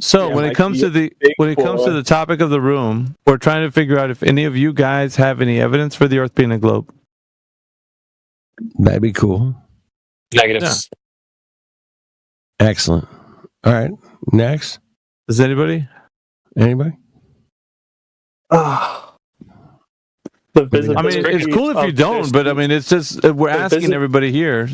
So Yeah, when it like comes to the big when it comes to boy. the topic of the room, we're trying to figure out if any of you guys have any evidence for the Earth being a globe. That'd be cool. Negatives. Excellent. All right. Next. Does anybody? Anybody? Ah. The I visibility. mean, it's cool if you of don't, but I mean, it's just we're asking everybody here.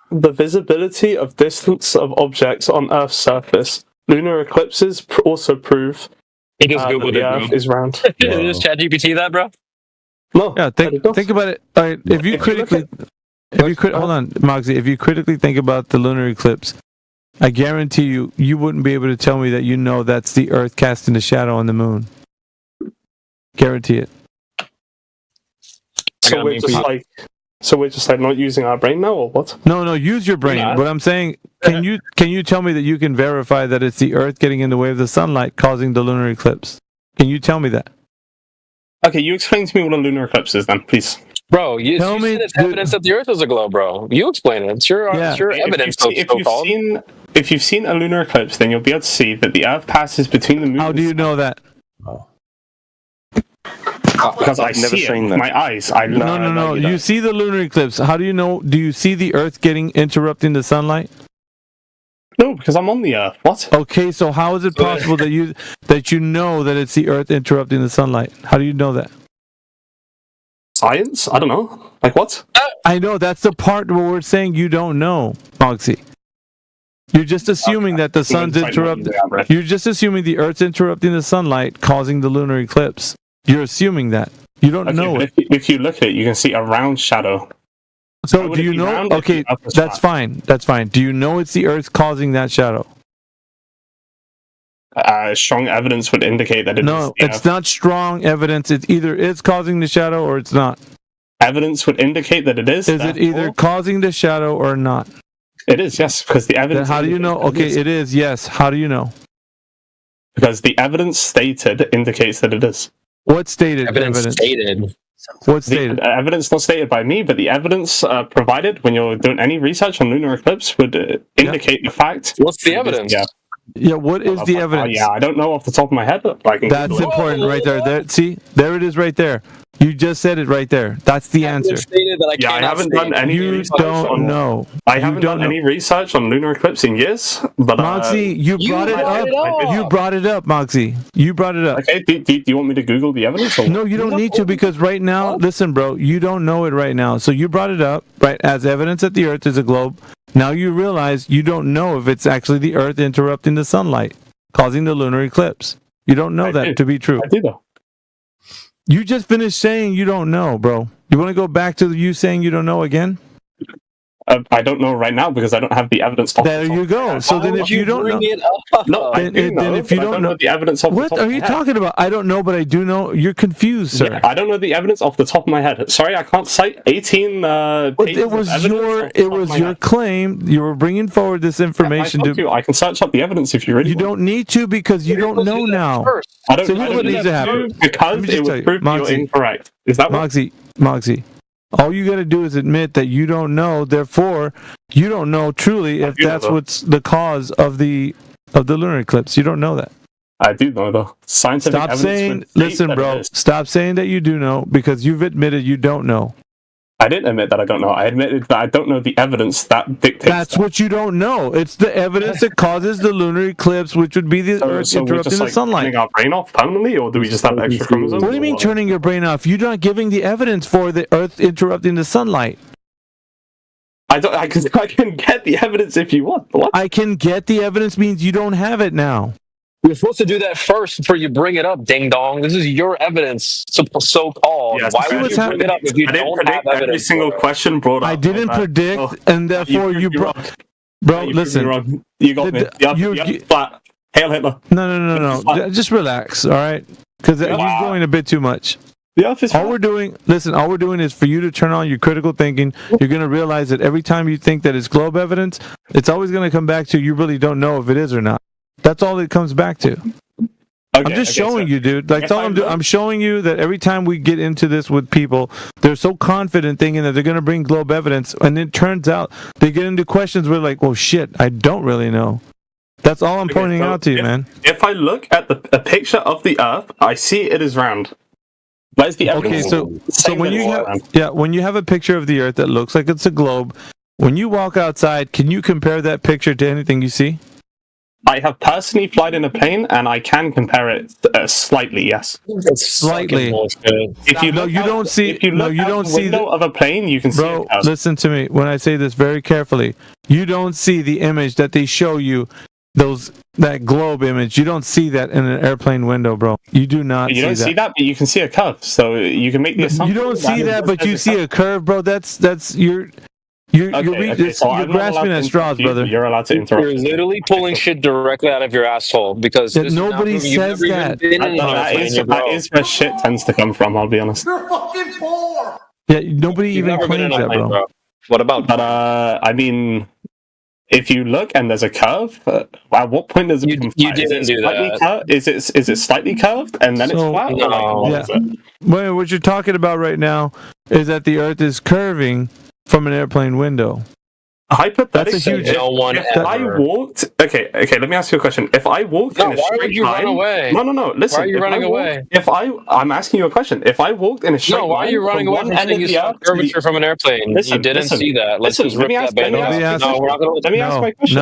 The visibility of distance of objects on Earth's surface. Lunar eclipses also prove He just that Googled the it, bro. Earth is round. Just ChatGPT that, bro. No, Yeah, think about it. All right, if you critically, hold on, Moxie, if you critically think about the lunar eclipse, I guarantee you wouldn't be able to tell me that you know that's the Earth casting a shadow on the moon. Guarantee it. So we're just like not using our brain now, or what? No, use your brain. Yeah. But I'm saying, can you tell me that you can verify that it's the Earth getting in the way of the sunlight causing the lunar eclipse? Can you tell me that? Okay, you explain to me what a lunar eclipse is then, please. Bro, you Tell me, said it's dude. evidence that the Earth is a globe, bro. You explain it. It's your evidence, so-called. If you've seen a lunar eclipse, then you'll be able to see that the Earth passes between the moon. How do you know that? Because I've never seen it. that. My eyes. No. You see the lunar eclipse. How do you know? Do you see the Earth interrupting the sunlight? No, because I'm on the Earth. What? Okay, so how is it possible that you know that it's the Earth interrupting the sunlight? How do you know that? Science? I don't know. Like what? I know that's the part where we're saying you don't know, Moxie. You're just assuming that the sun's interrupting. You're just assuming the Earth's interrupting the sunlight, causing the lunar eclipse. You're assuming that. You don't know but it. if you look at it, you can see a round shadow. So do you know? Okay, that's fine. That's fine. Do you know it's the Earth causing that shadow? Strong evidence would indicate that it is. No, it's not strong evidence. It's either it's causing the shadow or it's not. Evidence would indicate that it is. Is it either causing the shadow or not? It is, yes, because the evidence. Then how do you know? Okay, it is, yes. How do you know? Because the evidence stated indicates that it is. What stated? Evidence stated. What stated? The evidence not stated by me, but the evidence provided when you're doing any research on lunar eclipse would indicate the fact. What's the evidence? Yeah, what is the evidence? Yeah, I don't know off the top of my head. But that's important right there. See, there it is right there. You just said it right there. That's the answer. I haven't done any. You don't know. I haven't done any research on lunar eclipse in years. But Moxie, you brought it up. You brought it up, Moxie. You brought it up. Okay, do you want me to Google the evidence? Or no, you don't need to, because right now, listen, bro, you don't know it right now. So you brought it up, right, as evidence that the Earth is a globe. Now you realize you don't know if it's actually the Earth interrupting the sunlight, causing the lunar eclipse. You don't know that to be true. I do though. You just finished saying you don't know, bro. You want to go back to you saying you don't know again? I don't know right now because I don't have the evidence. There you go. So then, if you don't know, no, then if you don't know the evidence off the top what of are my you head. talking about? I don't know, but I do know. You're confused, sir. Yeah, I don't know the evidence off the top of my head. Sorry, I can't cite 18 pages it was of evidence your head. claim. You were bringing forward this information I can search up the evidence if you really. You don't need to, because you don't know now. I don't. So here's what needs to happen. Because it would prove you're incorrect. Is that what? Moxie? All you got to do is admit that you don't know. Therefore, you don't know truly if that's what's the cause of the lunar eclipse. You don't know that. I do know though. Scientific Stop evidence saying. would state Listen, that bro. it is. Stop saying that you do know, because you've admitted you don't know. I didn't admit that I don't know. I admitted that I don't know the evidence that dictates. That's what you don't know. It's the evidence that causes the lunar eclipse, which would be the Earth interrupting the sunlight. Turning our brain off permanently, or do we just have extra chromosomes? What do you mean turning your brain off? You're not giving the evidence for the Earth interrupting the sunlight. I can get the evidence if you want. What? I can get the evidence means you don't have it now. You're supposed to do that first before you bring it up, ding dong. This is your evidence, so-called. Yes, Why would you bring it up if you don't have evidence? Every single question brought up. I didn't predict, and therefore you brought. Bro, listen. You got me. You flat. Hail Hitler. No. Just relax, all right? Because you're going a bit too much. All we're doing is for you to turn on your critical thinking. You're going to realize that every time you think that it's globe evidence, it's always going to come back to you really don't know if it is or not. That's all it comes back to. I'm just showing you, dude. Like, that's all I'm doing. I'm showing you that every time we get into this with people, they're so confident thinking that they're going to bring globe evidence, and it turns out they get into questions where like, well, shit, I don't really know. That's all I'm Okay, pointing so out to you, man. If I look at a picture of the Earth, I see it is round. Where's the evidence? Okay, so Saying when that you it's have round? when you have a picture of the Earth that looks like it's a globe, when you walk outside, can you compare that picture to anything you see? I have personally flied in a plane, and I can compare it slightly. Yes. That's Slightly. fucking bullshit. If you No, look you out, don't see. If you No, look you out don't the see. window of a plane, you can see Bro, it. listen to me when I say this very carefully. You don't see the image that they show you, that globe image. You don't see that in an airplane window, bro. You do not. You don't see see that, but you can see a curve, so you can make the assumption. You don't see that, but you there's see a curve, bro. That's you're so I'm not allowed grasping to at straws, interrupt you, brother. but you're allowed to interrupt. You're literally pulling shit directly out of your asshole because That this is not nobody proving you've says never even that. been in an That airplane, that is where shit tends to come from. I'll be honest. Yeah, nobody You've even never been in claims an that, airplane, bro. bro. What about But I mean, if you look and there's a curve, at what point does it become you flat? didn't do that. Is it slightly curved and then it's So- flat? Or like, No. what Yeah. is it? Well, what you're talking about right now is that the Earth is curving from an airplane window. Hypothetically, That's a huge- No one if I ever. walked, okay, let me ask you a question. If I walked No, in a why straight would you line, run away? no, listen. Why are you if I running walked- away? I'm asking you a question. If I walked in a straight No, why are line you running from away one from end saying of you the saw Earth to the curvature from an airplane? Listen, You didn't listen, see that. Let's listen, just let rip me that ask- let me band ask off. my No, question. we're not gonna. Let me ask my question.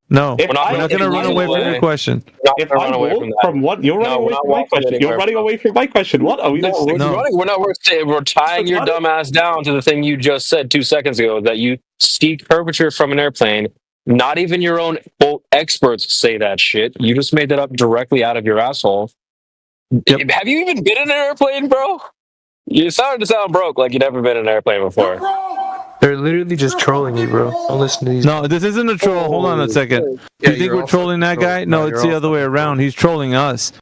No. If We're not going to run away from your question. If I walk from what you're running away from my question, you're running away from my question. What are we? No, we're No. running. We're not. We're tying your dumb ass down to the thing you just said 2 seconds ago that you see curvature from an airplane. Not even your own quote experts say that shit. You just made that up directly out of your asshole. Yep. Have you even been in an airplane, bro? You started to sound broke, like you'd never been in an airplane before. They're literally just trolling you, bro. Don't listen to these. No, this isn't a troll. Hold on a second. Yeah, You think you're we're all trolling that fucking guy? trolls. No, No, it's you're the all other way fucking around. trolls. He's trolling us.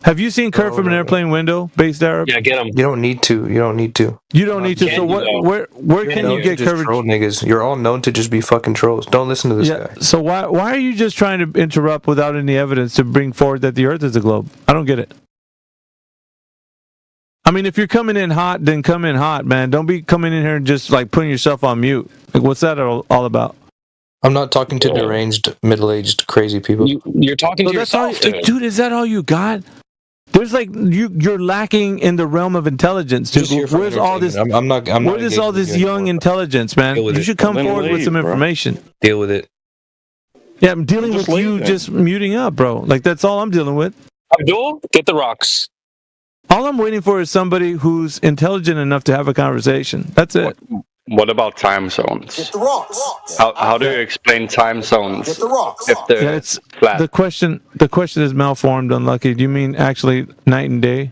Have you seen curve No, from an no, airplane window, based Arab? Yeah, get him. You don't need to. You don't need to. You don't need to. Can So you, what? though? Where You're can known you to get just coverage? troll niggas. You're all known to just be fucking trolls. Don't listen to this Yeah. guy. So why are you just trying to interrupt without any evidence to bring forward that the Earth is a globe? I don't get it. I mean, if you're coming in hot, then come in hot, man. Don't be coming in here and just like putting yourself on mute. Like, what's that all about? I'm not talking to deranged, middle-aged, crazy people. You're talking to that's all, yourself, dude. Is that all you got? There's like you're lacking in the realm of intelligence, dude. Just here for Where's all this? entertainment. I'm not. Where's all engaging this with you young anymore. intelligence, man? Deal with You it. should come Then forward with leave, some bro. information. Deal with it. Yeah, I'm dealing Just with leave you then. just muting up, bro. Like that's all I'm dealing with. Abdul, get the rocks. All I'm waiting for is somebody who's intelligent enough to have a conversation. That's it. What about time zones? Get the rocks. How do you explain time zones Get the rocks. if Yeah, they're it's flat? the question is malformed, Unlucky. Do you mean actually night and day?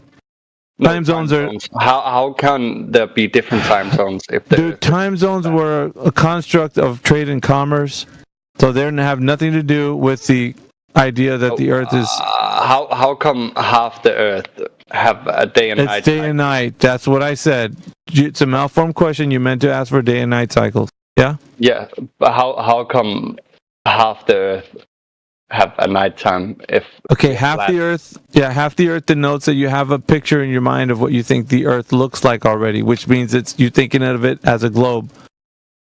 No, time zones are How can there be different time zones if the they're time zones were a construct of trade and commerce, so they have nothing to do with the idea that the Earth is. How come half the Earth have a day and It's night? day and night. That's what I said. It's a malformed question. You meant to ask for day and night cycles. Yeah. Yeah, but how come half the Earth have a nighttime if Okay, it's half flat? the Earth. Yeah, half the Earth denotes that you have a picture in your mind of what you think the Earth looks like already, which means you're thinking of it as a globe.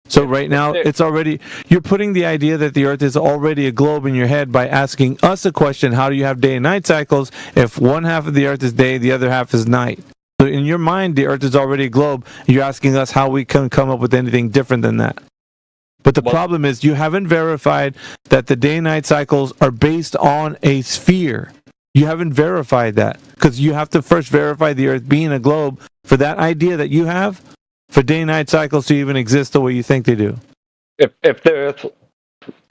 So right now, you're putting the idea that the Earth is already a globe in your head by asking us a question: how do you have day and night cycles if one half of the Earth is day, the other half is night? So in your mind, the Earth is already a globe. You're asking us how we can come up with anything different than that. But the problem is you haven't verified that the day and night cycles are based on a sphere. You haven't verified that because you have to first verify the Earth being a globe for that idea that you have for day and night cycles to even exist the way you think they do. If the Earth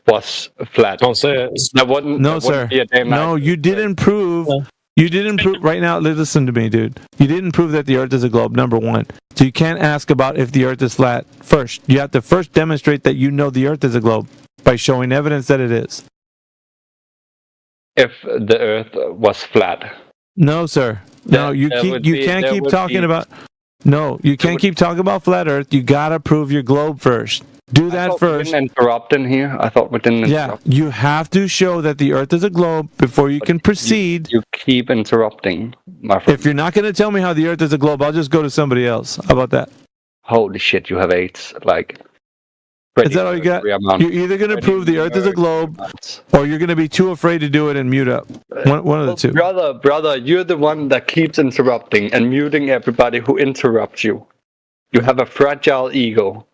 was flat, Don't say it. there wouldn't. No, there sir. wouldn't be a day and No, night. you didn't prove. You didn't prove. Right now, listen to me, dude. You didn't prove that the Earth is a globe, number one. So you can't ask about if the Earth is flat first. You have to first demonstrate that you know the Earth is a globe by showing evidence that it is. If the Earth was flat, No, sir. No, There- you there keep. would You be- can't there keep would talking be- about. No, you can't would- keep talking about flat Earth. You gotta prove your globe first. Do I that thought we first. didn't interrupt in here. I thought we didn't Yeah, interrupt. you have to show that the Earth is a globe before you can proceed. You keep interrupting, my friend. If you're not going to tell me how the Earth is a globe, I'll just go to somebody else. How about that? Holy shit, you have AIDS. Like, Is that all you got? You're either going to prove the Earth is a globe, or you're going to be too afraid to do it and mute up. One of the two. Brother, you're the one that keeps interrupting and muting everybody who interrupts you. You have a fragile ego.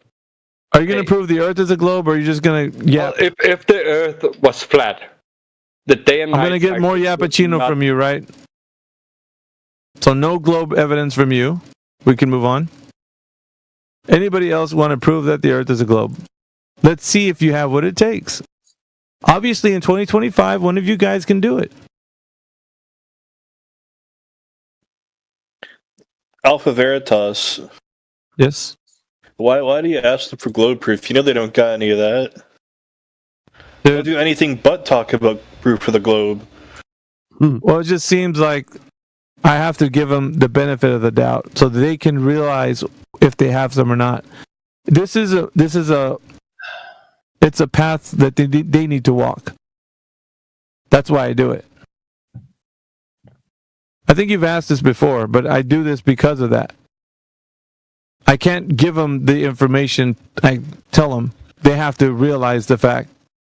Are you going to prove the Earth is a globe, or are you just going to Well, if the Earth was flat, the day and night. I'm going to get more Yappuccino from you, right? So no globe evidence from you. We can move on. Anybody else want to prove that the Earth is a globe? Let's see if you have what it takes. Obviously, in 2025, one of you guys can do it. Alpha Veritas. Yes. Why do you ask them for globe proof? You know they don't got any of that. They don't do anything but talk about proof for the globe. Well, it just seems like I have to give them the benefit of the doubt so that they can realize if they have some or not. It's a path that they need to walk. That's why I do it. I think you've asked this before, but I do this because of that. I can't give them the information. I tell them they have to realize the fact.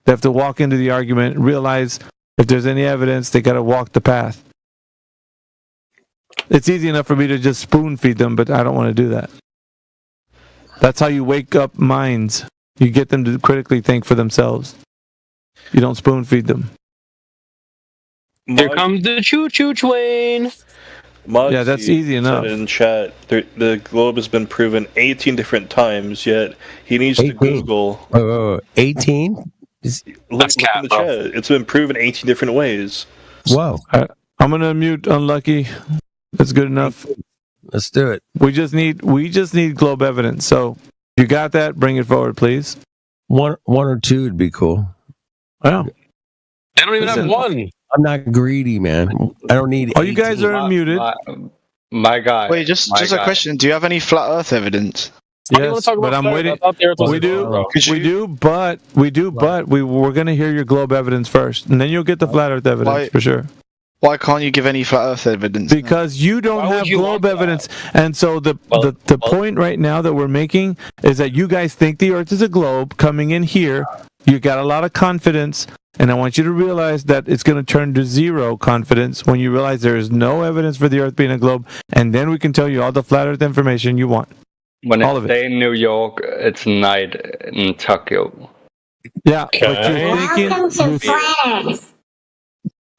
They have to walk into the argument, realize if there's any evidence, they got to walk the path. It's easy enough for me to just spoon feed them, but I don't want to do that. That's how you wake up minds. You get them to critically think for themselves. You don't spoon feed them. Here comes the choo-choo train. Yeah, that's easy enough. Said in chat, the globe has been proven 18 different times, yet he needs to Google. 18? That's cap, in the chat. It's been proven 18 different ways. Whoa. I'm going to mute Unlucky. That's good enough. Let's do it. We just need globe evidence. So you got that? Bring it forward, please. One or two would be cool. Wow. They don't even have one. I'm not greedy, man. I don't need. Oh, you guys are unmuted. My guy. Wait, just a question. Do you have any flat Earth evidence? Yes, but I'm waiting. We do, but we're going to hear your globe evidence first, and then you'll get the flat Earth evidence for sure. Why can't you give any flat Earth evidence? Because you don't have globe evidence, and so the point right now that we're making is that you guys think the Earth is a globe coming in here. You got a lot of confidence. And I want you to realize that it's going to turn to zero confidence when you realize there is no evidence for the Earth being a globe, and then we can tell you all the flat Earth information you want. When it's day in New York, it's night in Tokyo. Yeah, but you're thinking...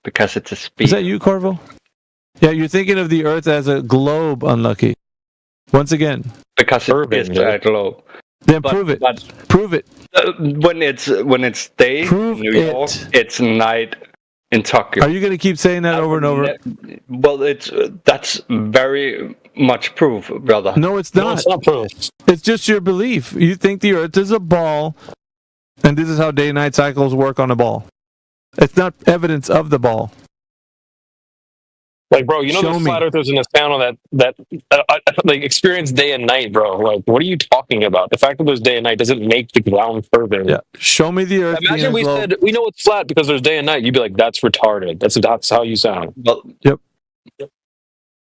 Because it's a speed. Is that you, Corvo? Yeah, you're thinking of the Earth as a globe, Unlucky. Once again. Because it's a globe. Then prove it. Prove it. When it's day in New York, it's night in Tokyo. Are you going to keep saying that over and over? Well, that's very much proof, brother. No, it's not. No, it's not proof. It's just your belief. You think the Earth is a ball, and this is how day and night cycles work on a ball. It's not evidence of the ball. Like, bro, you know the flat earthers in this panel that like experience day and night, bro. Like, what are you talking about? The fact that there's day and night doesn't make the ground further. Yeah, show me the Earth. Imagine we said we know it's flat because there's day and night. You'd be like, that's retarded. That's how you sound. Well, yep.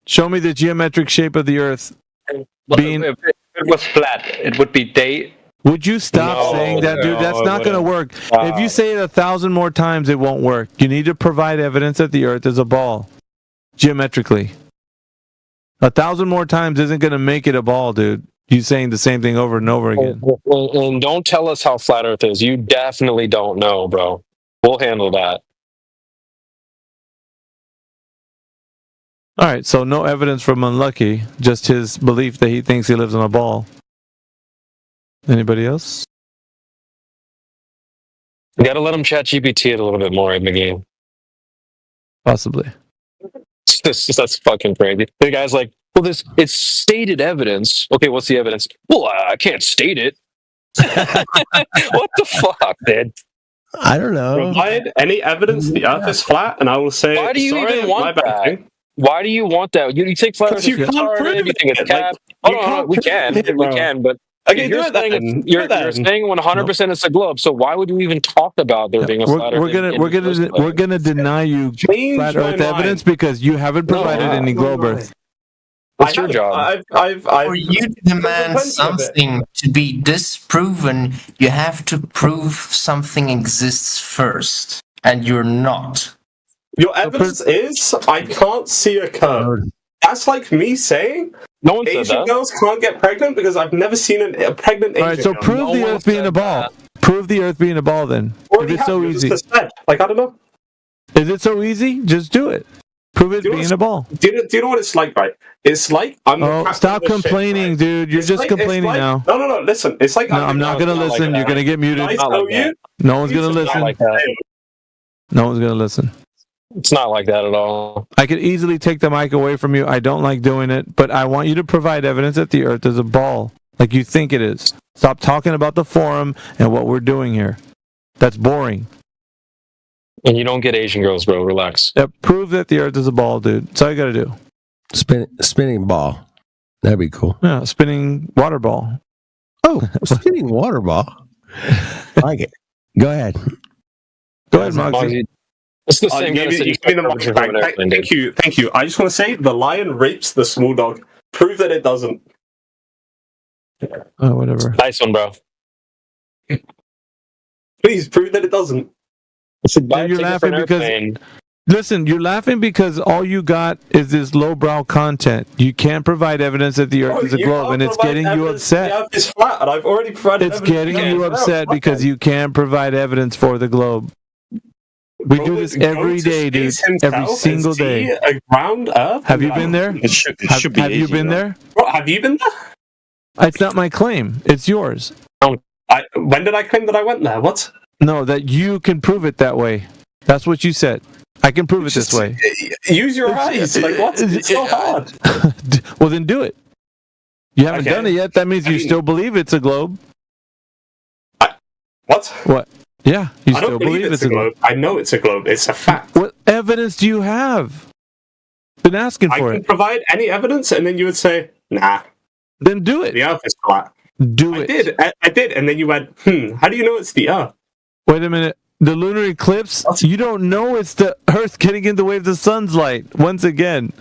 Show me the geometric shape of the Earth. If it was flat, it would be day. Would you stop saying that, dude? That's not going to work. If you say it 1,000 more times, it won't work. You need to provide evidence that the Earth is a ball. Geometrically. 1,000 more times isn't going to make it a ball, dude. You saying the same thing over and over again. And don't tell us how flat Earth is. You definitely don't know, bro. We'll handle that. All right, so no evidence from Unlucky, just his belief that he thinks he lives on a ball. Anybody else? You gotta let him chat GPT it a little bit more in the game. Possibly. That's fucking crazy. The guy's like, well, it's stated evidence. Okay, what's the evidence? Well, I can't state it. What the fuck, man? I don't know. Provide any evidence the Earth is flat, and I will say, why do you even want that? Why do you want that? You think flat Earth is retarded? You think it's cap? Hold on, we can, but okay, you're saying 100% it's a globe. So why would you even talk about there being a flat Earth? We're gonna deny you flat Earth evidence because you haven't provided any globe Earth. What's your job? For you to demand something to be disproven, you have to prove something exists first, and you're not. Your evidence is I can't see a curve. That's like me saying No one said Asian that. girls can't get pregnant because I've never seen a pregnant Asian All right, so girl. prove the Earth being a ball. Prove the Earth being a ball, then. Already If it's so have, easy, just said. Like, I don't know. is it so easy? Just do it. Prove it Do you know being a ball. Do you know what it's like, right? It's like I'm the Oh, captain stop of the ship, complaining, right? dude. You're It's just like- complaining it's like, now. No. Listen, it's like No, I'm not gonna it's not listen. like You're gonna get muted. I Not tell like you, that. No one's gonna it's not listen. like that. No one's gonna listen. It's not like that at all. I could easily take the mic away from you. I don't like doing it, but I want you to provide evidence that the Earth is a ball, like you think it is. Stop talking about the forum and what we're doing here. That's boring. And you don't get Asian girls, bro. Relax. Prove that the Earth is a ball, dude. That's all you gotta do. Spinning ball. That'd be cool. Yeah, spinning water ball. Oh, spinning water ball. I like it. Go ahead. Go ahead, Moxie. It's the same you guy that said give me the mic temperature back. from an airplane, dude. Thank you. I just want to say the lion rapes the small dog. Prove that it doesn't. Oh, whatever. Nice one, bro. Please prove that it doesn't. You're laughing because listen, you're laughing because all you got is this lowbrow content. You can't provide evidence that the Earth is a globe, and it's getting you upset. The Earth is flat, and I've already provided. It's getting you upset because you can't provide evidence for the globe. We do this every day, dude. Every single day. A ground Earth. Have you been there? It should be Have you easy, been though. there? Bro, have you been there? It's not my claim. It's yours. When did I claim that I went there? What? No, that you can prove it that way. That's what you said. I can prove it this way. Use your eyes. Like what? It's so hard. Well, then do it. You haven't Okay. done it yet. That means you still believe it's a globe. What? What? Yeah, you I still don't believe it's a globe. I know it's a globe. It's a fact. What evidence do you have? Been asking I for can it. provide any evidence, and then you would say, "Nah, Then do it. the Earth is flat." Do I it. did. I did, and then you went, how do you know it's the Earth? Wait a minute. The lunar eclipse? You don't know it's the Earth getting in the way of the sun's light. Once again.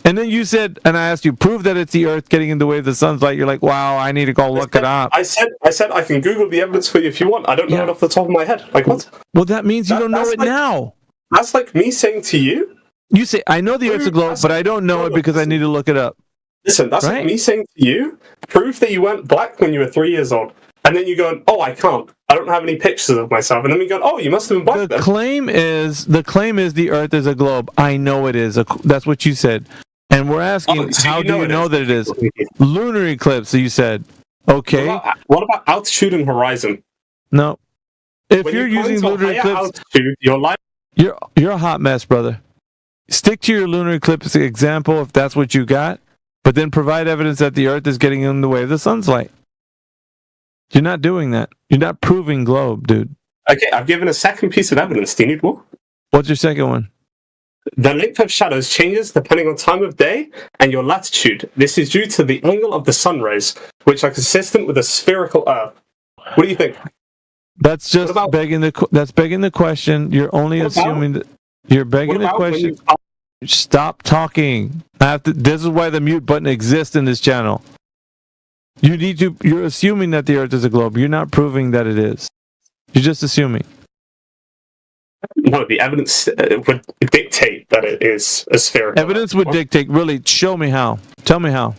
And then you said, and I asked you, prove that it's the Earth getting in the way of the sun's light. You're like, wow, I need to go look it up. I said I can Google the evidence for you if you want. I don't know Yeah. it off the top of my head. Like what? Well, that means you don't know that's it like- now. That's like me saying to you. You say, I know the Earth's a globe, but I don't know it because I need to look it up. Listen, that's Right. like me saying to you, prove that you went black when you were 3 years old. And then you go, oh, I can't. I don't have any pictures of myself. And then we go, oh, you must have been black The then. claim is the Earth is a globe. I know it is. That's what you said. And we're asking, Oh, so how do you know that it is? is. Lunar eclipse, you said. Okay. What about altitude and horizon? No. If When you're you climb using to a lunar higher eclipse, altitude, your life. you're a hot mess, brother. Stick to your lunar eclipse example if that's what you got, but then provide evidence that the Earth is getting in the way of the sun's light. You're not doing that. You're not proving globe, dude. Okay, I've given a second piece of evidence. Do you need more? What's your second one? The length of shadows changes depending on time of day and your latitude. This is due to the angle of the sun rays, which are consistent with a spherical Earth. What do you think? That's just about- begging the question. You're only What about- assuming that you're begging What the about when question. you Stop talking. This is why the mute button exists in this channel. You're assuming that the Earth is a globe. You're not proving that it is. You're just assuming. No, the evidence would dictate that it is a spherical. Evidence would dictate. Really, show me how. Tell me how.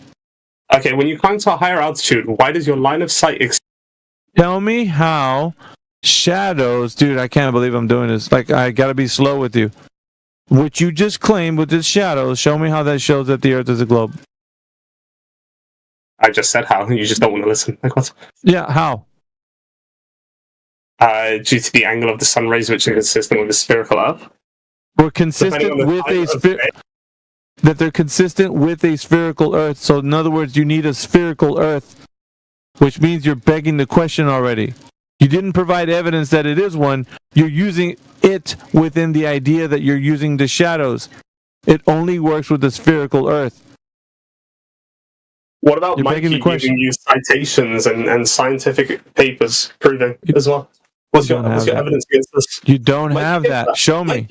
Okay, when you climb to a higher altitude, why does your line of sight Tell me how shadows, dude, I can't believe I'm doing this. Like, I gotta be slow with you. What you just claimed with this shadows, show me how that shows that the Earth is a globe. I just said how. You just don't want to listen. Like what? Yeah, how? Due to the angle of the sun rays, which are consistent with a spherical Earth. We're consistent with that they're consistent with a spherical Earth. So in other words, you need a spherical Earth, which means you're begging the question already. You didn't provide evidence that it is one. You're using it within the idea that you're using the shadows. It only works with the spherical Earth. What about You're begging Mikey the question. giving you citations and scientific papers proving as well? What's your evidence against this? You don't Mikey have gave that. Show me.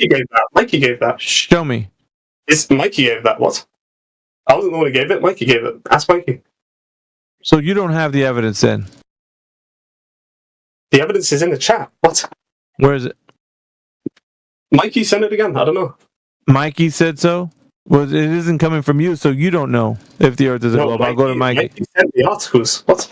Mikey gave that. Show me. Mikey gave that. What? I wasn't the one who gave it. Mikey gave it. Ask Mikey. So you don't have the evidence then? The evidence is in the chat. What? Where is it? Mikey sent it again. I don't know. Mikey said so? Well, it isn't coming from you, so you don't know if the Earth is a globe. I'll go to Mikey. Mikey sent the articles. What?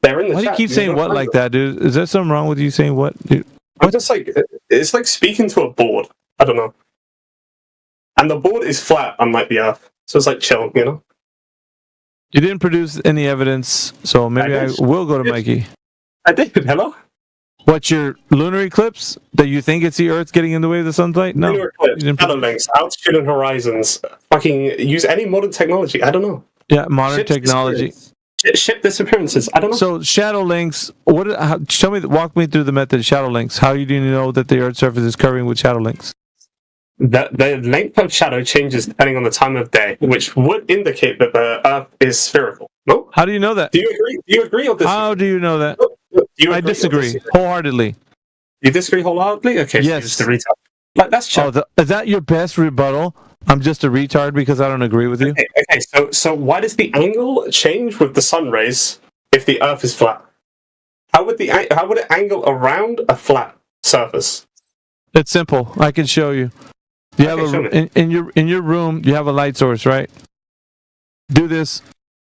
They're in the Why do chat. you keep saying what like that, dude? Is there something wrong with you saying what? Dude? I'm just like, it's like speaking to a board. I don't know. And the board is flat, unlike the Earth. So it's like chill, you know? You didn't produce any evidence, so maybe I will go to Mikey. I did. Hello? What's your lunar eclipse? That you think it's the Earth getting in the way of the sunlight? No. Lunar eclipse, shadow lengths, altitude and horizons. Fucking use any modern technology. I don't know. Yeah, modern technology. Ship disappearances. I don't know. So shadow lengths. Walk me through the method of shadow lengths. How do you know that the Earth's surface is covering with shadow lengths? The length of shadow changes depending on the time of day, which would indicate that the Earth is spherical. No? How do you know that? Do you agree? Do you agree or disagree? How do you know that? I disagree wholeheartedly. You disagree wholeheartedly? Okay, so yes. you're just a retard. Like, that's chill. Is that your best rebuttal? I'm just a retard because I don't agree with you? Okay, so why does the angle change with the sun rays if the Earth is flat? How would it angle around a flat surface? It's simple. I can show you. You have in your room. You have a light source, right? Do this.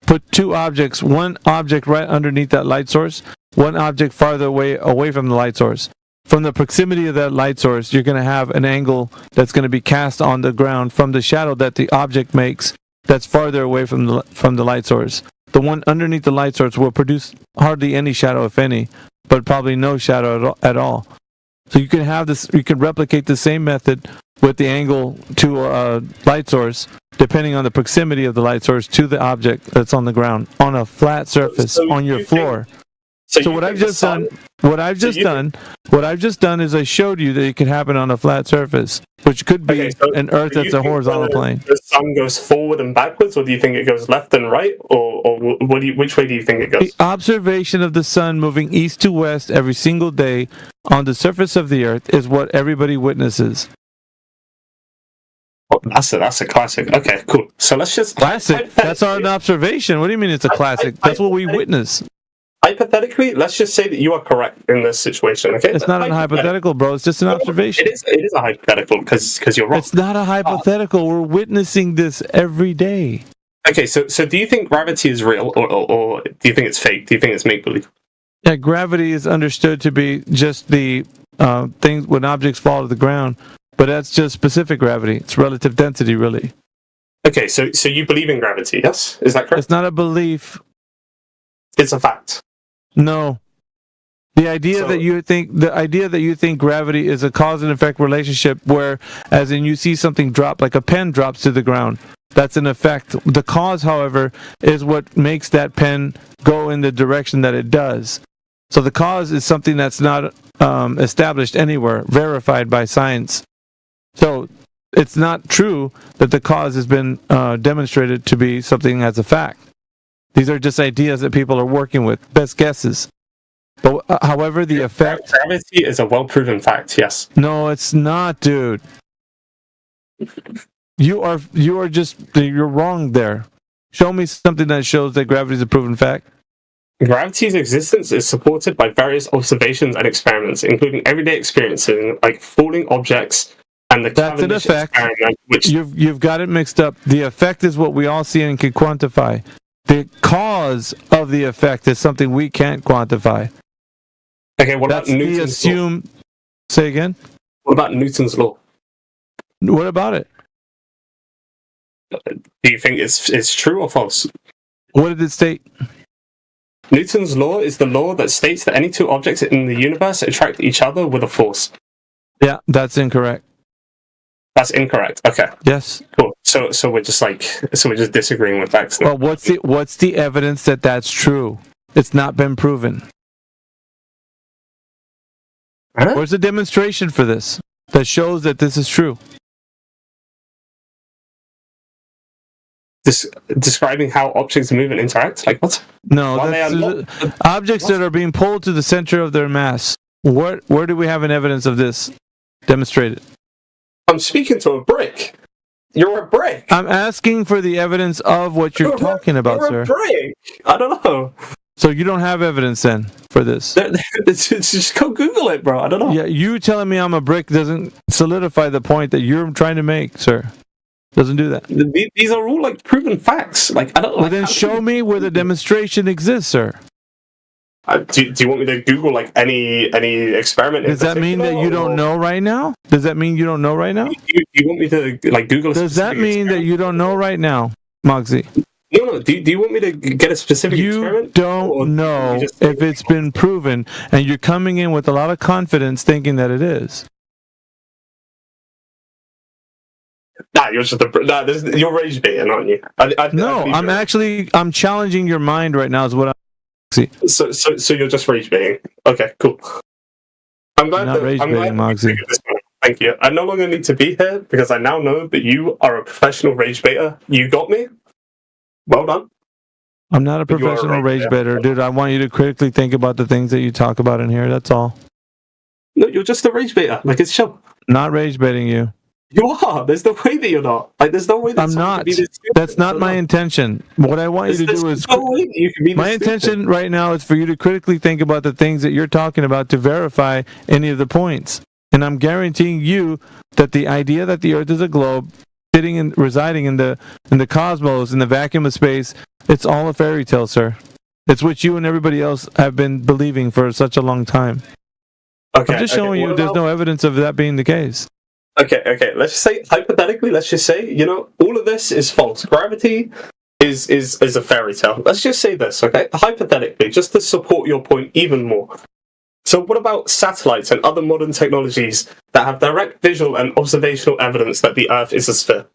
Put two objects. One object right underneath that light source. One object farther away from the light source. From the proximity of that light source, you're going to have an angle that's going to be cast on the ground from the shadow that the object makes. That's farther away from the light source. The one underneath the light source will produce hardly any shadow, if any, but probably no shadow at all. So you can have this. You can replicate the same method with the angle to a light source, depending on the proximity of the light source to the object that's on the ground, on a flat surface, on your floor. So what I've just done is I showed you that it can happen on a flat surface, which could be an Earth that's a horizontal plane. The sun goes forward and backwards, or do you think it goes left and right, or which way do you think it goes? The observation of the sun moving east to west every single day on the surface of the Earth is what everybody witnesses. Oh, that's a classic. Okay, cool. So let's just classic. That's not an observation. What do you mean it's a classic? That's what we witness. Hypothetically, let's just say that you are correct in this situation. Okay, it's not a hypothetical, bro. It's just an observation. It is a hypothetical because you're wrong. It's not a hypothetical. We're witnessing this every day. Okay, so do you think gravity is real, or do you think it's fake? Do you think it's make believe? Yeah, gravity is understood to be just the things when objects fall to the ground, but that's just specific gravity. It's relative density, really. Okay, so you believe in gravity? Yes, is that correct? It's not a belief. It's a fact. No. The idea that you think gravity is a cause and effect relationship where as in you see something drop like a pen drops to the ground, that's an effect. The cause, however, is what makes that pen go in the direction that it does. So the cause is something that's not established anywhere, verified by science. So it's not true that the cause has been demonstrated to be something as a fact. These are just ideas that people are working with, best guesses. But however, the effect... Gravity is a well-proven fact, yes. No, it's not, dude. You're wrong there. Show me something that shows that gravity is a proven fact. Gravity's existence is supported by various observations and experiments, including everyday experiences like falling objects and the Cavendish experiment. Which you've got it mixed up. The effect is what we all see and can quantify. The cause of the effect is something we can't quantify. Okay, what about Newton's law? Say again? What about Newton's law? What about it? Do you think it's true or false? What did it state? Newton's law is the law that states that any two objects in the universe attract each other with a force. Yeah, that's incorrect. That's incorrect. Okay. Yes. Cool. So we're just disagreeing with facts. Well, what's the evidence that that's true? It's not been proven. Huh? Where's the demonstration for this that shows that this is true? Describing how objects move and interact? Like what? No, objects that are being pulled to the center of their mass. Where do we have an evidence of this demonstrated? I'm speaking to a brick. You're a brick. I'm asking for the evidence of what you're talking about, You're a sir. brick. I don't know. So you don't have evidence then for this? Just go Google it, bro. I don't know. Yeah, you telling me I'm a brick doesn't solidify the point that you're trying to make, sir. Doesn't do that. These are all like proven facts. Like I don't. Well, then show me where the demonstration exists, sir. Do you want me to Google like any experiment? Does that mean that you don't know right now? Does that mean you don't know right now? Do you want me to like Google? Does that mean that you don't know right now, Moxie? No. Do you want me to get a specific experiment? You don't know if it's been proven, and you're coming in with a lot of confidence thinking that it is. Nah, you're just you're rage baiting, aren't you? I'm challenging your mind right now. Is what I'm. So you're just rage baiting. Okay, cool. I'm glad Moxie. Thank you. I no longer need to be here because I now know that you are a professional rage baiter. You got me. Well done. I'm not a professional rage baiter, dude. I want you to critically think about the things that you talk about in here. That's all. No, you're just a rage baiter. Like it's chill. Not rage baiting you. You are. There's no way that you're not. Like, there's no way that I'm not. That's not my intention. What I want you to do is. My intention right now is for you to critically think about the things that you're talking about to verify any of the points. And I'm guaranteeing you that the idea that the Earth is a globe, sitting and residing in the cosmos, in the vacuum of space, it's all a fairy tale, sir. It's what you and everybody else have been believing for such a long time. Okay, I'm just showing you there's no evidence of that being the case. Okay. Let's just say, hypothetically, all of this is false. Gravity is a fairy tale. Let's just say this, okay? Hypothetically, just to support your point even more. So what about satellites and other modern technologies that have direct visual and observational evidence that the Earth is a sphere?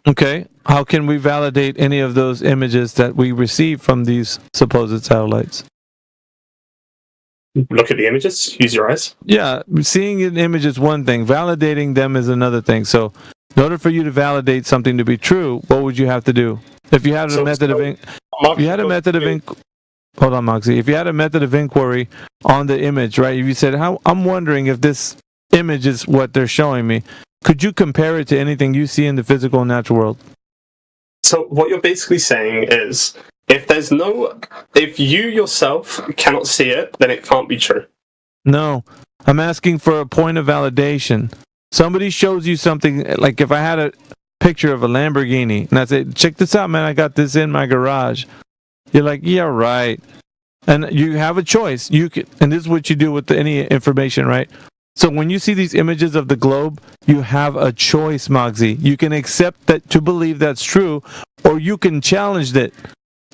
Okay. How can we validate any of those images that we receive from these supposed satellites? Look at the images. Use your eyes. Yeah, seeing an image is one thing. Validating them is another thing. So, in order for you to validate something to be true, what would you have to do? If you had a method of hold on, Moxie. If you had a method of inquiry on the image, right? If you said, I'm wondering if this image is what they're showing me, could you compare it to anything you see in the physical and natural world? So, what you're basically saying is, if you yourself cannot see it, then it can't be true. No, I'm asking for a point of validation. Somebody shows you something, like if I had a picture of a Lamborghini, and I say, check this out, man, I got this in my garage. You're like, yeah, right. And you have a choice. And this is what you do with any information, right? So when you see these images of the globe, you have a choice, Moxie. You can accept that to believe that's true, or you can challenge it.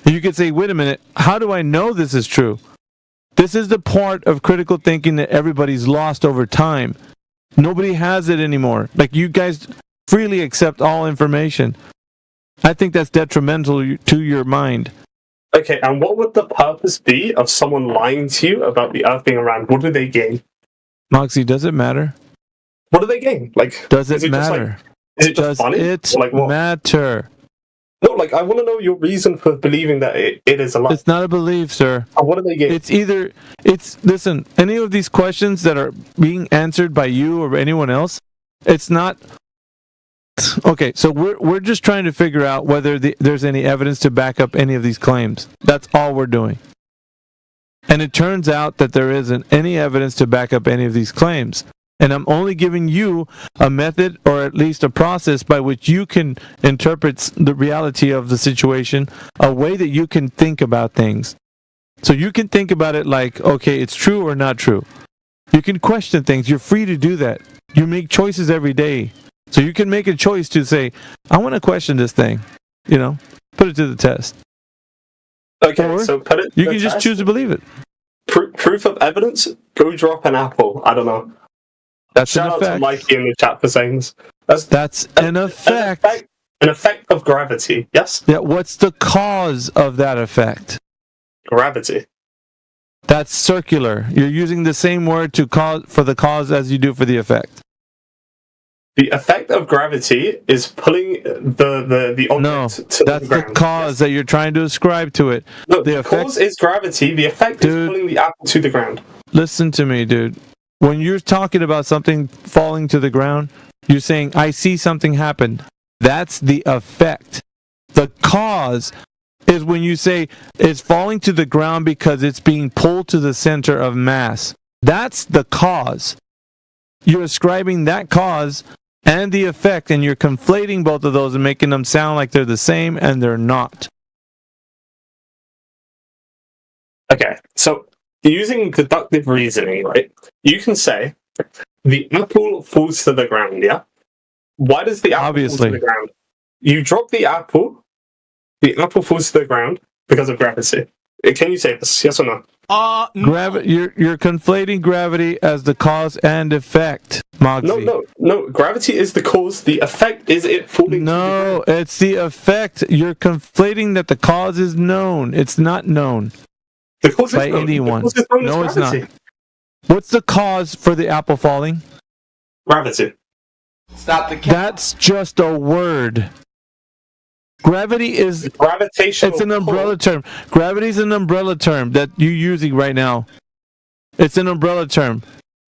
You could say, wait a minute, how do I know this is true? This is the part of critical thinking that everybody's lost over time. Nobody has it anymore. Like, you guys freely accept all information. I think that's detrimental to your mind. Okay, and what would the purpose be of someone lying to you about the Earth being around? What do they gain? Moxie, does it matter? What do they gain? Like, does it matter? Is it just funny? Does it matter? No, like, I want to know your reason for believing that it is a lie. It's not a belief, sir. What do they gain? Listen, any of these questions that are being answered by you or anyone else, it's not. Okay, so we're just trying to figure out whether there's any evidence to back up any of these claims. That's all we're doing. And it turns out that there isn't any evidence to back up any of these claims. And I'm only giving you a method, or at least a process, by which you can interpret the reality of the situation, a way that you can think about things. So you can think about it like, okay, it's true or not true. You can question things. You're free to do that. You make choices every day. So you can make a choice to say, I want to question this thing. Put it to the test. Okay, or so put it. You can just choose to believe it. Proof of evidence? Go drop an apple. I don't know. That's Shout an out effect. to Mikey in the chat for saying this. That's an effect. An effect of gravity, yes? Yeah, what's the cause of that effect? Gravity. That's circular. You're using the same word for the cause as you do for the effect. The effect of gravity is pulling the object to the ground. That's the cause that you're trying to ascribe to it. No, the cause is gravity. The effect is pulling the apple to the ground. Listen to me, dude. When you're talking about something falling to the ground, you're saying, I see something happen. That's the effect. The cause is when you say it's falling to the ground because it's being pulled to the center of mass. That's the cause. You're ascribing that cause and the effect, and you're conflating both of those and making them sound like they're the same, and they're not. Okay, so using deductive reasoning, right? You can say the apple falls to the ground, yeah? Why does the apple fall to the ground? You drop the apple falls to the ground because of gravity. Can you say this? Yes or no? You're conflating gravity as the cause and effect, Moxie. No. Gravity is the cause. The effect is it falling to the ground. No, it's the effect. You're conflating that the cause is known. It's not known the cause by is known. anyone. The cause is known No, as it's not. What's the cause for the apple falling? Gravity. Stop the That's just a word. Gravity is gravitational. It's an umbrella term. Gravity is an umbrella term that you're using right now. It's an umbrella term.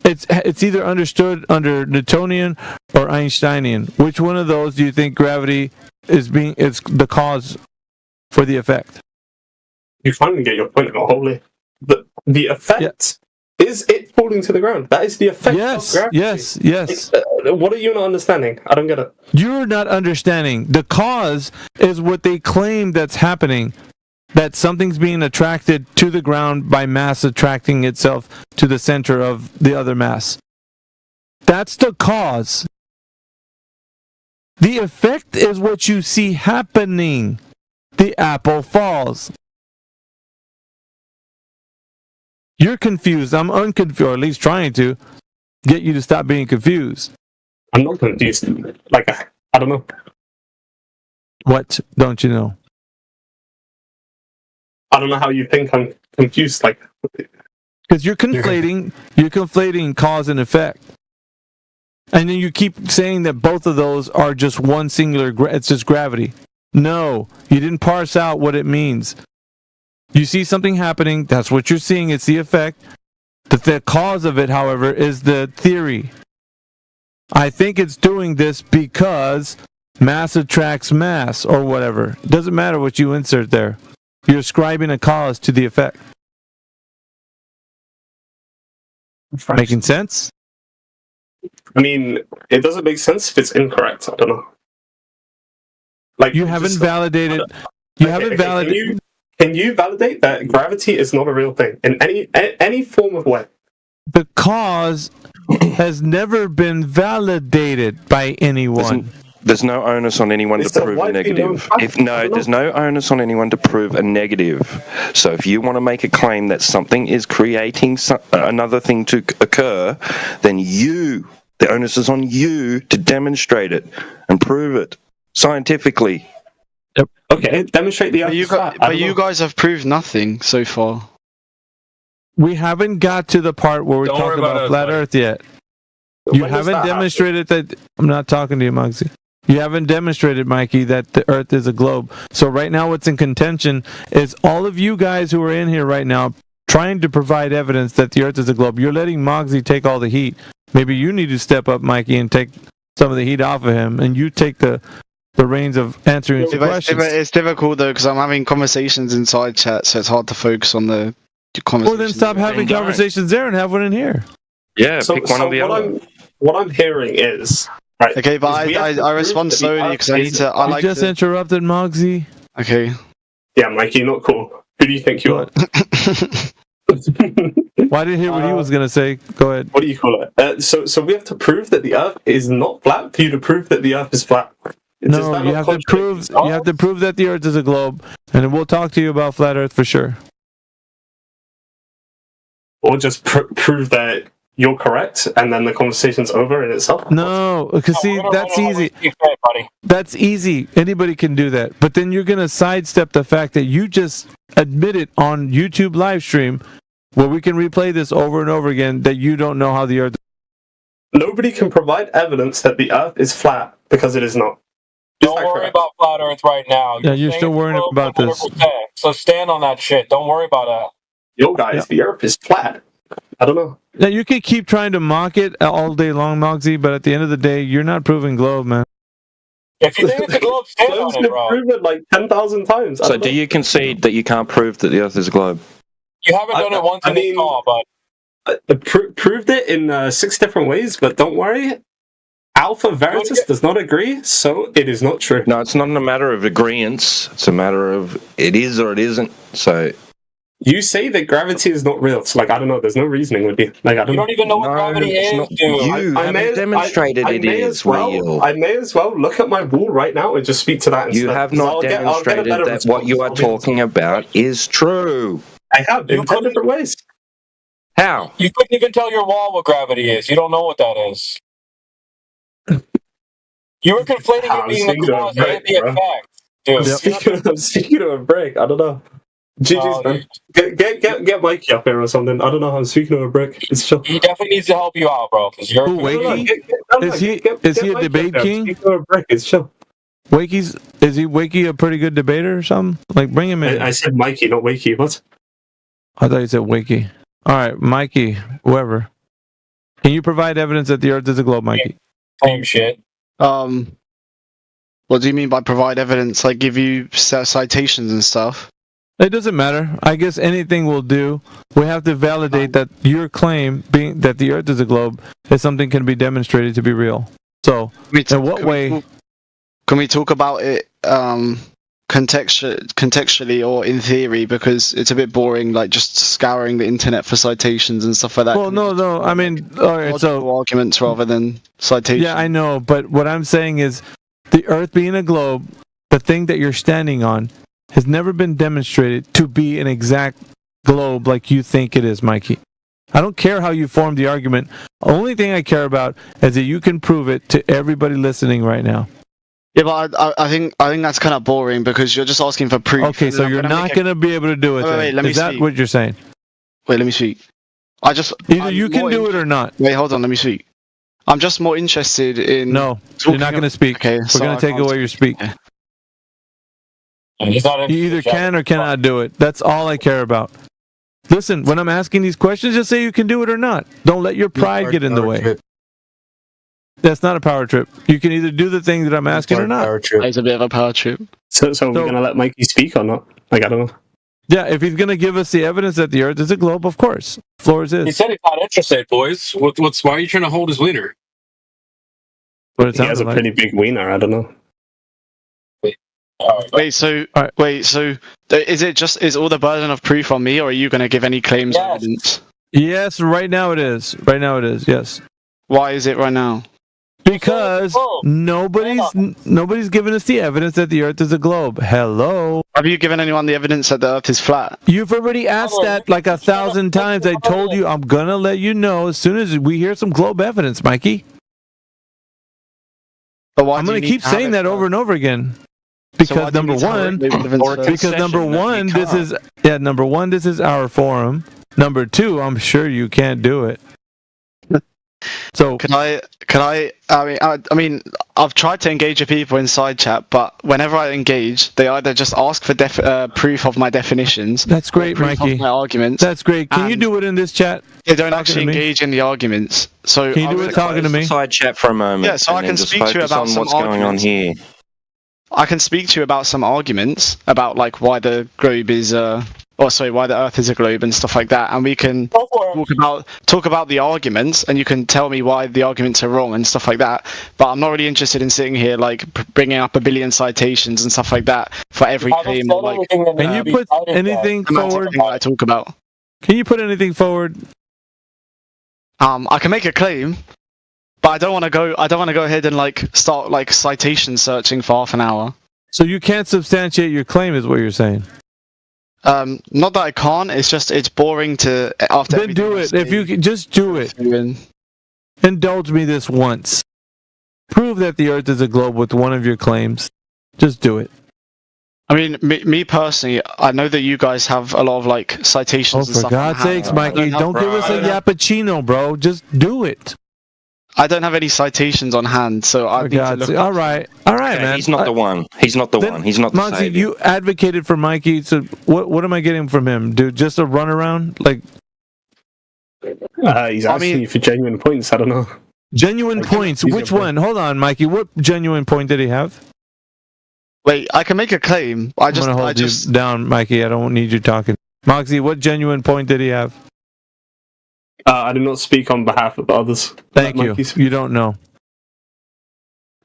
It's either understood under Newtonian or Einsteinian. Which one of those do you think gravity is the cause for the effect? You finally get your point about holy. The effect is it falling to the ground. That is the effect of gravity. Yes. What are you not understanding? I don't get it. You're not understanding. The cause is what they claim that's happening. That something's being attracted to the ground by mass attracting itself to the center of the other mass. That's the cause. The effect is what you see happening. The apple falls. You're confused. I'm unconfused, or at least trying to get you to stop being confused. I'm not confused. Like, I don't know. What don't you know? I don't know how you think I'm confused. Like, because you're conflating cause and effect, and then you keep saying that both of those are just one singular. It's just gravity. No, you didn't parse out what it means. You see something happening. That's what you're seeing. It's the effect. The cause of it, however, is the theory. I think it's doing this because mass attracts mass or whatever. It doesn't matter what you insert there. You're ascribing a cause to the effect. Making sense? I mean, it doesn't make sense if it's incorrect. I don't know. Like, you haven't validated. You haven't validated. Can you validate that gravity is not a real thing in any form of way? The cause has never been validated by anyone. There's no onus on anyone to prove a negative. There's no onus on anyone to prove a negative. So if you want to make a claim that something is creating another thing to occur, then the onus is on you to demonstrate it and prove it scientifically. Yep. Okay, demonstrate the other. But you guys have proved nothing so far. We haven't got to the part where we're talking about flat Earth yet. You haven't demonstrated that. I'm not talking to you, Muggsy. You haven't demonstrated, Mikey, that the Earth is a globe. So right now what's in contention is all of you guys who are in here right now trying to provide evidence that the Earth is a globe. You're letting Muggsy take all the heat. Maybe you need to step up, Mikey, and take some of the heat off of him, and you take the reins of answering questions. It's difficult, though, because I'm having conversations inside chat, so it's hard to focus on the conversations. Well, then stop having conversations there and have one in here. Yeah, pick one or the other. What I'm hearing is... Right, okay, but I respond slowly because I need to... You just interrupted Muggsy. Okay. Yeah, Mikey, not cool. Who do you think you are? Well, I didn't hear what he was going to say. Go ahead. What do you call it? So we have to prove that the Earth is not flat for you to prove that the Earth is flat. No, you have to prove that the Earth is a globe, and we'll talk to you about flat Earth for sure. Or just prove that you're correct, and then the conversation's over in itself. No, because see, that's easy. That's easy. Anybody can do that. But then you're going to sidestep the fact that you just admitted on YouTube live stream, where we can replay this over and over again, that you don't know how the Earth. Nobody can provide evidence that the Earth is flat because it is not. Don't worry about flat Earth right now. You're still worrying about this. So stand on that shit. Don't worry about that. Yo, guys, the Earth is flat. I don't know. Now, you can keep trying to mock it all day long, Moxie, but at the end of the day, you're not proving globe, man. If you think it's a globe, stand Globe's on it, been bro. proven like 10,000 times. So do you concede that you can't prove that the Earth is a globe? You haven't done it once in this call, but proved it in 6 different ways, but don't worry. Alpha Veritas does not agree, so it is not true. No, it's not a matter of agreeance. It's a matter of it is or it isn't. So you say that gravity is not real. So, like, I don't know. There's no reasoning with you. Like, I don't. You don't even know what gravity is, dude. You haven't demonstrated it is real. I may as well look at my wall right now and just speak to that instead. You have not demonstrated that what you are talking about is true. I have in 10 different ways. How? You couldn't even tell your wall what gravity is. You don't know what that is. You were conflating it being the cause and the effect, dude. I'm speaking to a brick. I don't know. GG's, man. Get Mikey up here or something. I don't know how I'm speaking to a brick. It's chill. He definitely needs to help you out, bro. Because you're Wakey? Is he a debate king? Speaking to a brick. It's chill. Is he Wakey a pretty good debater or something? Like, bring him in. I said Mikey, not Wakey. What? I thought you said Wakey. All right, Mikey, whoever. Can you provide evidence that the Earth is a globe, Mikey? Same shit. What do you mean by provide evidence? Like give you citations and stuff? It doesn't matter. I guess anything will do. We have to validate that your claim, being that the Earth is a globe, is something can be demonstrated to be real. So, in what way? Can we talk about it contextually or in theory? Because it's a bit boring, like just scouring the internet for citations and stuff like that. Well, no. I mean, all right. So arguments rather than citations. Yeah, I know. But what I'm saying is, the Earth being a globe, the thing that you're standing on, has never been demonstrated to be an exact globe like you think it is, Mikey. I don't care how you form the argument. The only thing I care about is that you can prove it to everybody listening right now. Yeah, but I think that's kind of boring because you're just asking for proof. Okay, so you're not going to be able to do it. Wait, let me is that speak. what you're saying? Wait, let me speak. Either you can do it or not. Wait, hold on, let me speak. I'm just more interested in. No, you're not going to speak. Okay, we're going to take away your speak. Okay. You either can or cannot do it. That's all I care about. Listen, when I'm asking these questions, just say you can do it or not. Don't let your pride get in the way. That's not a power trip. You can either do the thing that I'm asking or not. It's a bit of a power trip. So we're going to let Mikey speak or not? Like, I don't know. Yeah, if he's going to give us the evidence that the Earth is a globe, of course. Floor is his. He said he's not interested, boys. Why are you trying to hold his wiener? But it he has a pretty big wiener. I don't know. Wait, so is all the burden of proof on me, or are you going to give any claims or evidence? Yes, right now it is. Right now it is. Yes. Why is it right now? Because nobody's given us the evidence that the Earth is a globe. Hello. Have you given anyone the evidence that the Earth is flat? You've already asked that like 1,000 times. I told you I'm gonna let you know as soon as we hear some globe evidence, Mikey. But why I'm gonna keep saying that over and over again. Because number one, this is our forum. Number two, I'm sure you can't do it. So can I mean, I've tried to engage with people in side chat, but whenever I engage, they either just ask for proof of my definitions. That's great, Mikey. Of my arguments. That's great. Can you do it in this chat? They don't actually engage in the arguments. So can you do it talking to me? Side chat for a moment. Yeah, so I can speak to you about some what's going on here. I can speak to you about some arguments about like why the globe is why the Earth is a globe and stuff like that, and we can talk about the arguments, and you can tell me why the arguments are wrong and stuff like that. But I'm not really interested in sitting here like bringing up a billion citations and stuff like that for every claim. Like, can you put anything forward? I talk about. Can you put anything forward? I can make a claim, but I don't want to go ahead and like start like citation searching for half an hour. So you can't substantiate your claim, is what you're saying? Not that I can't. It's boring to after. Then do it. If you can, just do it. Indulge me this once. Prove that the Earth is a globe with one of your claims. Just do it. I mean, me personally, I know that you guys have a lot of like citations. Oh, for God's sakes, Mikey, don't give us a yappuccino, bro. Just do it. I don't have any citations on hand, so I need to look. All right, man. He's not the one. He's not the one. He's not the Monty, savior. you advocated for Mikey, so what am I getting from him, dude? Just a runaround? Like, he's asking you for genuine points. I don't know. Genuine points. Which one? Hold on, Mikey. What genuine point did he have? Wait, I can make a claim. I'm gonna hold you down, Mikey. I don't need you talking. Moxie, what genuine point did he have? I did not speak on behalf of others. Thank you. You don't know.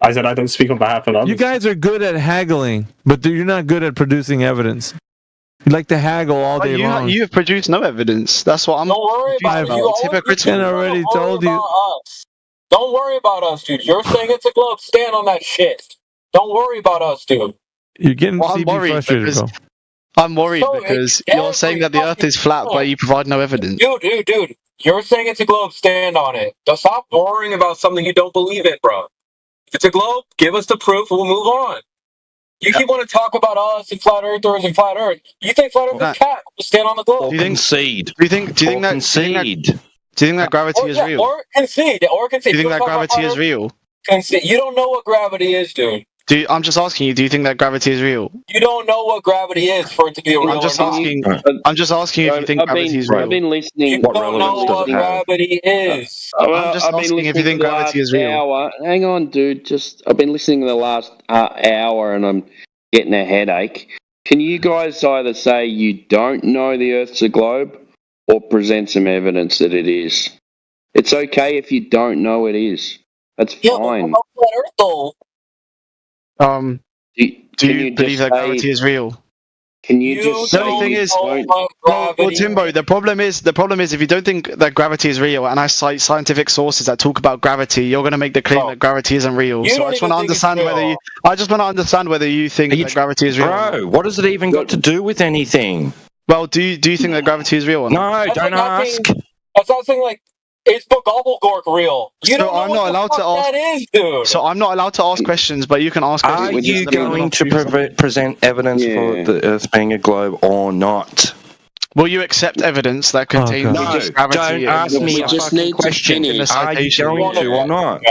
I said I don't speak on behalf of others. You guys are good at haggling, but you're not good at producing evidence. You like to haggle all day long. You have produced no evidence. That's what I'm. Don't worry about it. It's hypocritical. I already told you. Us. Don't worry about us, dude. You're saying it's a globe. Stand on that shit. Don't worry about us, dude. You're getting CB frustrated, bro. I'm worried because you're saying that the Earth is flat, but you provide no evidence. Dude. You're saying it's a globe. Stand on it. Just stop worrying about something you don't believe in, bro. If it's a globe, give us the proof. We'll move on. You keep wanting to talk about us and flat earthers and flat Earth. You think flat Earth is cat? Stand on the globe. Or concede. Do you think that gravity is real? Or concede. Do you think that gravity is real? Concede. You don't know what gravity is, dude. I'm just asking you. Do you think that gravity is real? You don't know what gravity is for it to be real. I'm just asking you if you think gravity is real. I've been listening. You don't know what gravity is. I'm just asking if you think gravity is real. Hang on, dude. I've been listening the last hour, and I'm getting a headache. Can you guys either say you don't know the Earth's a globe, or present some evidence that it is? It's okay if you don't know it is. That's fine. But flat Earth, though. Do you believe that gravity is real? Can you just? The only thing is, well, Timbo. The problem is, if you don't think that gravity is real, and I cite scientific sources that talk about gravity, you're going to make the claim that gravity isn't real. So I just want to understand whether you think that gravity is real. Bro, what has it even got to do with anything? Well, do you think that gravity is real or not? No, don't ask. That's not saying like. Is Bogolgork real? You don't know I'm not allowed to ask. That is, dude. So I'm not allowed to ask questions, but you can ask questions. Are you going to present evidence for the Earth being a globe or not? Will you accept evidence that contains no, gravity? Don't ask me a fucking question. Are you going to or not?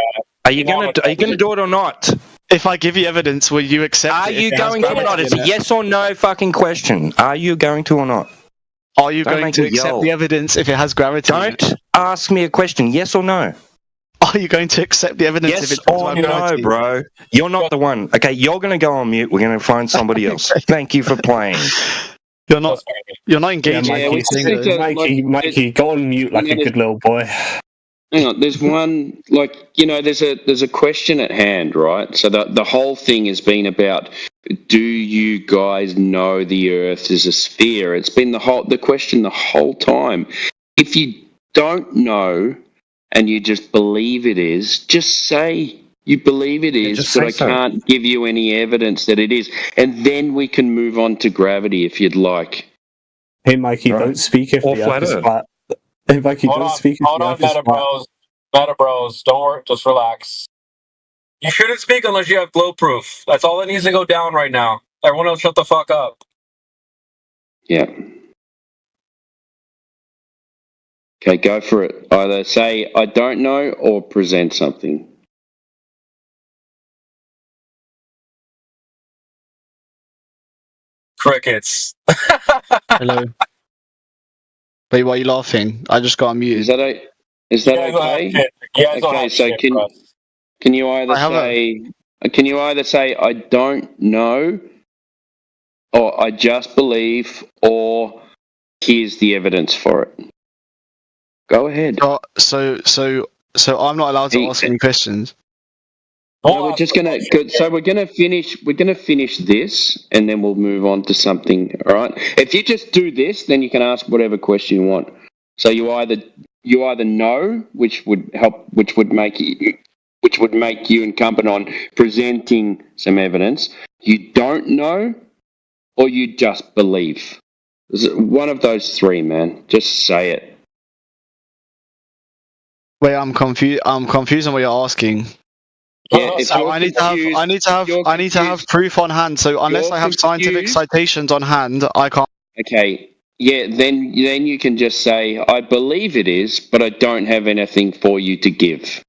Are you going to do it or not? If I give you evidence, will you accept it? Are you going to or not? It's a yes or no fucking question. Are you going to or not? Are you going to accept the evidence if it has gravity? Don't ask me a question, yes or no. Are you going to accept the evidence if it has gravity? Yes or no, bro. You're not the one. Okay, you're going to go on mute. We're going to find somebody else. Thank you for playing. You're not engaging. Mikey, go on mute like a good little boy. Hang on, there's one, there's a question at hand, right? So the whole thing has been about, do you guys know the Earth is a sphere? It's been the question the whole time. If you don't know and you just believe it is, just say you believe it is, but I can't give you any evidence that it is. And then we can move on to gravity if you'd like. Hey, Mikey, don't speak if the Earth is flat. Hey, Mikey, don't speak if the Earth is flat. Meta Bros, don't worry, just relax. You shouldn't speak unless you have glow proof. That's all that needs to go down right now. Everyone else shut the fuck up. Yeah. Okay, go for it. Either say, I don't know, or present something. Crickets. Hello. Wait, why are you laughing? I just got unmuted. Is that okay? Okay, so can you either say I don't know, or I just believe, or here's the evidence for it. Go ahead. So I'm not allowed to ask any questions. No, we're just gonna. So we're gonna finish this, and then we'll move on to something. All right. If you just do this, then you can ask whatever question you want. So you either know, which would make you incumbent on presenting some evidence. You don't know, or you just believe. One of those three, man. Just say it. Wait, I'm confused. I'm confused on what you're asking. Yeah, so I need to have proof on hand. So unless I have scientific citations on hand, I can't. Okay. Yeah, then you can just say, I believe it is, but I don't have anything for you to give.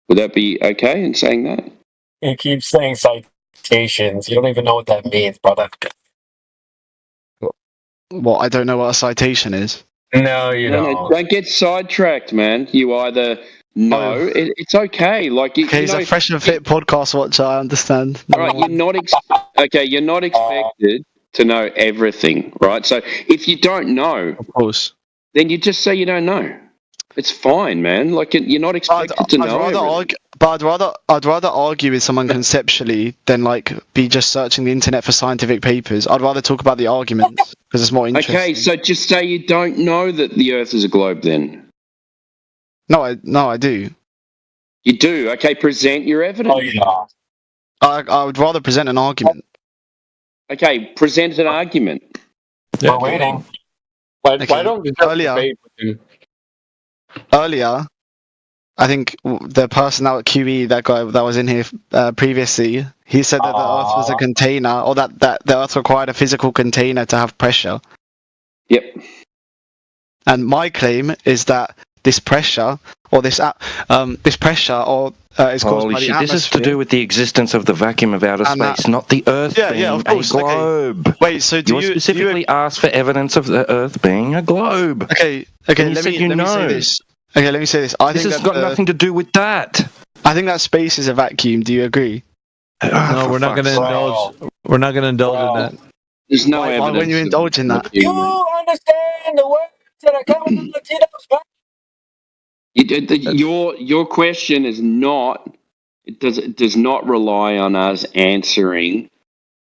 Would that be okay in saying that? You keep saying citations. You don't even know what that means, brother. Well, I don't know what a citation is. No, you don't. Don't get sidetracked, man. You either No, it's okay. Like Okay, he's a fresh and fit podcast watcher. I understand. All right, you're not You're not expected to know everything, right? So if you don't know, of course, then you just say you don't know. It's fine, man. Like you're not expected to know. I'd rather argue with someone conceptually than like be just searching the internet for scientific papers. I'd rather talk about the arguments because it's more interesting. Okay, so just say you don't know that the Earth is a globe, then. No, I do. You do. Okay, present your evidence. Oh, yeah. I would rather present an argument. Okay, present an argument. We're waiting. Why don't we just debate with him? Earlier, I think the person out at QE, that guy that was in here previously, he said that the Earth was a container, or that the Earth required a physical container to have pressure. Yep. And my claim is that this pressure, or is caused Holy by the shit, atmosphere. this is to do with the existence of the vacuum of outer space, not the Earth being of course. a globe. Okay. Wait, so do you specifically asked for evidence of the Earth being a globe? Okay. Let Let me say this. Okay, let me say this. This has got nothing to do with that. I think that space is a vacuum. Do you agree? No, we're not going to indulge. We're not going to indulge in that. There's no Why evidence. wouldn't you indulge in that? You understand the words that are coming from the Latinos, man? Your question is not. It does not rely on us answering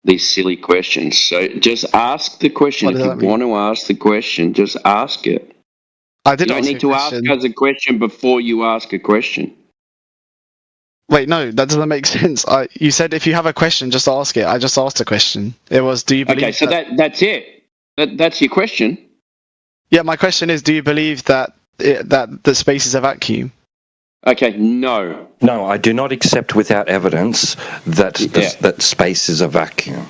these silly questions. So just ask the question. If you want to ask the question, just ask it. I did. You don't need to ask us a question before you ask a question. Wait, no, that doesn't make sense. You said if you have a question, just ask it. I just asked a question. It was, do you believe? Okay, so that's it. That's your question. Yeah, my question is, do you believe that the space is a vacuum? Okay, no. No, I do not accept without evidence that that space is a vacuum.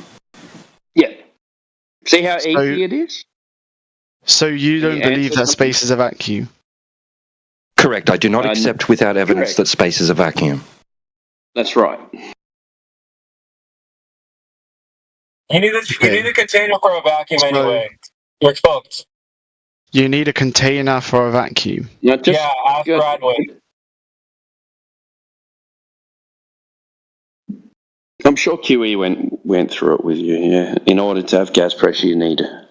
Yeah. See how easy it is? So you don't believe that space is a vacuum? Correct. I do not accept without evidence that space is a vacuum. That's right. You need a container for a vacuum anyway. You're exposed. You need a container for a vacuum. Ask Bradway. I'm sure QE went through it with you. Yeah, in order to have gas pressure, you need a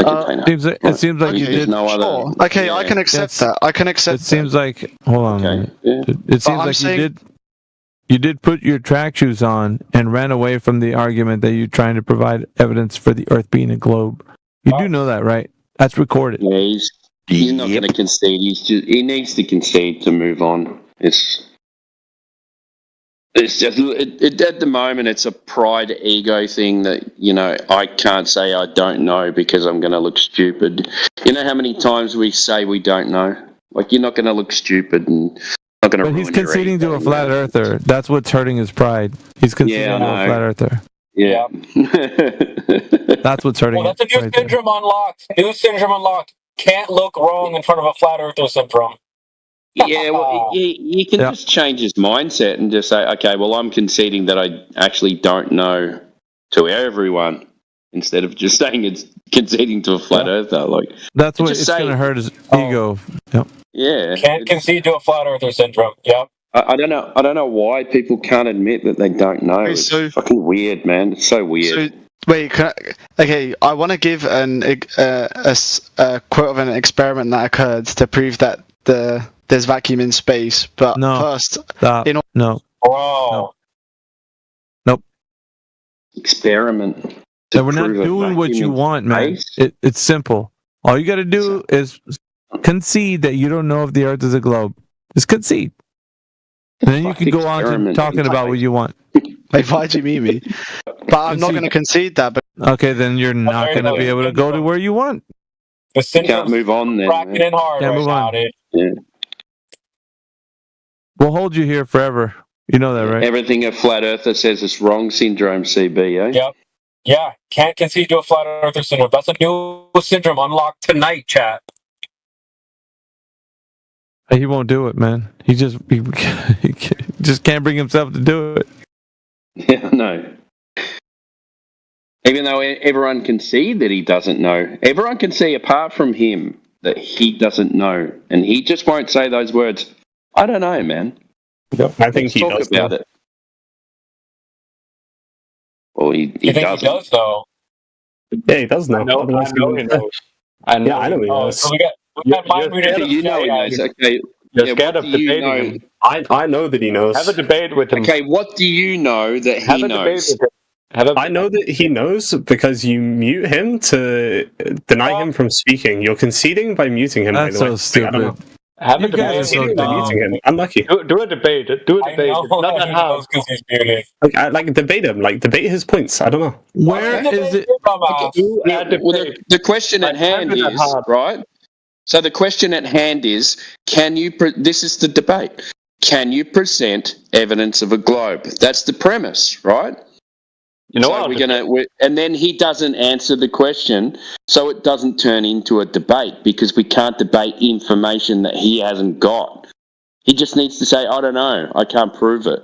container. It seems like you did. No other. Sure. Okay, I can accept that. I can accept. It seems like. Hold on. Okay. Yeah. It seems like you did put your track shoes on and ran away from the argument that you're trying to provide evidence for the Earth being a globe. You do know that, right? That's recorded. Yeah, he's not going to concede. He needs to concede to move on. It's just at the moment it's a pride ego thing that I can't say I don't know because I'm going to look stupid. You know how many times we say we don't know? Like you're not going to look stupid and not going to. But he's conceding to a flat earther. That's what's hurting his pride. He's conceding to a flat earther. Yeah. That's what's hurting. Well, that's a new syndrome unlocked. New syndrome unlocked. Can't look wrong in front of a flat earther syndrome. Yeah, well, you can just change his mindset and just say, okay, well, I'm conceding that I actually don't know to everyone, instead of just saying it's conceding to a flat earther. Like that's what it's going to hurt his ego. Yep. Yeah, can't concede to a flat earther syndrome. Yep. I don't know. I don't know why people can't admit that they don't know. It's fucking weird, man. It's so weird. So, wait, I want to give a quote of an experiment that occurred to prove that there's vacuum in space. But first, Nope. Experiment. So we're not doing what you want, man. It's simple. All you got to do is concede that you don't know if the Earth is a globe. Just concede. And then you can go on to talking about what you want. Wait, why'd you meet me? But I'm not going to concede that. But okay, then you're not going to be able to go to where you want. You can't move on then. Rocking in hard Can't move on. Yeah. We'll hold you here forever. You know that, right? Everything a flat earther says is wrong syndrome, CB, eh? Yep. Yeah, can't concede to a flat earther syndrome. That's a new syndrome unlocked tonight, chat. He won't do it, man. He just can't bring himself to do it. Yeah, no. Even though everyone can see that he doesn't know. Everyone can see apart from him that he doesn't know. And he just won't say those words. I don't know, man. I think Let's he talk does about know. it. Well, he You think doesn't. he does though? Yeah, he does know. I know he knows. I know. Yeah, I know he knows. So we got mind reading. You know he knows. Okay. You're Yeah, scared what of do you debating know? him. I know that he knows. Have a debate with him. Okay, what do you know that Have he a debate knows? with him. I know that he knows because you mute him to deny him from speaking. You're conceding by muting him. That's by the so way. Like, I don't stupid. know. Have a You guys debate. are so By dumb. muting him. Unlucky. Do a debate. Do a I debate. know It's not that that he hard. knows because he's muted. Like debate him. Like debate his points. I don't know. Where is it? Do a debate. Well, the question at Like, can't hand be that is, hard. right? So the question at hand is, can you, this is the debate, can you present evidence of a globe? That's the premise, right? You know So and then he doesn't answer the question, so it doesn't turn into a debate because we can't debate information that he hasn't got. He just needs to say, I don't know, I can't prove it.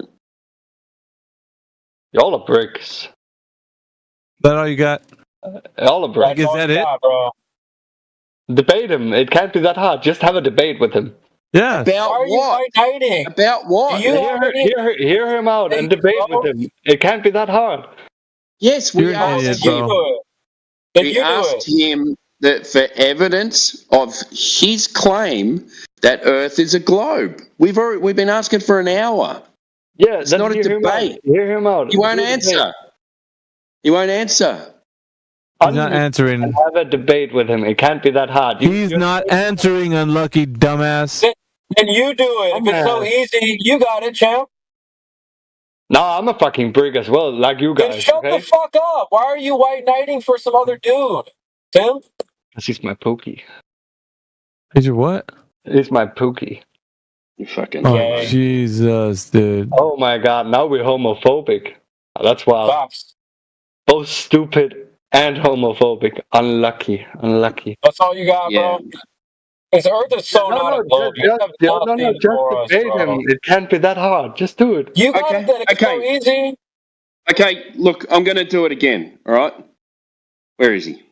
Y'all are bricks. That all you got? Y'all are bricks. Is that it? Bro. Debate him. It can't be that hard. Just have a debate with him. Yeah. About Why are what? you hiding? About what? Do you Hear him out and debate with him. It can't be that hard. Yes, we You're an idiot, asked bro. him. We asked him that for evidence of his claim that Earth is a globe. We've been asking for an hour. Yeah, it's not a debate. Hear him out. He won't answer. He won't answer. He's not answering. Have a debate with him. It can't be that hard. He's not answering, unlucky dumbass. Then you do it. If it's so easy, you got it, champ. No, I'm a fucking brick as well, like you guys. Then shut the fuck up. Why are you white knighting for some other dude? Tim? Because he's my pookie. He's your what? He's my pookie. You fucking. Oh, Jesus, dude. Oh my god, now we're homophobic. That's wild. Fox. Both stupid and homophobic. Unlucky. That's all you got, bro? Because Earth is so not a globe. You have nothing for us, debate bro. him. It can't be that hard. Just do it. You got it that it's so easy. Okay, look, I'm going to do it again, all right? Where is he?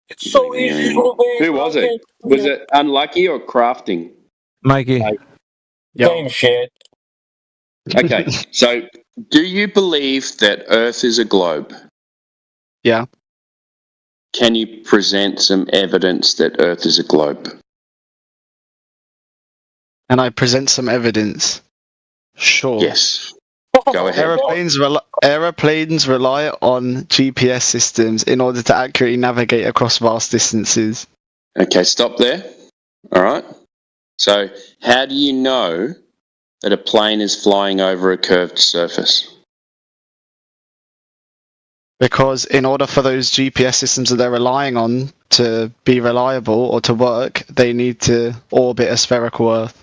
It's so easy. Who was it? Was it Unlucky or Crafting? Mikey. Same shit. Okay, so do you believe that Earth is a globe? Yeah. Can you present some evidence that Earth is a globe? And I present some evidence. Sure. Yes. Go ahead. Aeroplanes rely on GPS systems in order to accurately navigate across vast distances. Okay, stop there. All right. So, how do you know that a plane is flying over a curved surface? Because in order for those GPS systems that they're relying on to be reliable or to work, they need to orbit a spherical Earth.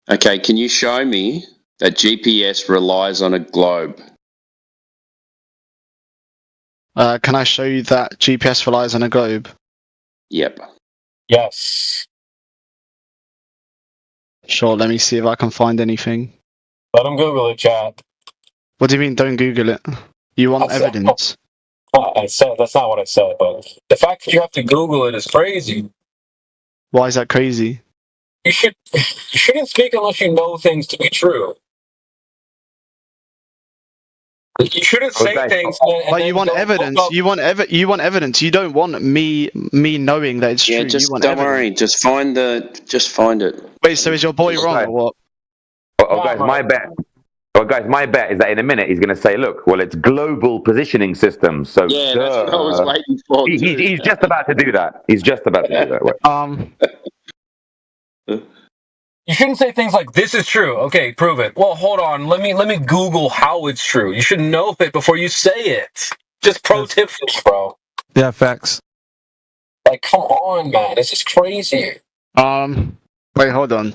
Okay, can you show me that GPS relies on a globe? Can I show you that GPS relies on a globe? Yep. Yes. Sure, let me see if I can find anything. Let him Google it, chat. What do you mean, don't Google it? You want evidence? I said that's not what I said, but the fact that you have to Google it is crazy. Why is that crazy? You shouldn't speak unless you know things to be true. You shouldn't say things. But you want evidence. You want evidence. You don't want me knowing that it's true. Yeah, just you want don't evidence. worry. Just find it. Wait, so is your boy wrong or what? Guys, my bet is that in a minute he's going to say, "Look, well, it's global positioning systems." So yeah, that's what I was waiting for. He's just about to do that. He's just about to do that. You shouldn't say things like, "This is true." Okay, prove it. Well, hold on. Let me Google how it's true. You should know it before you say it. Just pro tip for you, bro. Yeah, facts. Like, come on, man. This is crazy. Wait, hold on.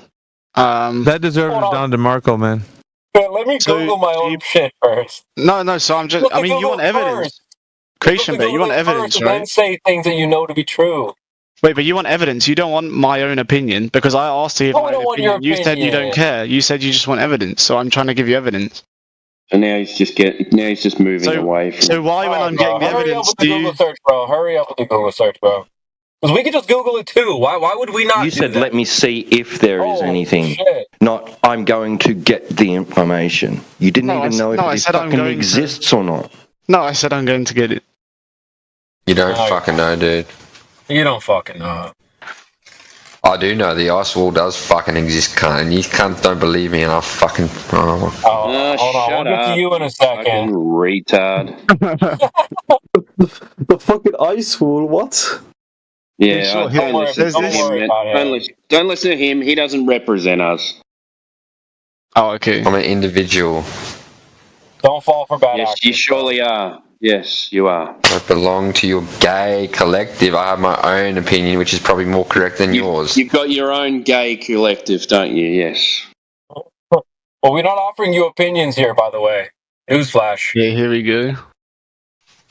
That deserves Don DeMarco, man. Let me Google my own shit first. No. So I'm just. I mean, you want evidence. Creation bit. You want evidence, right? Then say things that you know to be true. Wait, but you want evidence. You don't want my own opinion because I asked you my own opinion. You said you don't care. You said you just want evidence. So I'm trying to give you evidence. And now he's just moving away from. So why, when I'm getting the evidence, Hurry up with the Google search, bro. Because we could just Google it too. Why would we not? You do said, that? let me see if there is anything. Shit. Not, I'm going to get the information. You didn't even know if it fucking exists or not. No, I said I'm going to get it. You don't fucking know, dude. You don't fucking know. I do know the ice wall does fucking exist, cunt, and you cunts don't believe me, and I fucking. Hold on, we'll get to you in a second. Retard. The fucking ice wall, what? Yeah, don't listen to him. He doesn't represent us. Oh, okay. I'm an individual. Don't fall for bad Yes, actors. you surely are. Yes, you are. I belong to your gay collective. I have my own opinion, which is probably more correct than yours. You've got your own gay collective, don't you? Yes. Well, we're not offering you opinions here, by the way. Newsflash. Yeah, here we go.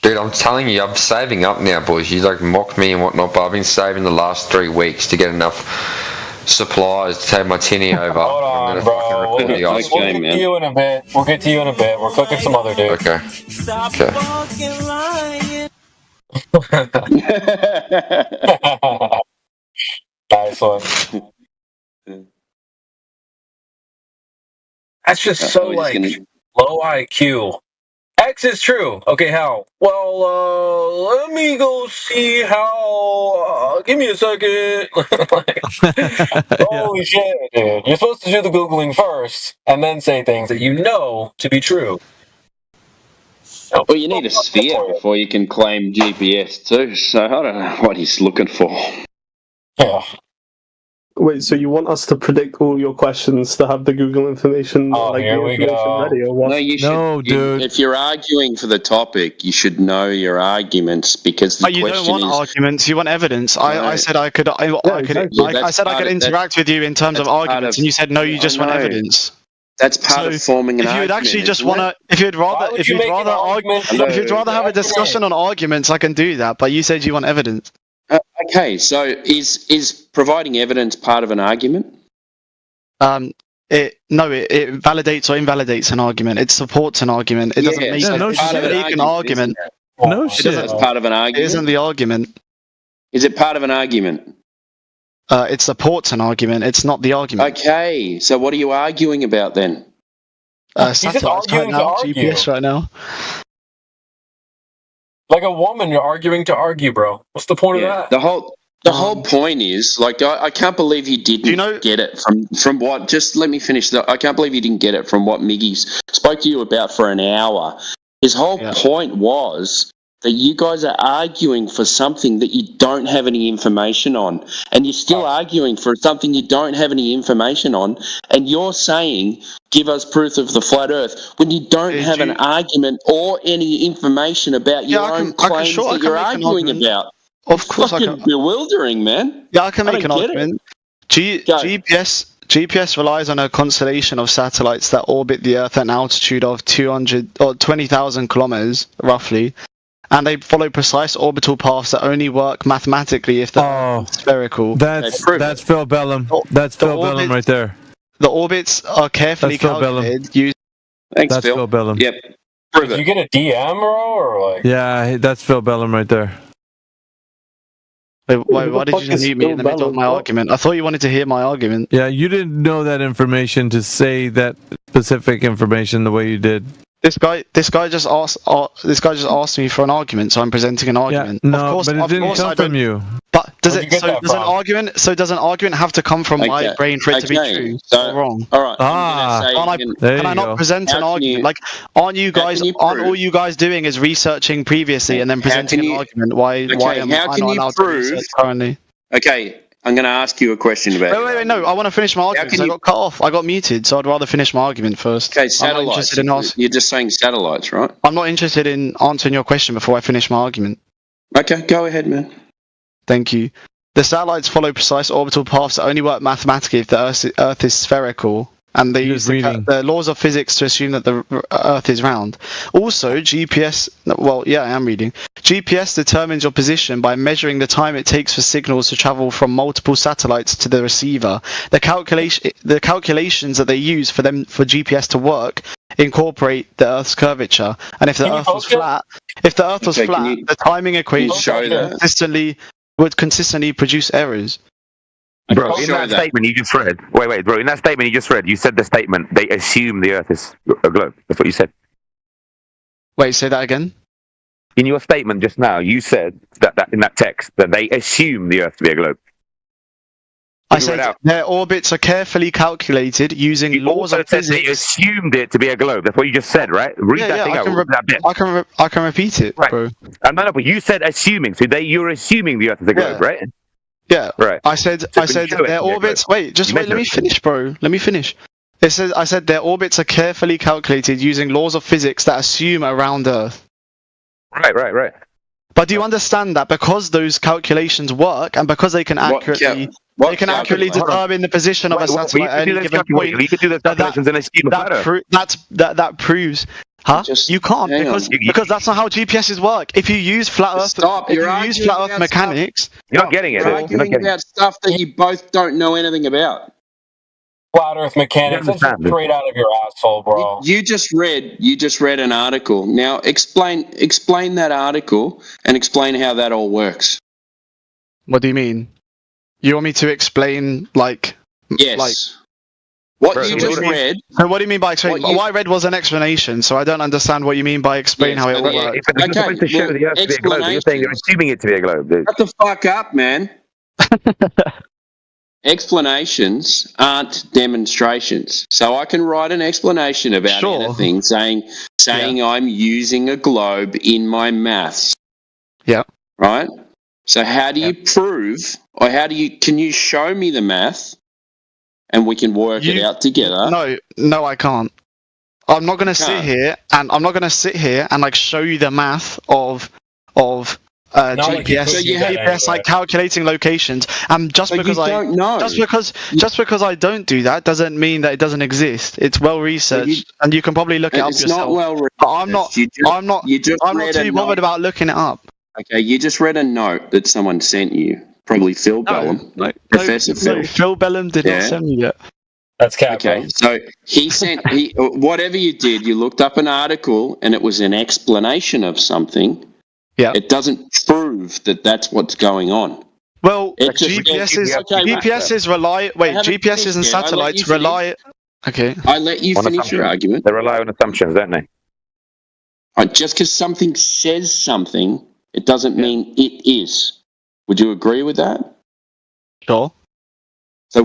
Dude, I'm telling you, I'm saving up now, boys. You like mock me and whatnot, but I've been saving the last 3 weeks to get enough supplies to take my tinny over. Hold on, bro. We'll get to you in a bit. We'll get to you in a bit. We're cooking some other dudes. Okay. Nice one. That's just so low IQ. X is true. Okay, how? Well, let me go see how. Give me a second. Holy shit, dude. You're supposed to do the Googling first and then say things that you know to be true. Well, you need a sphere before you can claim GPS too, so I don't know what he's looking for. Yeah. Wait, so you want us to predict all your questions to have the Google information, ready, or what? No, you should. dude. If you're arguing for the topic, you should know your arguments because the you question don't want is. arguments. You want evidence. I said I could. I said I could interact with you in terms of arguments, and you said no. You just want evidence. That's part of forming an argument. If you'd actually just want to, if you'd rather have a discussion on arguments, I can do that. But you said you want evidence. Okay, so is providing evidence part of an argument? It validates or invalidates an argument. It supports an argument. It doesn't make an argument. No shit. It's part of an argument. It isn't the argument. Is it part of an argument? It supports an argument. It's not the argument. Okay, so what are you arguing about then? Satellites right now, GPS right now. Like a woman, you're arguing to argue, bro. What's the point of that? The whole point is, like, I can't believe he didn't get it from what. Just let me finish. I can't believe he didn't get it from what Miggy spoke to you about for an hour. His whole point was that you guys are arguing for something that you don't have any information on, and you're still arguing for something you don't have any information on, and you're saying, give us proof of the flat earth, when you don't have an argument or any information about your own claims that you're arguing about. Of course, I can. Bewildering, man. Yeah, I can make an argument. GPS relies on a constellation of satellites that orbit the Earth at an altitude of 200 or 20,000 kilometers, roughly. And they follow precise orbital paths that only work mathematically if they're spherical. That's Phil Bellum. That's Phil Bellum right there. The orbits are carefully calculated. Thanks, that's Phil Bellum. Yep. Did you get a DM, bro, or like? Yeah, that's Phil Bellum right there. Wait, why did you mute me in the middle of my argument? I thought you wanted to hear my argument. Yeah, you didn't know that information to say that specific information the way you did. This guy just asked me for an argument, so I'm presenting an argument. Yeah, no, but it didn't come from you. But does an argument have to come from my brain for it to be true or wrong? All right. Can I not present an argument? Like, aren't all you guys doing is researching previously and then presenting an argument? Why am I not allowed to research currently? Okay. I'm going to ask you a question about it. Wait, no. I want to finish my argument. I got cut off. I got muted, so I'd rather finish my argument first. Okay, satellites. You're just saying satellites, right? I'm not interested in answering your question before I finish my argument. Okay, go ahead, man. Thank you. The satellites follow precise orbital paths that only work mathematically if the Earth is spherical. And they use the laws of physics to assume that the Earth is round. Also, GPS... Well, yeah, I am reading. GPS determines your position by measuring the time it takes for signals to travel from multiple satellites to the receiver. The calculations that they use for GPS to work incorporate the Earth's curvature. And if the Earth was flat, the timing equation consistently would consistently produce errors. Bro, in that statement you just read, wait, bro, in that statement you just read, you said the statement, they assume the Earth is a globe. That's what you said. Wait, say that again? In your statement just now, you said that in that text, that they assume the Earth to be a globe. I said their orbits are carefully calculated using laws of physics. They assumed it to be a globe. That's what you just said, right? Read that thing out. That bit. I can repeat it, right. bro. No, but you said assuming. So you're assuming the Earth is a globe, right? Yeah. Right. I said their orbits. Wait, let me finish, bro. Let me finish. I said their orbits are carefully calculated using laws of physics that assume around Earth. Right. But do you understand that because those calculations work and because they can accurately determine the position of a satellite at any given point, you could do those calculations and assume that proves. Huh? You can't because that's not how GPSs work. If you use flat Earth mechanics, you're not getting it. You're arguing about stuff that you both don't know anything about. Flat Earth mechanics. That's just straight out of your asshole, bro. You just read an article. Now explain that article and explain how that all works. What do you mean? You want me to explain Yes. What you just read. And what do you mean by explain? What I read was an explanation, so I don't understand what you mean by explain how it all works. It's supposed to show the Earth to be a globe. You're saying they're assuming it to be a globe, dude. Shut the fuck up, man. Explanations aren't demonstrations. So I can write an explanation about anything saying I'm using a globe in my maths. Yeah. Right? So how do you prove, or can you show me the math and we can work it out together? No, I can't. I'm not going to sit here and show you the math of GPS like calculating locations, and just because I don't do that doesn't mean that it doesn't exist. It's well researched, and you can probably look it up yourself. Not well researched. But I'm not too bothered about looking it up. Okay, you just read a note that someone sent you, probably Phil Bellum, Professor Phil. Phil Bellum did not send me yet. That's cap. Okay, so he whatever you did, you looked up an article and it was an explanation of something. Yeah. It doesn't prove that that's what's going on. Well, GPSs and satellites rely. Okay. I let you finish your argument. They rely on assumptions, don't they? Just because something says something, it doesn't mean it is. Would you agree with that? Sure. So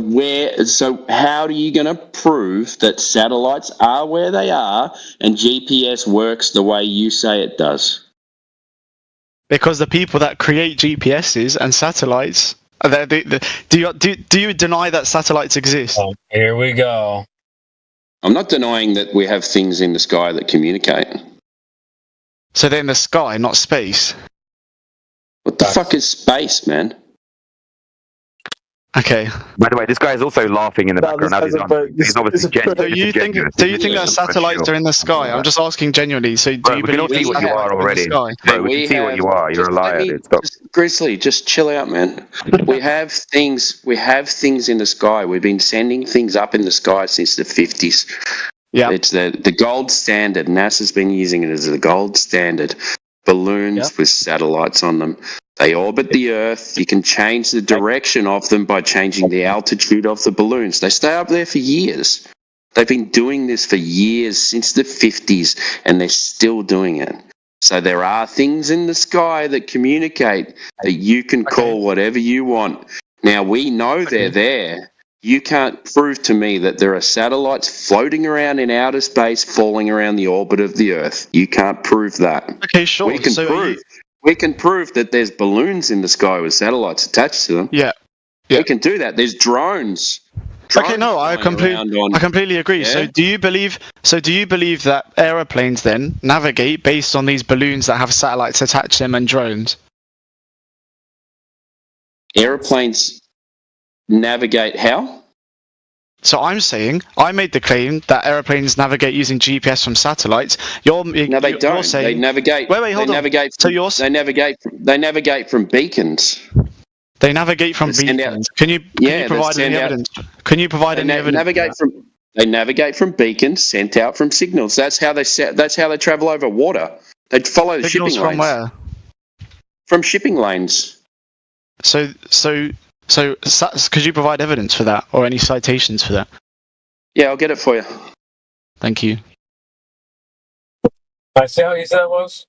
how are you going to prove that satellites are where they are and GPS works the way you say it does? Because the people that create GPSs and satellites, do you deny that satellites exist? Oh, here we go. I'm not denying that we have things in the sky that communicate. So they're in the sky, not space. What the fuck is space, man? Okay. By the way, this guy is also laughing in the background. He's obviously Do you think that satellites are in the sky? I'm just asking genuinely. So do you believe see what you are already? Bro, we can see what you are. You're a liar, dude. Stop. Grizzly, just chill out, man. We have things in the sky. We've been sending things up in the sky since the 50s. Yeah. It's the gold standard. NASA's been using it as the gold standard. Balloons with satellites on them. They orbit the Earth. You can change the direction of them by changing the altitude of the balloons. They stay up there for years. They've been doing this for years, since the 50s, and they're still doing it. So there are things in the sky that communicate that you can call whatever you want. Now, we know they're there. You can't prove to me that there are satellites floating around in outer space, falling around the orbit of the Earth. You can't prove that. Okay, sure. We can prove that there's balloons in the sky with satellites attached to them. Yeah. We can do that. There's drones. Okay, no, I completely agree. Yeah? So do you believe that aeroplanes then navigate based on these balloons that have satellites attached to them and drones? Aeroplanes navigate how? So I'm saying, I made the claim that aeroplanes navigate using GPS from satellites. No, they don't. You're saying, they navigate. Wait, hold on. They navigate from beacons. They navigate from beacons. Can you provide any evidence? Can you provide any evidence? They navigate from beacons sent out from signals. That's how they travel over water. They follow the shipping lanes. From where? From shipping lanes. So, could you provide evidence for that, or any citations for that? Yeah, I'll get it for you. Thank you. I see how easy that was.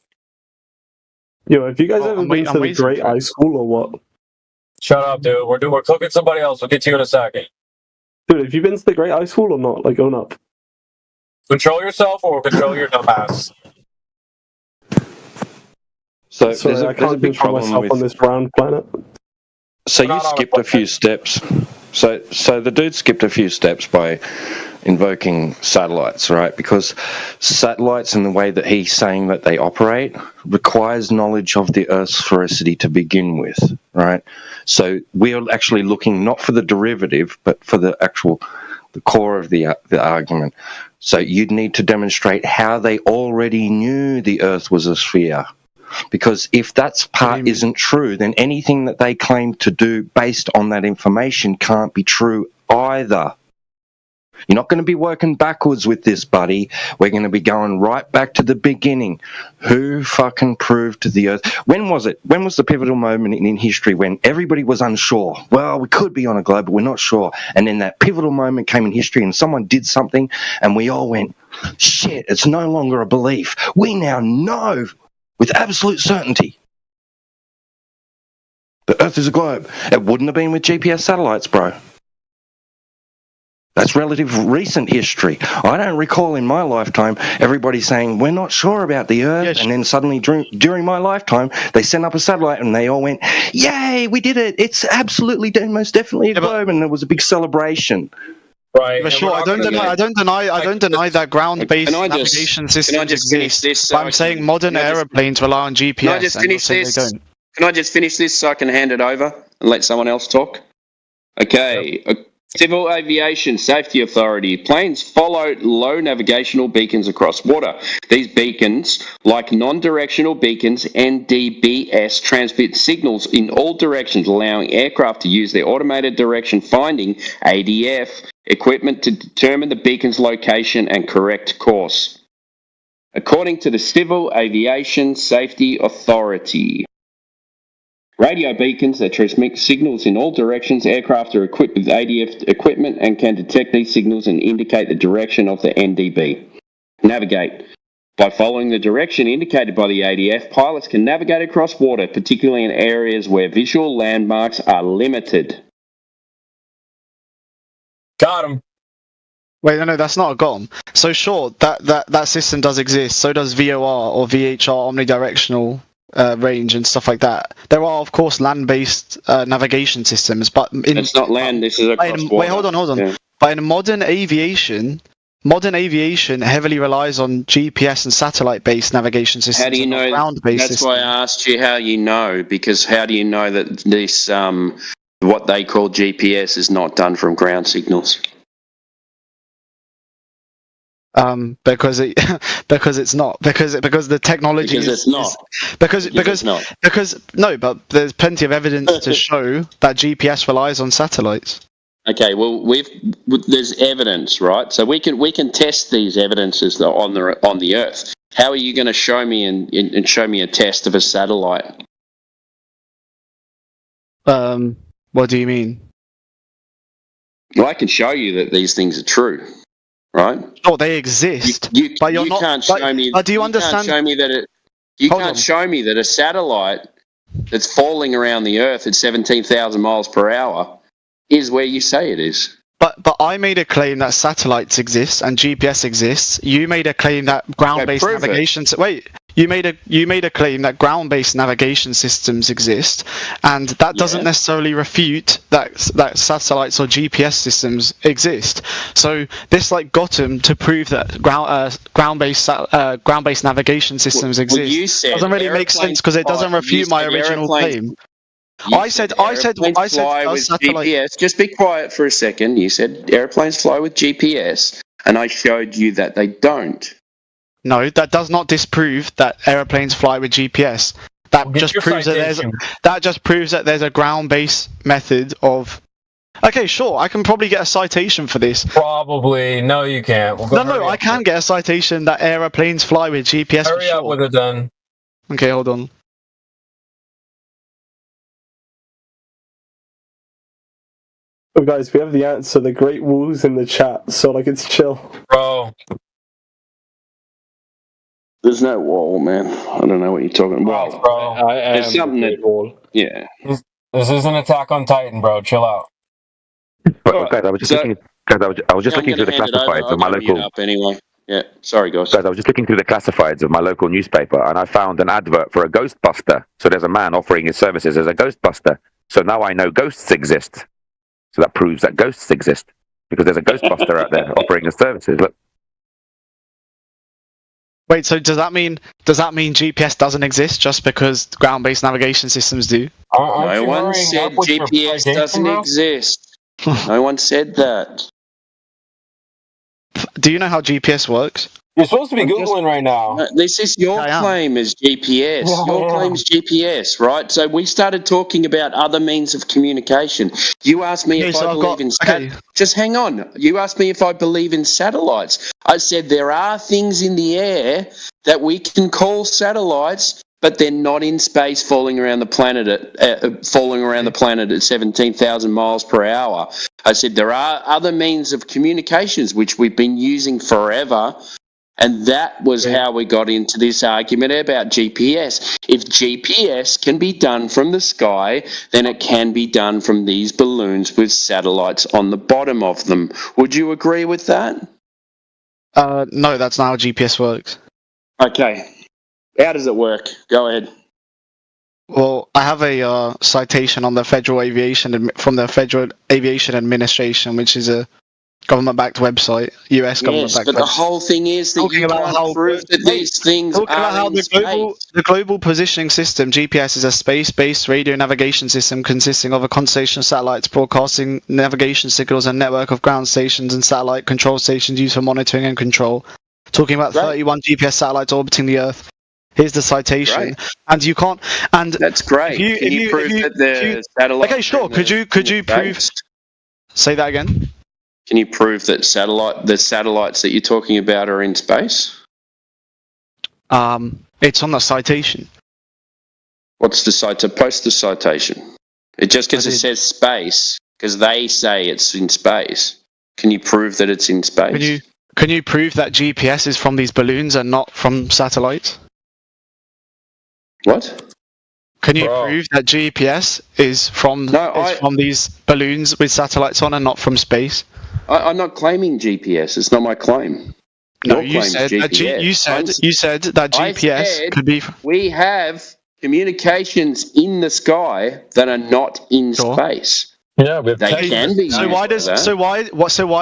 Yo, have you guys ever been to the Great Ice School or what? Shut up, dude. We're cooking somebody else. We'll get to you in a second. Dude, have you been to the Great Ice School or not? Like, own up. Control yourself or control your dumb ass. So Sorry, I can't control myself on this round planet. So you skipped a few steps. So the dude skipped a few steps by invoking satellites, right? Because satellites, in the way that he's saying that they operate, requires knowledge of the Earth's sphericity to begin with, right? So we're actually looking not for the derivative, but for the core of the argument. So you'd need to demonstrate how they already knew the Earth was a sphere. Because if that part isn't true, then anything that they claim to do based on that information can't be true either. You're not going to be working backwards with this, buddy. We're going to be going right back to the beginning. Who fucking proved to the Earth? When was it? When was the pivotal moment in history when everybody was unsure? Well, we could be on a globe, but we're not sure. And then that pivotal moment came in history and someone did something and we all went, shit, it's no longer a belief. We now know with absolute certainty the Earth is a globe. It wouldn't have been with GPS satellites, bro. That's relative recent history. I don't recall in my lifetime everybody saying, we're not sure about the Earth, and then suddenly during my lifetime, they sent up a satellite and they all went, yay, we did it. It's absolutely, most definitely a globe, and there was a big celebration. Right. For sure, I don't deny that ground-based navigation systems exist. But I'm saying modern aeroplanes rely on GPS. Can I just finish this? Can I just finish this so I can hand it over and let someone else talk? Okay. Yep. Civil Aviation Safety Authority. Planes follow low navigational beacons across water. These beacons, like non-directional beacons, NDBS, transmit signals in all directions, allowing aircraft to use their automated direction finding, ADF, equipment to determine the beacon's location and correct course. According to the Civil Aviation Safety Authority, radio beacons that transmit signals in all directions. Aircraft are equipped with ADF equipment and can detect these signals and indicate the direction of the NDB. Navigate. By following the direction indicated by the ADF, pilots can navigate across water, particularly in areas where visual landmarks are limited. Got him. Wait, no, that's not a got him. So sure, that system does exist. So does VOR or VHR, omnidirectional range and stuff like that. There are, of course, land-based navigation systems, but it's not land. This is across water. Wait, hold on. Yeah. But in modern aviation heavily relies on GPS and satellite-based navigation systems. How do you know? Ground-based systems. Why I asked you how you know, because how do you know that this what they call GPS is not done from ground signals? Because it's not because the technology but there's plenty of evidence to show that GPS relies on satellites. Okay, well there's evidence, right? So we can test these evidences on the Earth. How are you going to show me and show me a test of a satellite? What do you mean? Well, I can show you that these things are true. Right? Oh, they exist. But you can't show me. Do you understand? You can't show me that a satellite that's falling around the Earth at 17,000 miles per hour is where you say it is. But I made a claim that satellites exist and GPS exists. You made a claim that ground-based navigation. You made a claim that ground-based navigation systems exist, and that doesn't necessarily refute that satellites or GPS systems exist. So this got him to prove that ground-based navigation systems exist. Doesn't really make sense because it doesn't refute my original claim. I said GPS. Just be quiet for a second. You said airplanes fly with GPS, and I showed you that they don't. No, that does not disprove that airplanes fly with GPS. That just proves that there's a ground-based method of. Okay, sure, I can probably get a citation for this. Probably. No, you can't. I can get a citation that airplanes fly with GPS. Hurry up with it then. Okay, hold on. Oh, guys, we have the answer. The Great Wall's in the chat, so like it's chill. Bro. There's no wall, man. I don't know what you're talking about. Bro. There's something that wall. Yeah. This is an Attack on Titan, bro. Chill out. But, guys, I was just looking. Guys, I was just looking through the classifieds of my local. Anyway. Yeah. Sorry, guys. Guys, I was just looking through the classifieds of my local newspaper, and I found an advert for a Ghostbuster. So there's a man offering his services as a Ghostbuster. So now I know ghosts exist. So that proves that ghosts exist because there's a Ghostbuster out there offering his services. Look. Wait, so does that mean GPS doesn't exist just because ground-based navigation systems do? No one said GPS doesn't exist. No one said that. Do you know how GPS works? You're supposed to be Googling right now. This is your claim as GPS. Your claim is GPS, right? So we started talking about other means of communication. You asked me if I believe in Just hang on. You asked me if I believe in satellites. I said there are things in the air that we can call satellites, but they're not in space falling around the planet at 17,000 miles per hour. I said there are other means of communications which we've been using forever. And that was how we got into this argument about GPS. If GPS can be done from the sky, then it can be done from these balloons with satellites on the bottom of them. Would you agree with that? No, that's not how GPS works. Okay. How does it work? Go ahead. Well, I have a citation on the Federal Aviation Administration, which is a government-backed website, US government-backed website. But the whole thing is that you can't prove that these things are in space. The Global Positioning System, GPS, is a space-based radio navigation system consisting of a constellation of satellites broadcasting navigation signals and network of ground stations and satellite control stations used for monitoring and control. Talking about 31 GPS satellites orbiting the Earth. Here's the citation, and you can't. And that's great. Can you prove that the satellites? Okay, sure. Could you prove? Say that again. Can you prove that the satellites that you're talking about are in space? It's on the citation. What's the citation? Post the citation. It just because it says space, because they say it's in space. Can you prove that it's in space? Can you prove that GPS is from these balloons and not from satellites? What? Can you prove that GPS is from these balloons with satellites on and not from space? I'm not claiming GPS. It's not my claim. No, you said that GPS could be. We have communications in the sky that are not in space. Yeah, they can be. So why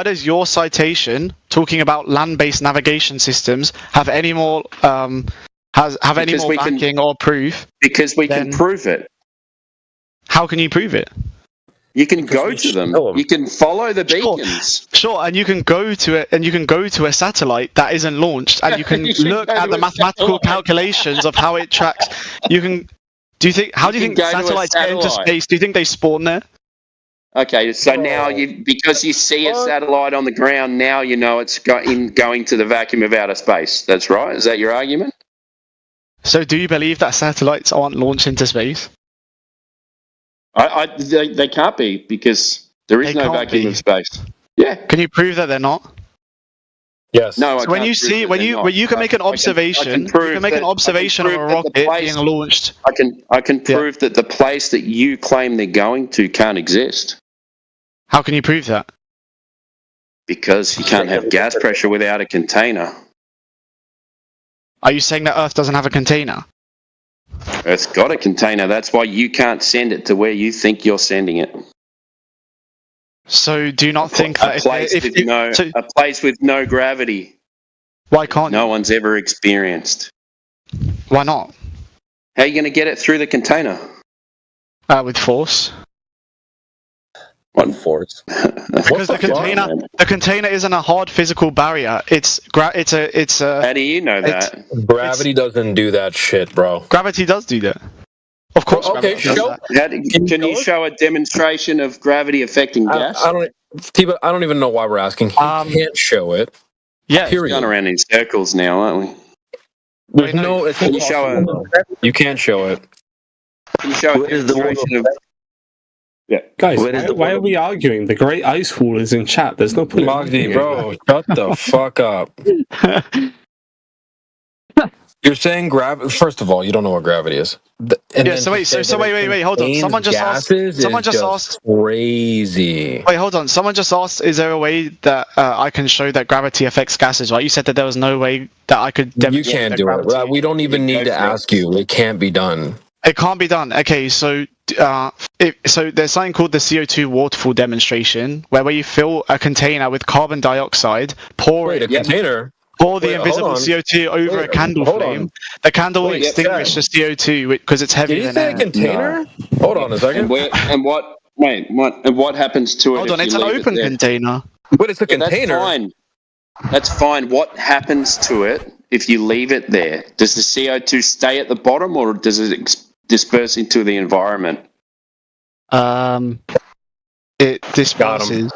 does your citation talking about land-based navigation systems have any more backing or proof? Because we can prove it. How can you prove it? You can go to them. You can follow the beacons. Sure, and you can go to it, and you can go to a satellite that isn't launched, and you can look at the mathematical calculations of how it tracks. You can. How do you think satellites get into space? Do you think they spawn there? Okay, so now because you see a satellite on the ground, now you know it's going to the vacuum of outer space. That's right. Is that your argument? So, do you believe that satellites aren't launched into space? They can't be because there is no vacuum of space. Yeah. Can you prove that they're not? Yes. No. So when you can make an observation, you can make an observation of a rocket being launched. I can prove that the place that you claim they're going to can't exist. How can you prove that? Because you can't have gas pressure without a container. Are you saying that Earth doesn't have a container? Earth's got a container. That's why you can't send it to where you think you're sending it. So do you not think that a place with no gravity? Why can't no one's ever experienced? Why not? How are you going to get it through the container? With force. What force? Because the container isn't a hard physical barrier. It's a. How do you know that? Gravity doesn't do that shit, bro. Gravity does do that. Of course. Okay, can you show a demonstration of gravity affecting gas? I don't even know why we're asking. He can't show it. Yeah, we're going around in circles now, aren't we? Can you show it? You can't show it. Can you show a demonstration of? Yeah. Guys, why are we arguing? The Great Ice Wall is in chat. There's no point. Magdi, bro, shut the fuck up. You're saying gravity. First of all, you don't know what gravity is. So wait, hold on. Someone just asked. Crazy. Wait, hold on. Someone just asked, is there a way that I can show that gravity affects gases? Right? You said that there was no way that I could demonstrate. You can't do it. We don't even need to ask you. It can't be done. It can't be done. Okay, so there's something called the CO2 waterfall demonstration, where you fill a container with carbon dioxide, pour container. Pour the invisible CO2 over a candle flame. The candle will extinguish the CO2 because it's heavier than air. Did you say a container? No. Hold on a second. And what happens to it? Hold on, it's an open container. But it's a container. That's fine. That's fine. What happens to it if you leave it there? Does the CO2 stay at the bottom, or does it disperse into the environment? It disperses.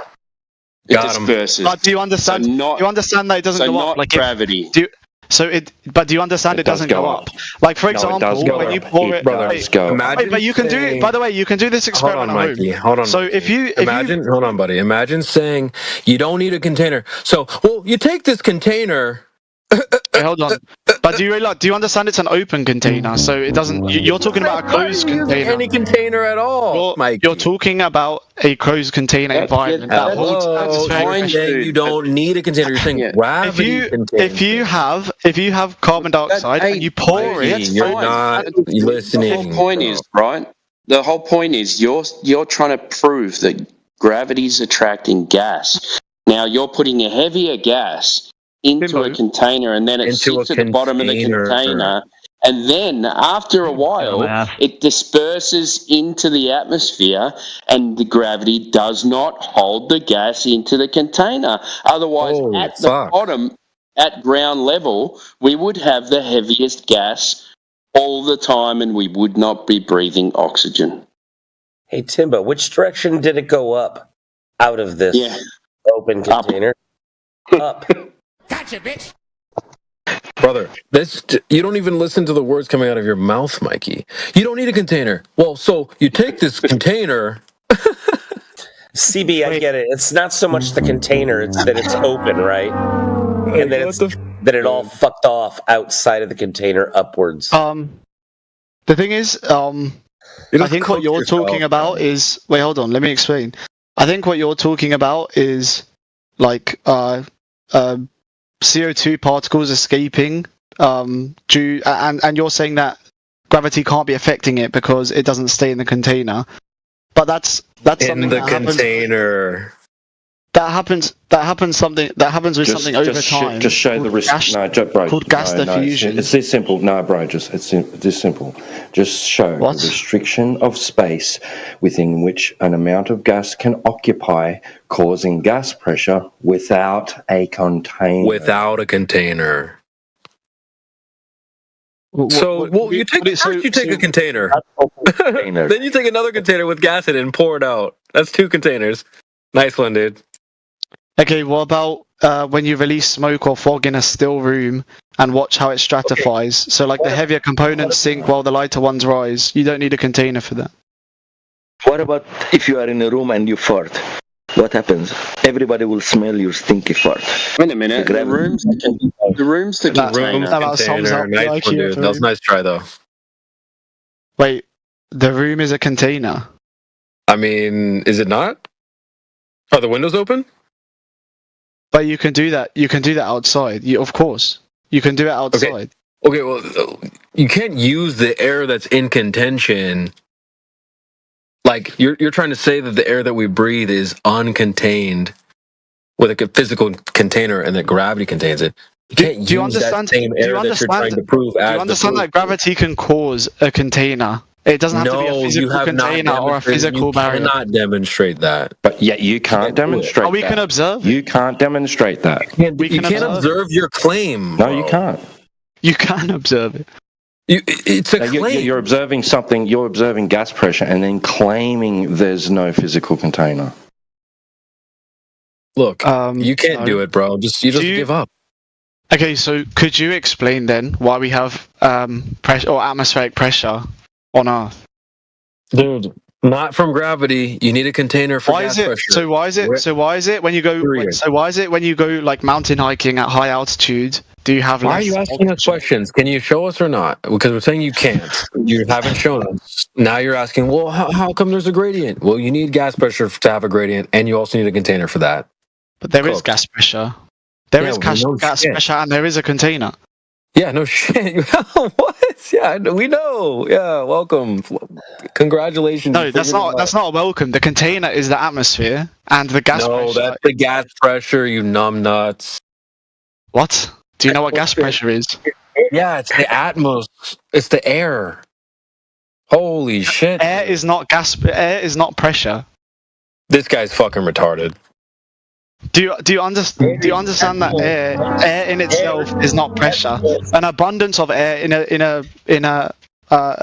It disperses. But do you understand? Do you understand that it doesn't go up? Like gravity. Do you understand it doesn't go up? Like for example, when you pour it, but you can do it. By the way, you can do this experiment at home. Hold on. So if you hold on, buddy. Imagine saying you don't need a container. So you take this container. Wait, hold on. But do you understand it's an open container? So it doesn't. You're talking about a closed container. Any container at all, Mike. You're talking about a closed container environment that holds atmospheric. You don't need a container. You're saying gravity. If you have carbon dioxide and you pour it, you're not listening. The whole point is right. The whole point is you're trying to prove that gravity's attracting gas. Now you're putting a heavier gas into a container, and then it sits at the bottom of the container, and then after a while it disperses into the atmosphere, and the gravity does not hold the gas into the container. Otherwise, at the bottom, at ground level, we would have the heaviest gas all the time, and we would not be breathing oxygen. Hey Timbo, which direction did it go up out of this open container? Up. Gotcha, bitch. Brother, you don't even listen to the words coming out of your mouth, Mikey. You don't need a container. Well, so you take this container. CB, I get it. It's not so much the container; it's that it's open, right? And then that it all fucked off outside of the container upwards. The thing is, I think what you're talking about is. Wait, hold on. Let me explain. I think what you're talking about is like CO2 particles escaping and you're saying that gravity can't be affecting it because it doesn't stay in the container. But that's something that container. Happens with something over time. Just show the risk. Called gas diffusion. It's this simple. No, bro, it's this simple. Just show the restriction of space within which an amount of gas can occupy, causing gas pressure without a container. Without a container. You take a container. Then you take another container with gas in it and pour it out. That's two containers. Nice one, dude. Okay, what about when you release smoke or fog in a still room and watch how it stratifies? So like the heavier components sink while the lighter ones rise. You don't need a container for that. What about if you are in a room and you fart? What happens? Everybody will smell your stinky fart. Wait a minute. The room's the container. Nice one, dude. That was a nice try, though. Wait, the room is a container? I mean, is it not? Are the windows open? But you can do that. You can do that outside. Of course, you can do it outside. Okay. Well, you can't use the air that's in contention. Like you're trying to say that the air that we breathe is uncontained with a physical container, and that gravity contains it. You can't do you understand? That same air that you're trying to prove. Do you understand that gravity can cause a container? It doesn't have to be a physical container or a physical barrier. You cannot demonstrate that. But yet you can't demonstrate that. We can observe. You can't demonstrate that. You can't observe your claim. No, you can't. You can observe it. It's a claim. You're observing something. You're observing gas pressure and then claiming there's no physical container. Look, you can't do it, bro. You just give up. Okay, so could you explain then why we have pressure or atmospheric pressure on Earth? Dude, Not from gravity. You need a container for Why gas is it? pressure. So why is it? So why is it when you go? So why is it when you go like mountain hiking at high altitude? Do you have? Why are less you asking us questions? Can you show us or not? Because we're saying you can't. You haven't shown us. Now you're asking, well, how come there's a gradient? Well, you need gas pressure to have a gradient, and you also need a container for that. But there is gas pressure. There is gas no shit. pressure, and there is a container. Yeah, no shit. What? Yeah, we know. Yeah, welcome. Congratulations. No, that's not a welcome. The container is the atmosphere, and the gas pressure. No, that's the gas pressure, you numb nuts. What? Do you know what gas pressure is? Yeah, it's the atmos. It's the air. Holy shit. Air is not gas. Air is not pressure. This guy's fucking retarded. Do you understand that air in itself is not pressure? An abundance of air in a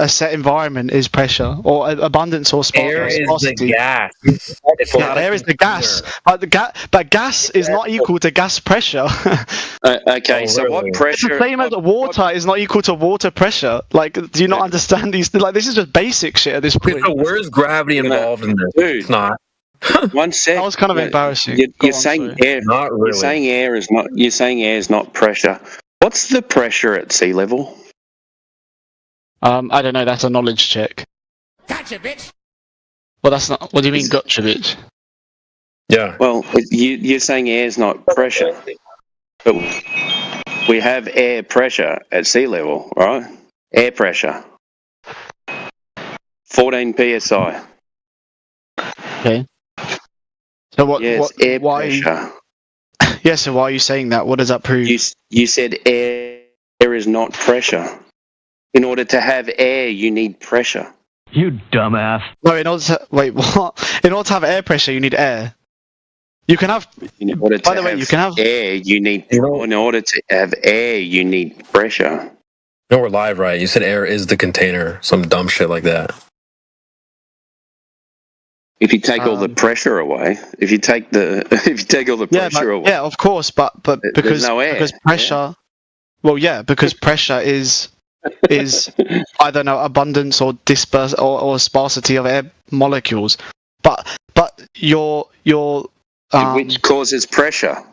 set environment is pressure, or abundance or Air is the gas. Air is the gas, but gas is not equal to gas pressure. Okay, so what pressure? It's the same as water is not equal to water pressure. Like, do you not understand these? Like, this is just basic shit at this point. So where's gravity involved in this? Dude, it's not. One sec. That was kind of embarrassing. You're saying air. Not really. You're saying air is not. You're saying air is not pressure. What's the pressure at sea level? I don't know. That's a knowledge check. Gotcha, bitch. Well, that's not. What do you mean, gotcha, bitch? Yeah. Well, you're saying air is not pressure, but we have air pressure at sea level, right? Air pressure. 14 psi. Okay. So what? Yes, what air why? pressure. Yeah. So why are you saying that? What does that prove? You said air is not pressure. In order to have air, you need pressure. You dumbass. No, in order to wait, what? In order to have air pressure, you need air. You can have. In order to By the way, have you can have air. You need. In order to have air, you need pressure. No, we're live, right? You said air is the container. Some dumb shit like that. If you take all the pressure away, if you take all the pressure away, yeah, of course, but there's because no air, because pressure. Well, yeah, because pressure is I don't know, abundance or or sparsity of air molecules, but your which causes pressure.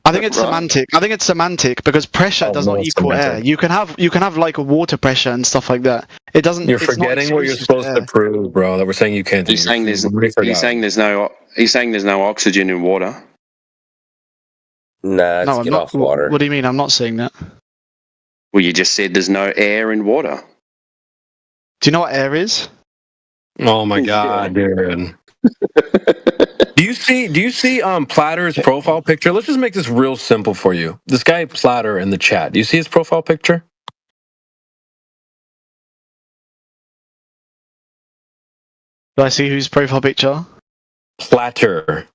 I think it's semantic. I think it's semantic because pressure does not equal air. You can have like a water pressure and stuff like that. It doesn't. You're forgetting what you're supposed to prove, bro. That we're saying you can't do. You're saying there's no oxygen in water. Nah, no, I'm get not, off water. What do you mean? I'm not saying that. Well, you just said there's no air in water. Do you know what air is? Oh my god, dude. Do you see Platter's profile picture? Let's just make this real simple for you. This guy Platter in the chat. Do you see his profile picture? Do I see whose profile picture? Platter.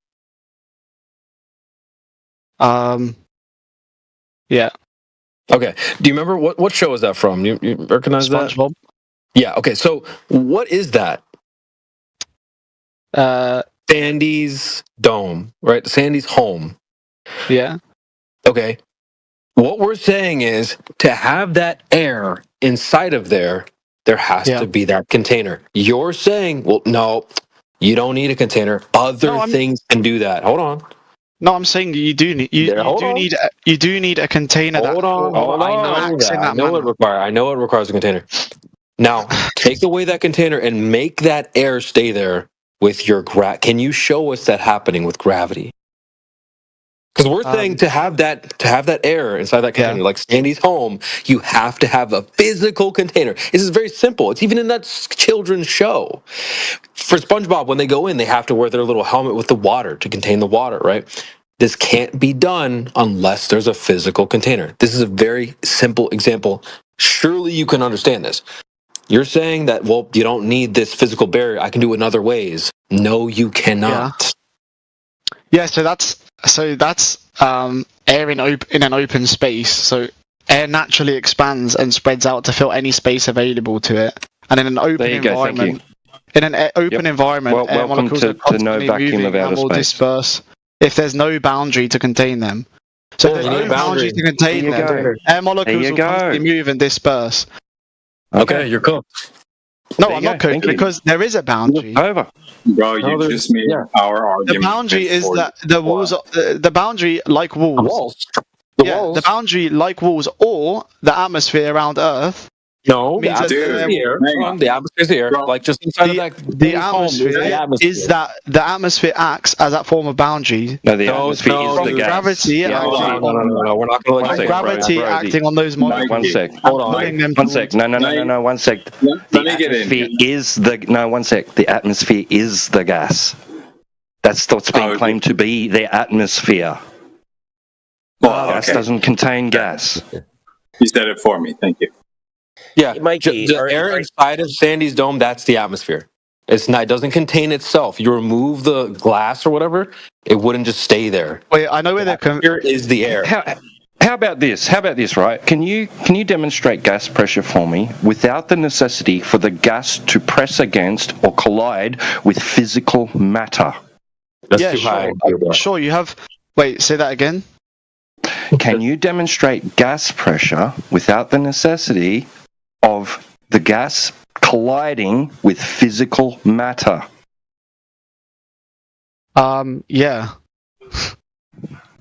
Yeah. Okay. Do you remember what show is that from? You recognize that? SpongeBob. Yeah. Okay. So what is that? Sandy's dome, right? Sandy's home. Yeah. Okay. What we're saying is to have that air inside of there has to be that container. You're saying, well, no, you don't need a container. Other things can do that. Hold on. No, I'm saying you do need a container. Hold on. I know it requires a container. Now, take away that container and make that air stay there with your Can you show us that happening with gravity? Because we're saying to have that air inside that container, like Sandy's home, you have to have a physical container. This is very simple. It's even in that children's show. For SpongeBob, when they go in, they have to wear their little helmet with the water to contain the water, right? This can't be done unless there's a physical container. This is a very simple example. Surely you can understand this. You're saying that, well, you don't need this physical barrier. I can do it in other ways. No, you cannot. Yeah, so that's air in an open space. So air naturally expands and spreads out to fill any space available to it. And in an open environment, environment, air molecules are constantly moving and will disperse if there's no boundary to contain them. So if there's no boundary to contain them, air molecules will constantly move and disperse. Okay, you're cool. No, I'm not cooking because there is a boundary. Over. Bro, you just made our argument. The boundary is that the walls, the boundary like walls. The boundary like walls or the atmosphere around Earth. No, the means that atmosphere is the air. The atmosphere is the air. Like just inside of that. The atmosphere is that the atmosphere acts as that form of boundary. No, the atmosphere is the gas. Gravity. No, we're not going to let you say gravity acting on those molecules. One sec. Hold on. One sec. No. 1 sec. The atmosphere is the. No, 1 sec. The atmosphere is the gas. That's what's being claimed to be the atmosphere. Gas doesn't contain gas. You said it for me. Thank you. Yeah, the air inside of Sandy's dome, that's the atmosphere. It's not. It doesn't contain itself. You remove the glass or whatever, it wouldn't just stay there. Wait, I know where they're coming. Here is the air. How about this? Right? Can you demonstrate gas pressure for me without the necessity for the gas to press against or collide with physical matter? That's too high. Sure, you have. Wait, say that again. Can you demonstrate gas pressure without the necessity of the gas colliding with physical matter? Yeah.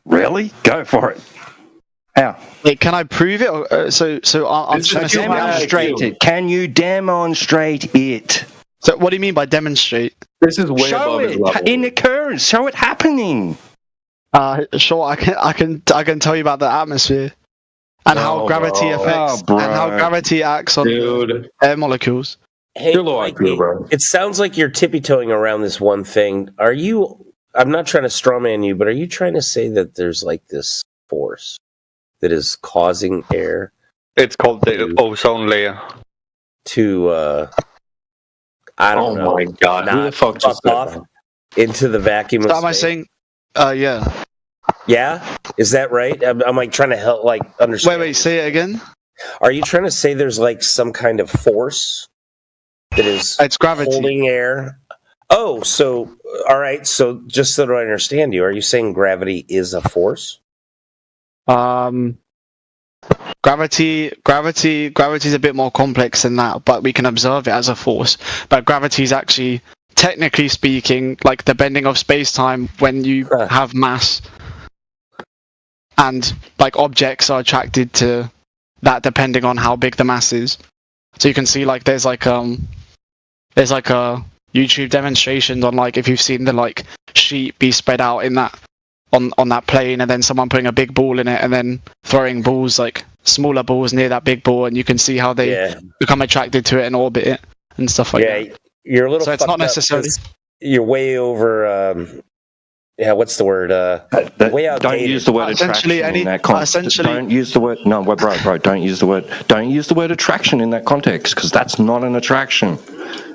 Really? Go for it. How? Wait, can I prove it? I'm trying to demonstrate it. Can you demonstrate it? So, what do you mean by demonstrate? This is way above his level. In occurrence. Show it happening. Sure. I can tell you about the atmosphere and how gravity affects and how gravity acts on air molecules. Hey, Mikey, it sounds like you're tippy-toeing around this one thing. I'm not trying to strawman you, but are you trying to say that there's like this force that is causing air? It's called the ozone layer. I don't know. Oh my god! Who the fuck just off into the vacuum of So am space? I saying? Yeah. Yeah? Is that right? I'm like trying to help, like, understand. Wait, say it again. Are you trying to say there's like some kind of force that is it's gravity holding air? Oh, so all right. So just so that I understand you, are you saying gravity is a force? Gravity is a bit more complex than that, but we can observe it as a force. But gravity is actually, technically speaking, like the bending of space-time when you have mass, and like objects are attracted to that depending on how big the mass is. So you can see like there's like a YouTube demonstration on like if you've seen the like sheet be spread out in that on that plane, and then someone putting a big ball in it and then throwing balls, like smaller balls near that big ball, and you can see how they become attracted to it and orbit it and stuff like that. You're a little. So it's not necessarily. You're way over. What's the word? Way outdated. Don't use the word attraction in that context. Don't use the word. No, bro. Don't use the word. Don't use the word attraction in that context, because that's not an attraction.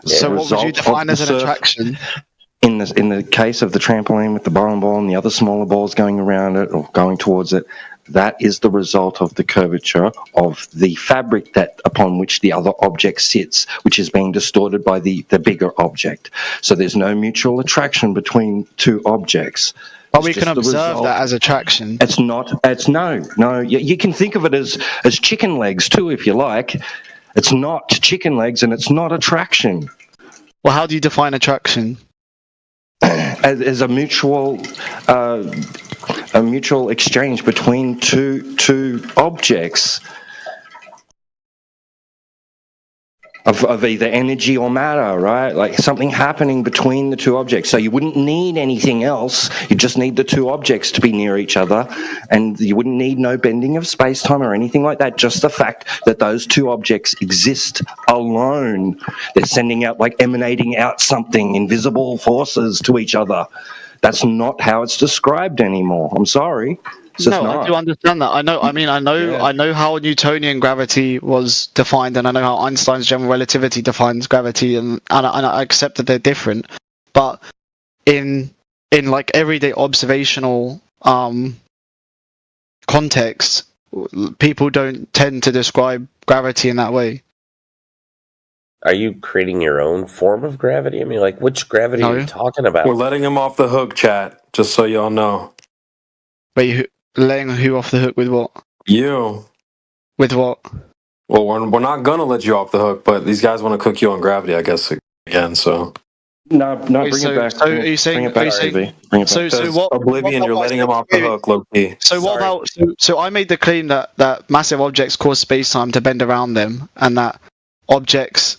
So what would you define as an attraction? In the case of the trampoline with the bowling ball and the other smaller balls going around it or going towards it, that is the result of the curvature of the fabric that upon which the other object sits, which is being distorted by the bigger object. So there's no mutual attraction between two objects. But we can observe that as attraction. It's not. It's no. You can think of it as chicken legs too, if you like. It's not chicken legs, and it's not attraction. Well, how do you define attraction? As a mutual exchange between two objects of either energy or matter, right? Like something happening between the two objects. So you wouldn't need anything else. You just need the two objects to be near each other, and you wouldn't need no bending of space-time or anything like that. Just the fact that those two objects exist alone. They're emanating out something, invisible forces to each other. That's not how it's described anymore. I'm sorry. I do understand that. I know how Newtonian gravity was defined, and I know how Einstein's general relativity defines gravity, and I accept that they're different. But in like everyday observational context, people don't tend to describe gravity in that way. Are you creating your own form of gravity? I mean, like, which gravity are you talking about? We're letting him off the hook, chat, just so y'all know. Wait, letting who off the hook with what? You. With what? Well, we're not gonna let you off the hook, but these guys want to cook you on gravity, I guess, again. So no, Wait, bring it back. So are you saying? Bring it back, Stevie. Bring it back. So what? Oblivion, you're letting him off the hook, low key. So what about? So I made the claim that massive objects cause space-time to bend around them, and that objects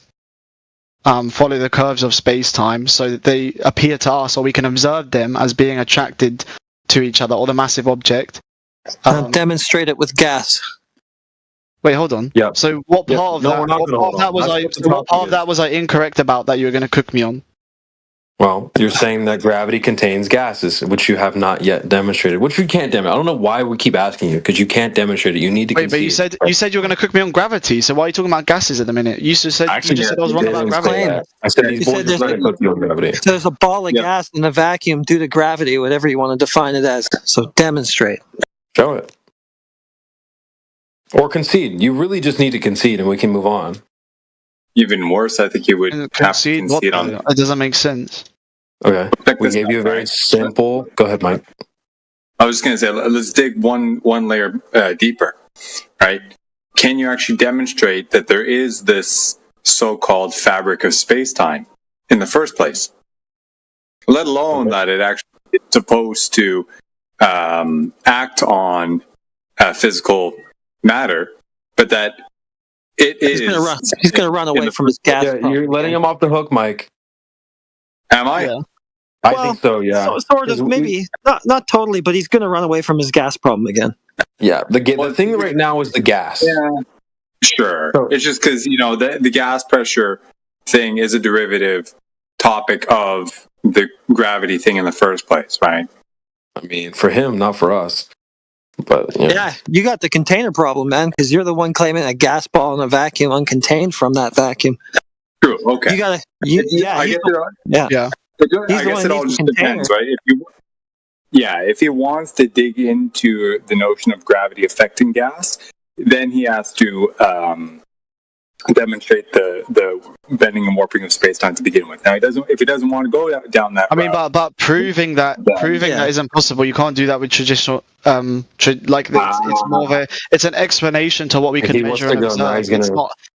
follow the curves of space-time, so that they appear to us, or we can observe them as being attracted to each other, or the massive object. Demonstrate it with gas. Wait, hold on. Yeah. So what part of that? What part of that was I incorrect about that you were going to cook me on? Well, you're saying that gravity contains gases, which you have not yet demonstrated, which you can't demonstrate. I don't know why we keep asking you, because you can't demonstrate it. You need to Wait, but you said you were going to cook me on gravity, so why are you talking about gases at the minute? You just said I was wrong about gravity. I said these boys are trying to cook you on gravity. There's a ball of gas in a vacuum due to gravity, whatever you want to define it as. So demonstrate. Show it. Or concede. You really just need to concede, and we can move on. Even worse, I think you would have to concede on. It doesn't make sense. Okay. We gave you a very simple. Go ahead, Mike. I was just going to say, let's dig one layer deeper, right? Can you actually demonstrate that there is this so-called fabric of space-time in the first place? Let alone that it actually is supposed to act on physical matter, but that he's going to run away from his gas. Yeah, you're letting him off the hook, Mike. Am I? Yeah. I think so. Yeah. Sort of, maybe not totally, but he's going to run away from his gas problem again. Yeah. The thing right now is the gas. Yeah. Sure. It's just because the gas pressure thing is a derivative topic of the gravity thing in the first place, right? I mean, for him, not for us. But yeah, you got the container problem, man, because you're the one claiming a gas ball in a vacuum uncontained from that vacuum. True. Okay. You gotta. I guess it all just depends, right? If he wants to dig into the notion of gravity affecting gas, then he has to demonstrate the bending and warping of space-time to begin with. Now, if he doesn't want to go down that route, but proving that isn't possible. You can't do that with traditional. It's more of it's an explanation to what we can measure and observe.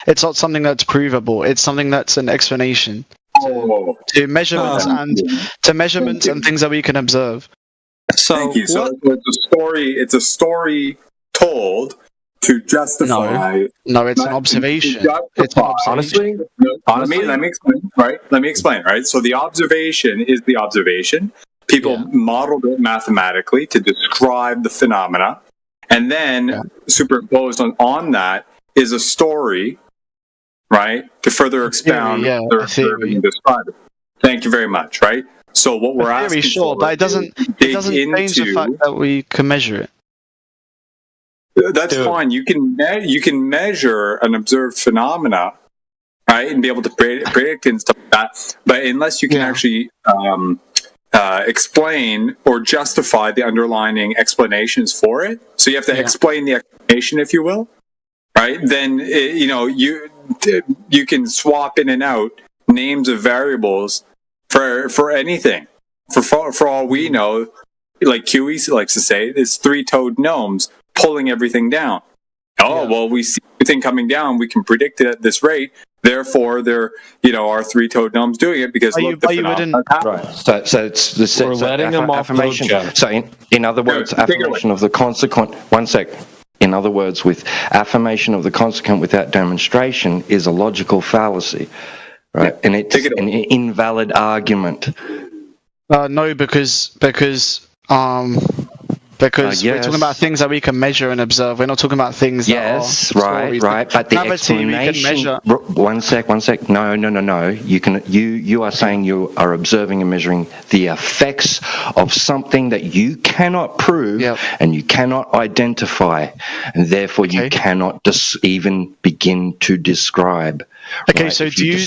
It's not something that's provable. It's something that's an explanation to measurements and things that we can observe. Thank you. So it's a story told to justify. No, it's an observation. It's an observation. Honestly, let me explain. Right? Let me explain. Right. So the observation is the observation. People modeled it mathematically to describe the phenomena, and then superimposed on that is a story, right, to further expound and describe it. Thank you very much. Right. So what we're asking for, but it doesn't change the fact that we can measure it. That's fine. You can measure an observed phenomena, right, and be able to predict and stuff like that. But unless you can actually explain or justify the underlying explanations for it, so you have to explain the explanation, if you will, right? Then you can swap in and out names of variables for anything. For all we know, like QE likes to say, it's three-toed gnomes pulling everything down. Well, we see everything coming down. We can predict it at this rate. Therefore, there are three-toed gnomes doing it because Right. So it's We're letting them off the affirmation. hook, So in other words, affirmation of the consequent. 1 sec. In other words, with affirmation of the consequent without demonstration is a logical fallacy, right? And it's an invalid argument. No, because we're talking about things that we can measure and observe. We're not talking about things that are stories. Right. But the gravity we can explanation. measure. 1 sec. No. You are saying you are observing and measuring the effects of something that you cannot prove and you cannot identify, and therefore you cannot even begin to describe. Okay, right? so if you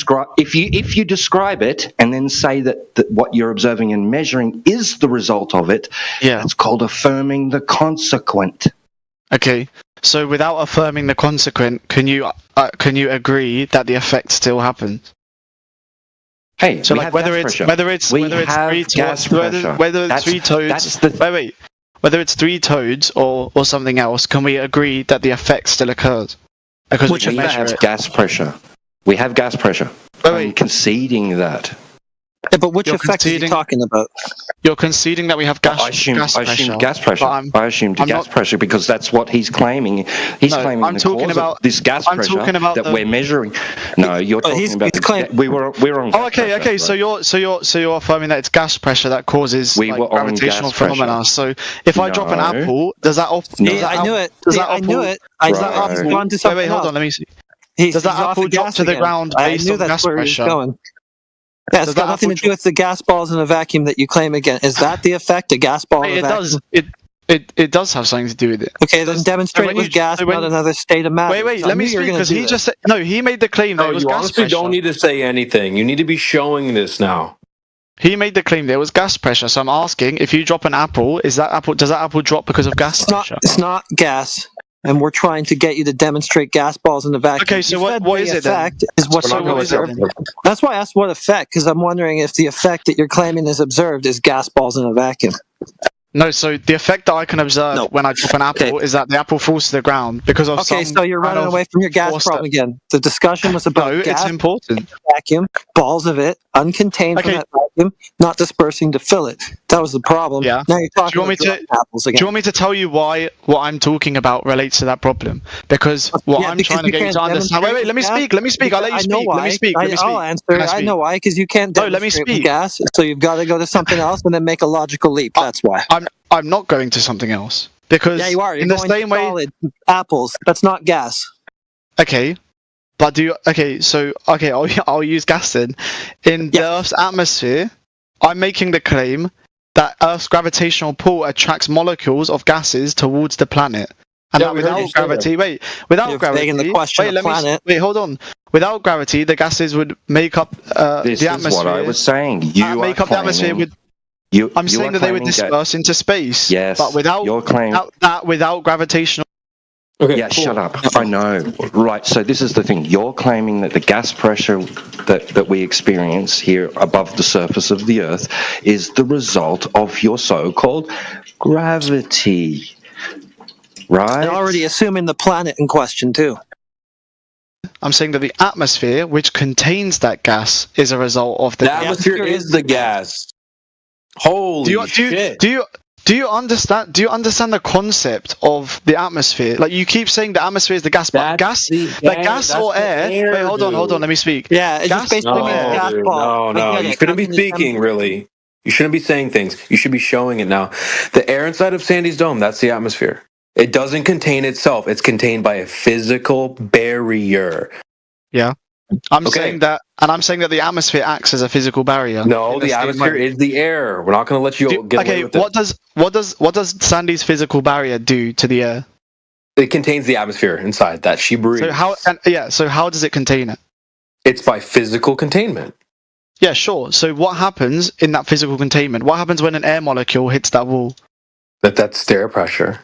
describe it and then say that what you're observing and measuring is the result of it, it's called affirming the consequent. Okay, so without affirming the consequent, can you agree that the effect still happens? Hey, so like whether it's three toads or something else, can we agree that the effect still occurs? Because we have gas pressure. We have gas pressure. I'm conceding that. Yeah, but which effect are you talking about? You're conceding that we have gas. I assumed gas pressure. But I assumed gas pressure because that's what he's claiming. He's claiming I'm talking about this gas pressure that we're measuring. No, you're talking about. We were on. Oh, okay. So you're affirming that it's gas pressure that causes gravitational phenomena. So if I drop an apple, does that? I knew it. I knew it. He's gone to something Wait, hold on. Let me see. Does that apple drop to the ground based on gas pressure? Yeah, it's got nothing to do with the gas balls in a vacuum that you claim again. Is that the effect? A gas ball in a vacuum? It does have something to do with it. Okay, then demonstrate with gas, not another state of matter. Wait, let me speak, because he just said, no, he made the claim that it was gas honestly pressure. Don't need to say anything. You need to be showing this now. He made the claim that it was gas pressure, so I'm asking, if you drop an apple, does that apple drop because of gas pressure? It's not gas. And we're trying to get you to demonstrate gas balls in the vacuum. Okay, so what is it then? That's why I asked what effect, because I'm wondering if the effect that you're claiming is observed is gas balls in a vacuum. No, so the effect that I can observe when I drop an apple is that the apple falls to the ground because of some... Okay, so you're running away from your gas problem again. The discussion was about gas, it's important. Vacuum, balls of it, uncontained from that vacuum, not dispersing to fill it. That was the problem. Yeah. Now you're talking about apples again. Do you want me to tell you why what I'm talking about relates to that problem? Because I'm trying to get you to understand... Wait, let me speak. I'll let you speak. Let me speak. I'll answer. I know why, because you can't demonstrate with gas, so you've got to go to something else and then make a logical leap. That's why. I'm not going to something else because you are. You're in the going same to way, solid apples. That's not gas. Okay, but I'll use gas then. In the Earth's atmosphere, I'm making the claim that Earth's gravitational pull attracts molecules of gases towards the planet, and that without gravity, hold on. Without gravity, the gases would make up this the atmosphere. This is what I was saying. Make up the atmosphere with. I'm saying that they would disperse into space. Yes, but without gravitational. Okay, yeah, cool. Shut up. I know. Right, so this is the thing. You're claiming that the gas pressure that we experience here above the surface of the Earth is the result of your so-called gravity. Right? And already assuming the planet in question, too. I'm saying that the atmosphere, which contains that gas, is a result of the atmosphere is the gas. Holy shit! Do you understand the concept of the atmosphere? Like you keep saying the atmosphere is the gas, but gas or air. Wait, hold on. Let me speak. Yeah, it just basically means gas ball. No, you shouldn't be speaking. Really, you shouldn't be saying things. You should be showing it now. The air inside of Sandy's dome, that's the atmosphere. It doesn't contain itself. It's contained by a physical barrier. Yeah. I'm saying that the atmosphere acts as a physical barrier. No, the atmosphere is the air. We're not going to let you get away with it. What does Sandy's physical barrier do to the air? It contains the atmosphere inside that she breathes. So how does it contain it? It's by physical containment. Yeah, sure. So what happens in that physical containment? What happens when an air molecule hits that wall? That's air pressure.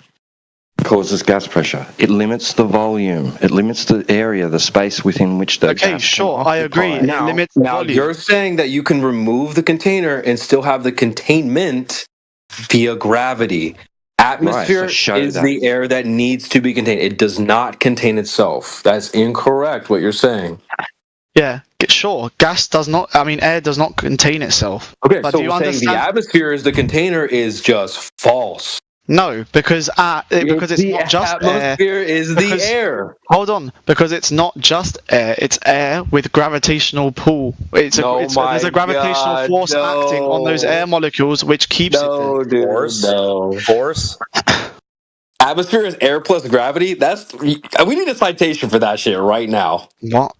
Causes gas pressure. It limits the volume. It limits the area, the space within which the gas sure, I agree. Now, it limits the volume. You're saying that you can remove the container and still have the containment via gravity. Atmosphere is the air that needs to be contained. It does not contain itself. That's incorrect what you're saying. Yeah, sure. Gas does not. I mean, air does not contain itself. Okay, but so do you saying the atmosphere is the container is just false. No, because it's not just air. Atmosphere is the air. Hold on, because it's not just air. It's air with gravitational pull. There's a gravitational force acting on those air molecules, which keeps it there. Force. Atmosphere is air plus gravity. We need a citation for that shit right now. What?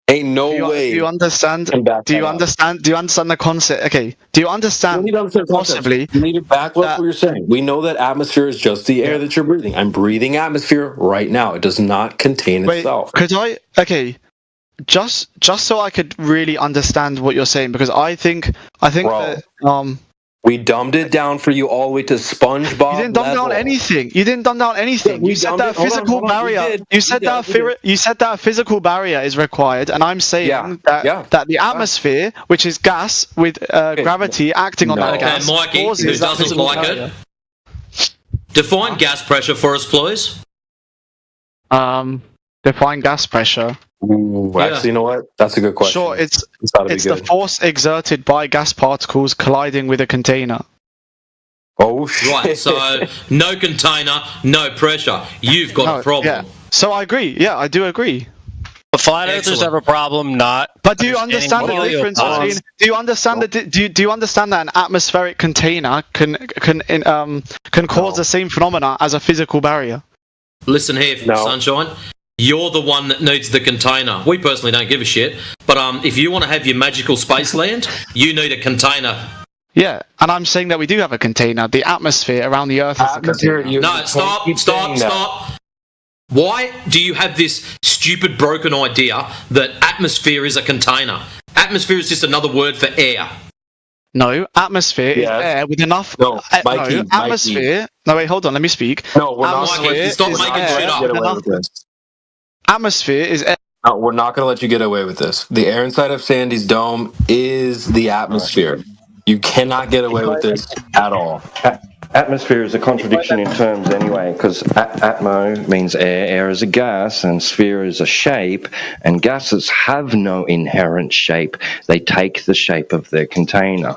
Ain't no way. Do you understand? Do you understand the concept? Okay. Do you understand? Possibly. You need to back up what you're saying. We know that atmosphere is just the air that you're breathing. I'm breathing atmosphere right now. It does not contain itself. Could I? Okay. Just so I could really understand what you're saying, because I think that we dumbed it down for you all the way to SpongeBob. You didn't dumb down anything. You said that physical barrier. You said that a physical barrier is required, and I'm saying that the atmosphere, which is gas with gravity acting on that gas, Mikey, who doesn't like it, define gas pressure for us, please. Define gas pressure. Ooh, actually, you know what? That's a good question. Sure, it's gotta be the good. force exerted by gas particles colliding with a container. Oh shit! Right, so no container, no pressure. You've got a problem. Yeah. So I agree. Yeah, I do agree. The flat earthers have a problem not. But do you understand the difference between? Do you understand do you understand that an atmospheric container can cause the same phenomena as a physical barrier? Listen here, Sunshine. You're the one that needs the container. We personally don't give a shit. But if you want to have your magical space land, you need a container. Yeah, and I'm saying that we do have a container. The atmosphere around the Earth is a container. No, stop. Why do you have this stupid broken idea that atmosphere is a container? Atmosphere is just another word for air. No, atmosphere is air with enough. No, Mikey, atmosphere. No, wait, hold on. Let me speak. No, we're not. Stop making shit up. Atmosphere is air. No, we're not going to let you get away with this. The air inside of Sandy's dome is the atmosphere. You cannot get away with this at all. Atmosphere is a contradiction in terms anyway, because atmo means air, air is a gas, and sphere is a shape, and gases have no inherent shape. They take the shape of their container.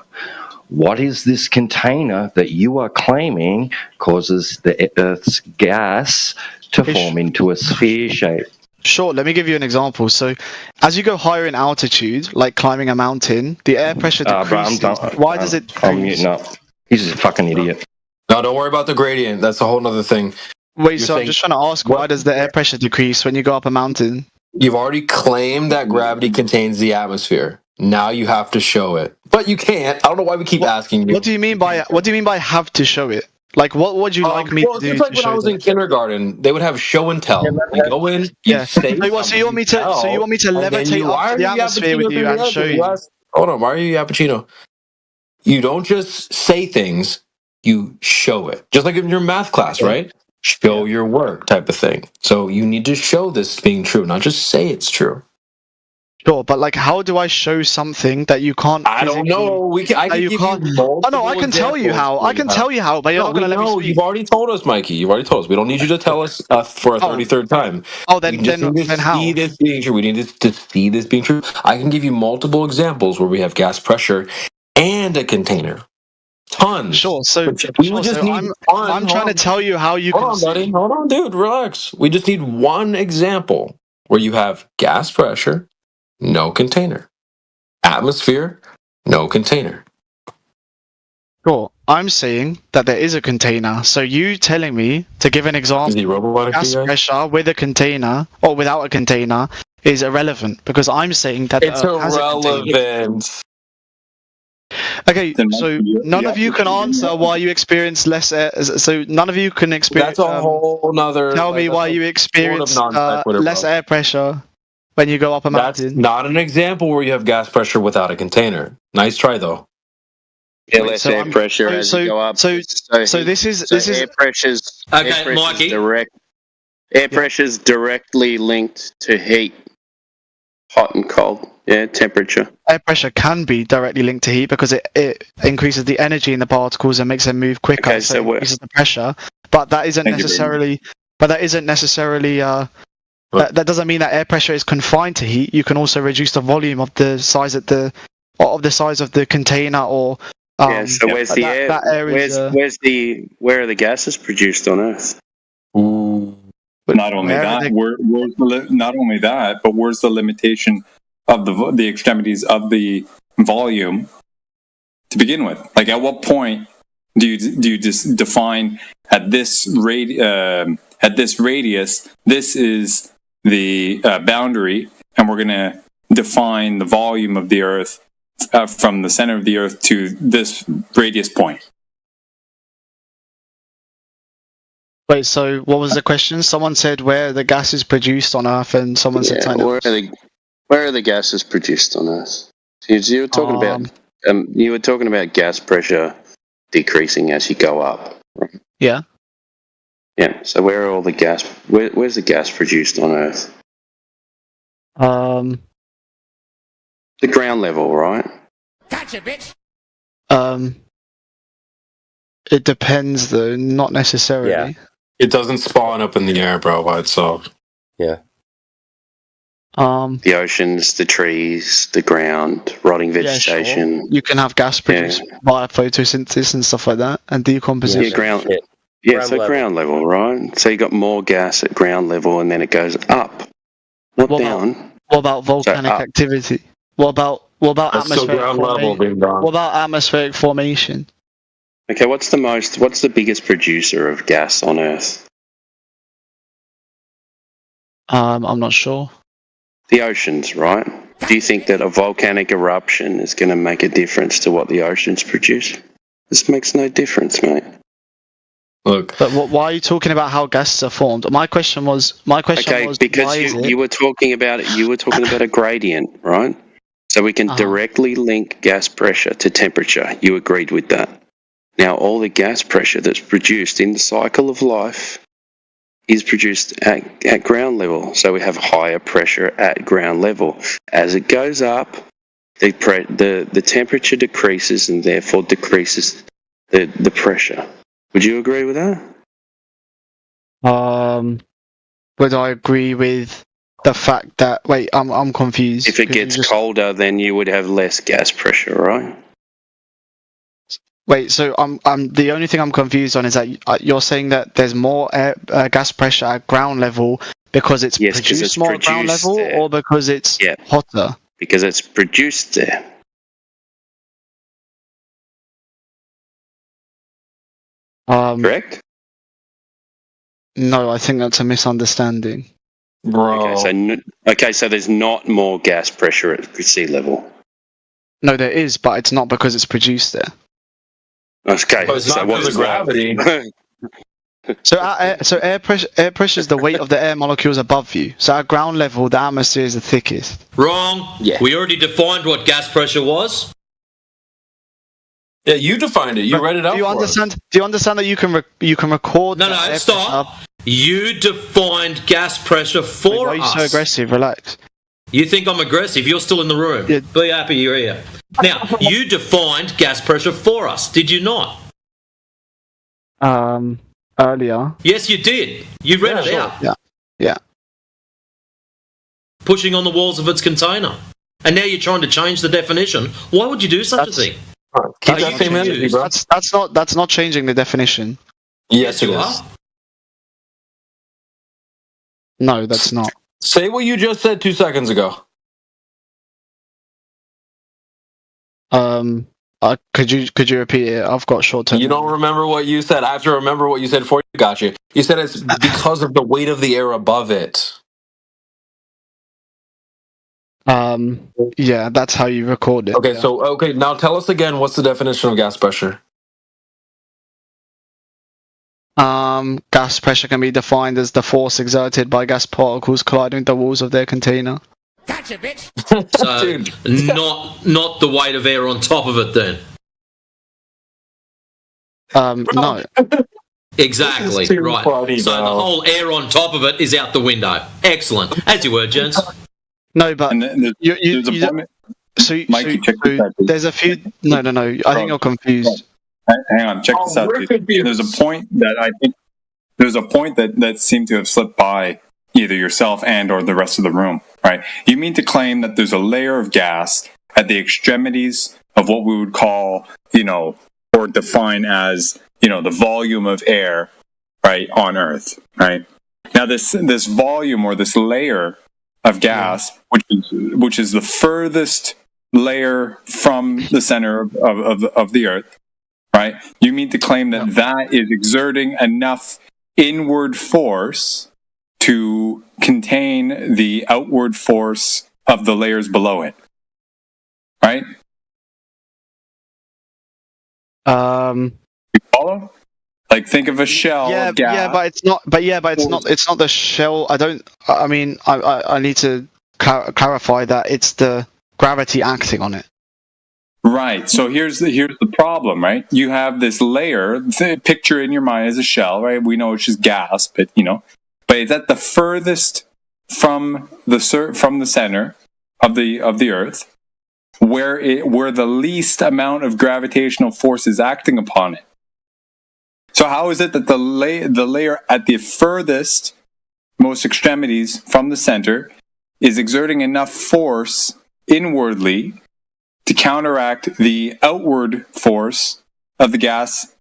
What is this container that you are claiming causes the Earth's gas to form into a sphere shape? Sure, let me give you an example. So, as you go higher in altitude, like climbing a mountain, the air pressure decreases. Why does it decrease? I'm muting up. He's a fucking idiot. No, don't worry about the gradient. That's a whole other thing. Wait, so I'm just trying to ask, why does the air pressure decrease when you go up a mountain? You've already claimed that gravity contains the atmosphere. Now you have to show it, but you can't. I don't know why we keep asking you. What do you mean by have to show it? Like, what would you like me to do? It's like when I was in kindergarten, they would have show and tell. You go in, you say so you want me to levitate up the atmosphere with you and show you? Hold on, why are you Yappuccino? You don't just say things, you show it. Just like in your math class, right? Show your work type of thing. So you need to show this being true, not just say it's true. Sure, but like, how do I show something that you can't? I don't know. I can give you multiple I can tell you how. I can tell you how, but you're not going to let me speak. You've already told us, Mikey. You've already told us. We don't need you to tell us for a 33rd time. Oh, then how? See this being true. We need to see this being true. I can give you multiple examples where we have gas pressure and a container. Tons. Sure. So I'm trying to tell you how you can. Hold on, buddy. Hold on, dude. Relax. We just need one example where you have gas pressure. No container. Atmosphere, no container. Sure. I'm saying that there is a container. So you telling me to give an example, gas pressure with a container or without a container is irrelevant because I'm saying that it's irrelevant. Okay, so none of you can answer why you experience less air. So none of you can experience. That's a whole nother. Tell me why you experience less air pressure. When you go up a mountain. That's not an example where you have gas pressure without a container. Nice try, though. Yeah, less air pressure as you go up. So this is air pressure's okay, Mikey. Air pressure's directly linked to heat, hot and cold. Yeah, temperature. Air pressure can be directly linked to heat because it increases the energy in the particles and makes them move quicker. Okay, so it increases the pressure, but that isn't necessarily. That doesn't mean that air pressure is confined to heat. You can also reduce the volume of the size of the container or. So where's the air? Where are the gases produced on Earth? Ooh. Not only that, but where's the limitation of the extremities of the volume to begin with? Like, at what point do you just define at this radius? This is the boundary, and we're going to define the volume of the Earth from the center of the Earth to this radius point. Wait, so what was the question? Someone said where the gas is produced on Earth, and someone said where are the gases produced on Earth? You were talking about gas pressure decreasing as you go up. Right? Yeah. Yeah, so where are all the gas? Where's the gas produced on Earth? The ground level, right? Gotcha, bitch. It depends, though. Not necessarily. Yeah. It doesn't spawn up in the air, bro, by itself. Yeah. The oceans, the trees, the ground, rotting vegetation. Yeah, sure. You can have gas produced via photosynthesis and stuff like that, and decomposition. Yeah, ground level, right? So you got more gas at ground level, and then it goes up, not down. What about volcanic activity? What about atmospheric formation? What about atmospheric formation? Okay, what's the biggest producer of gas on Earth? I'm not sure. The oceans, right? Do you think that a volcanic eruption is going to make a difference to what the oceans produce? This makes no difference, mate. Look, but why are you talking about how gases are formed? My question was because you were talking about a gradient, right? So we can directly link gas pressure to temperature. You agreed with that. Now, all the gas pressure that's produced in the cycle of life is produced at ground level. So we have higher pressure at ground level. As it goes up, the temperature decreases and therefore decreases the pressure. Would you agree with that? Would I agree with the fact that... Wait, I'm confused. If it gets colder, then you would have less gas pressure, right? Wait, so I'm the only thing I'm confused on is that you're saying that there's more gas pressure at ground level because it's produced more at ground level, or because it's hotter? Because it's produced there. Correct? No, I think that's a misunderstanding. Bro. Okay, so there's not more gas pressure at sea level. No, there is, but it's not because it's produced there. Okay, it's not because of gravity. So air pressure is the weight of the air molecules above you. So at ground level, the atmosphere is the thickest. Wrong. Yeah. We already defined what gas pressure was. Yeah, you defined it. You read it out. Do you understand that you can record? No, stop. You defined gas pressure for us. Why are you so aggressive? Relax. You think I'm aggressive? You're still in the room. Yeah. Be happy you're here. Now, you defined gas pressure for us, did you not? Earlier. Yes, you did. You read it out. Yeah. Pushing on the walls of its container. And now you're trying to change the definition. Why would you do such a thing? Keep that same energy, bro. That's not changing the definition. Yes, it is. No, that's not. Say what you just said 2 seconds ago. Could you repeat it? I've got short term. You don't remember what you said. I have to remember what you said before you got you. You said it's because of the weight of the air above it. Yeah, that's how you record it. Okay, so now tell us again, what's the definition of gas pressure? Gas pressure can be defined as the force exerted by gas particles colliding the walls of their container. Gotcha, bitch. So, not the weight of air on top of it, then. No. Exactly, right. Funny, so the whole air on top of it is out the window. Excellent. As you were, gents. No, but there's a few. No. I think you're confused. Hang on, check this out. Dude. There's a point that seemed to have slipped by either yourself and or the rest of the room, right? You mean to claim that there's a layer of gas at the extremities of what we would call, or define as, the volume of air, right, on Earth, right? Now, this volume or this layer of gas, which is the furthest layer from the center of the Earth, right? You mean to claim that is exerting enough inward force to contain the outward force of the layers below it, right? You follow? Like, think of a shell of gas. Yeah, but it's not. But it's not. It's not the shell. I need to clarify that it's the gravity acting on it. Right. So here's the problem, right? You have this layer. Picture in your mind as a shell, right? We know it's just gas, but it's at the furthest from the center of the Earth, where the least amount of gravitational force is acting upon it. So how is it that the layer at the furthest most extremities from the center is exerting enough force inwardly to counteract the outward force of the gas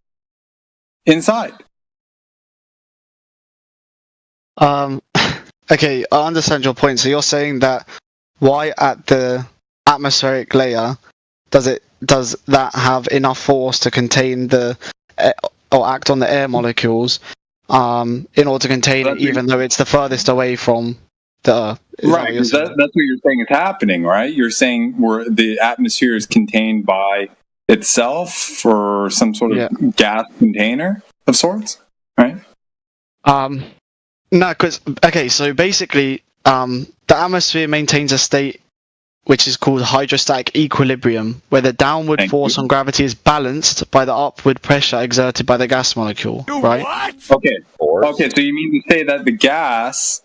inside. Okay, I understand your point. So you're saying that why at the atmospheric layer does that have enough force to contain the or act on the air molecules in order to contain it, even though it's the furthest away from the Earth? Right, that's what you're saying is happening, right? You're saying where the atmosphere is contained by itself or some sort of gas container of sorts, right? No, because so basically, the atmosphere maintains a state which is called hydrostatic equilibrium, where the downward force on gravity is balanced by the upward pressure exerted by the gas molecule, right? Okay. Okay, so you mean to say that the gas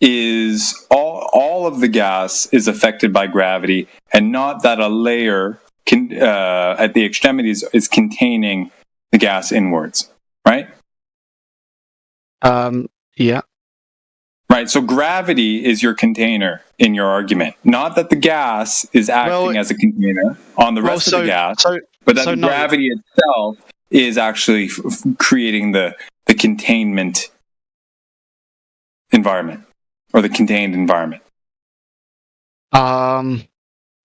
is all of the gas is affected by gravity, and not that a layer at the extremities is containing the gas inwards, right? Yeah. Right, so gravity is your container in your argument. Not that the gas is acting as a container on the rest of the gas, but that the gravity itself is actually creating the containment environment, or the contained environment. No.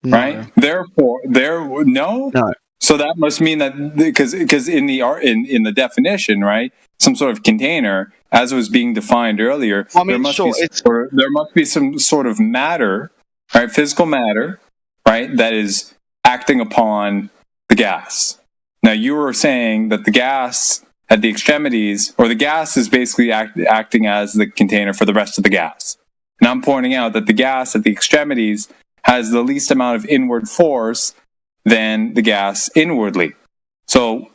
Right? Therefore, no. So that must mean that because in the definition, right, some sort of container, as was being defined earlier, there must be some sort of matter, right, physical matter, right, that is acting upon the gas. Now you were saying that the gas at the extremities, or the gas is basically acting as the container for the rest of the gas. And I'm pointing out that the gas at the extremities has the least amount of inward force than the gas inwardly. So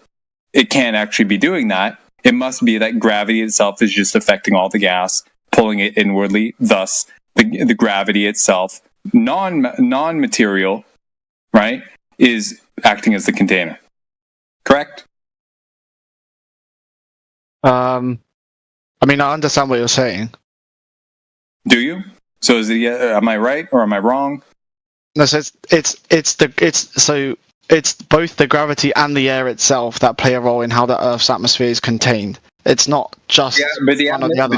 it can't actually be doing that. It must be that gravity itself is just affecting all the gas, pulling it inwardly. Thus, the gravity itself, non-material, right, is acting as the container. Correct? I mean, I understand what you're saying. Do you? So am I right or am I wrong? No, so it's both the gravity and the air itself that play a role in how the Earth's atmosphere is contained. It's not just one or the other.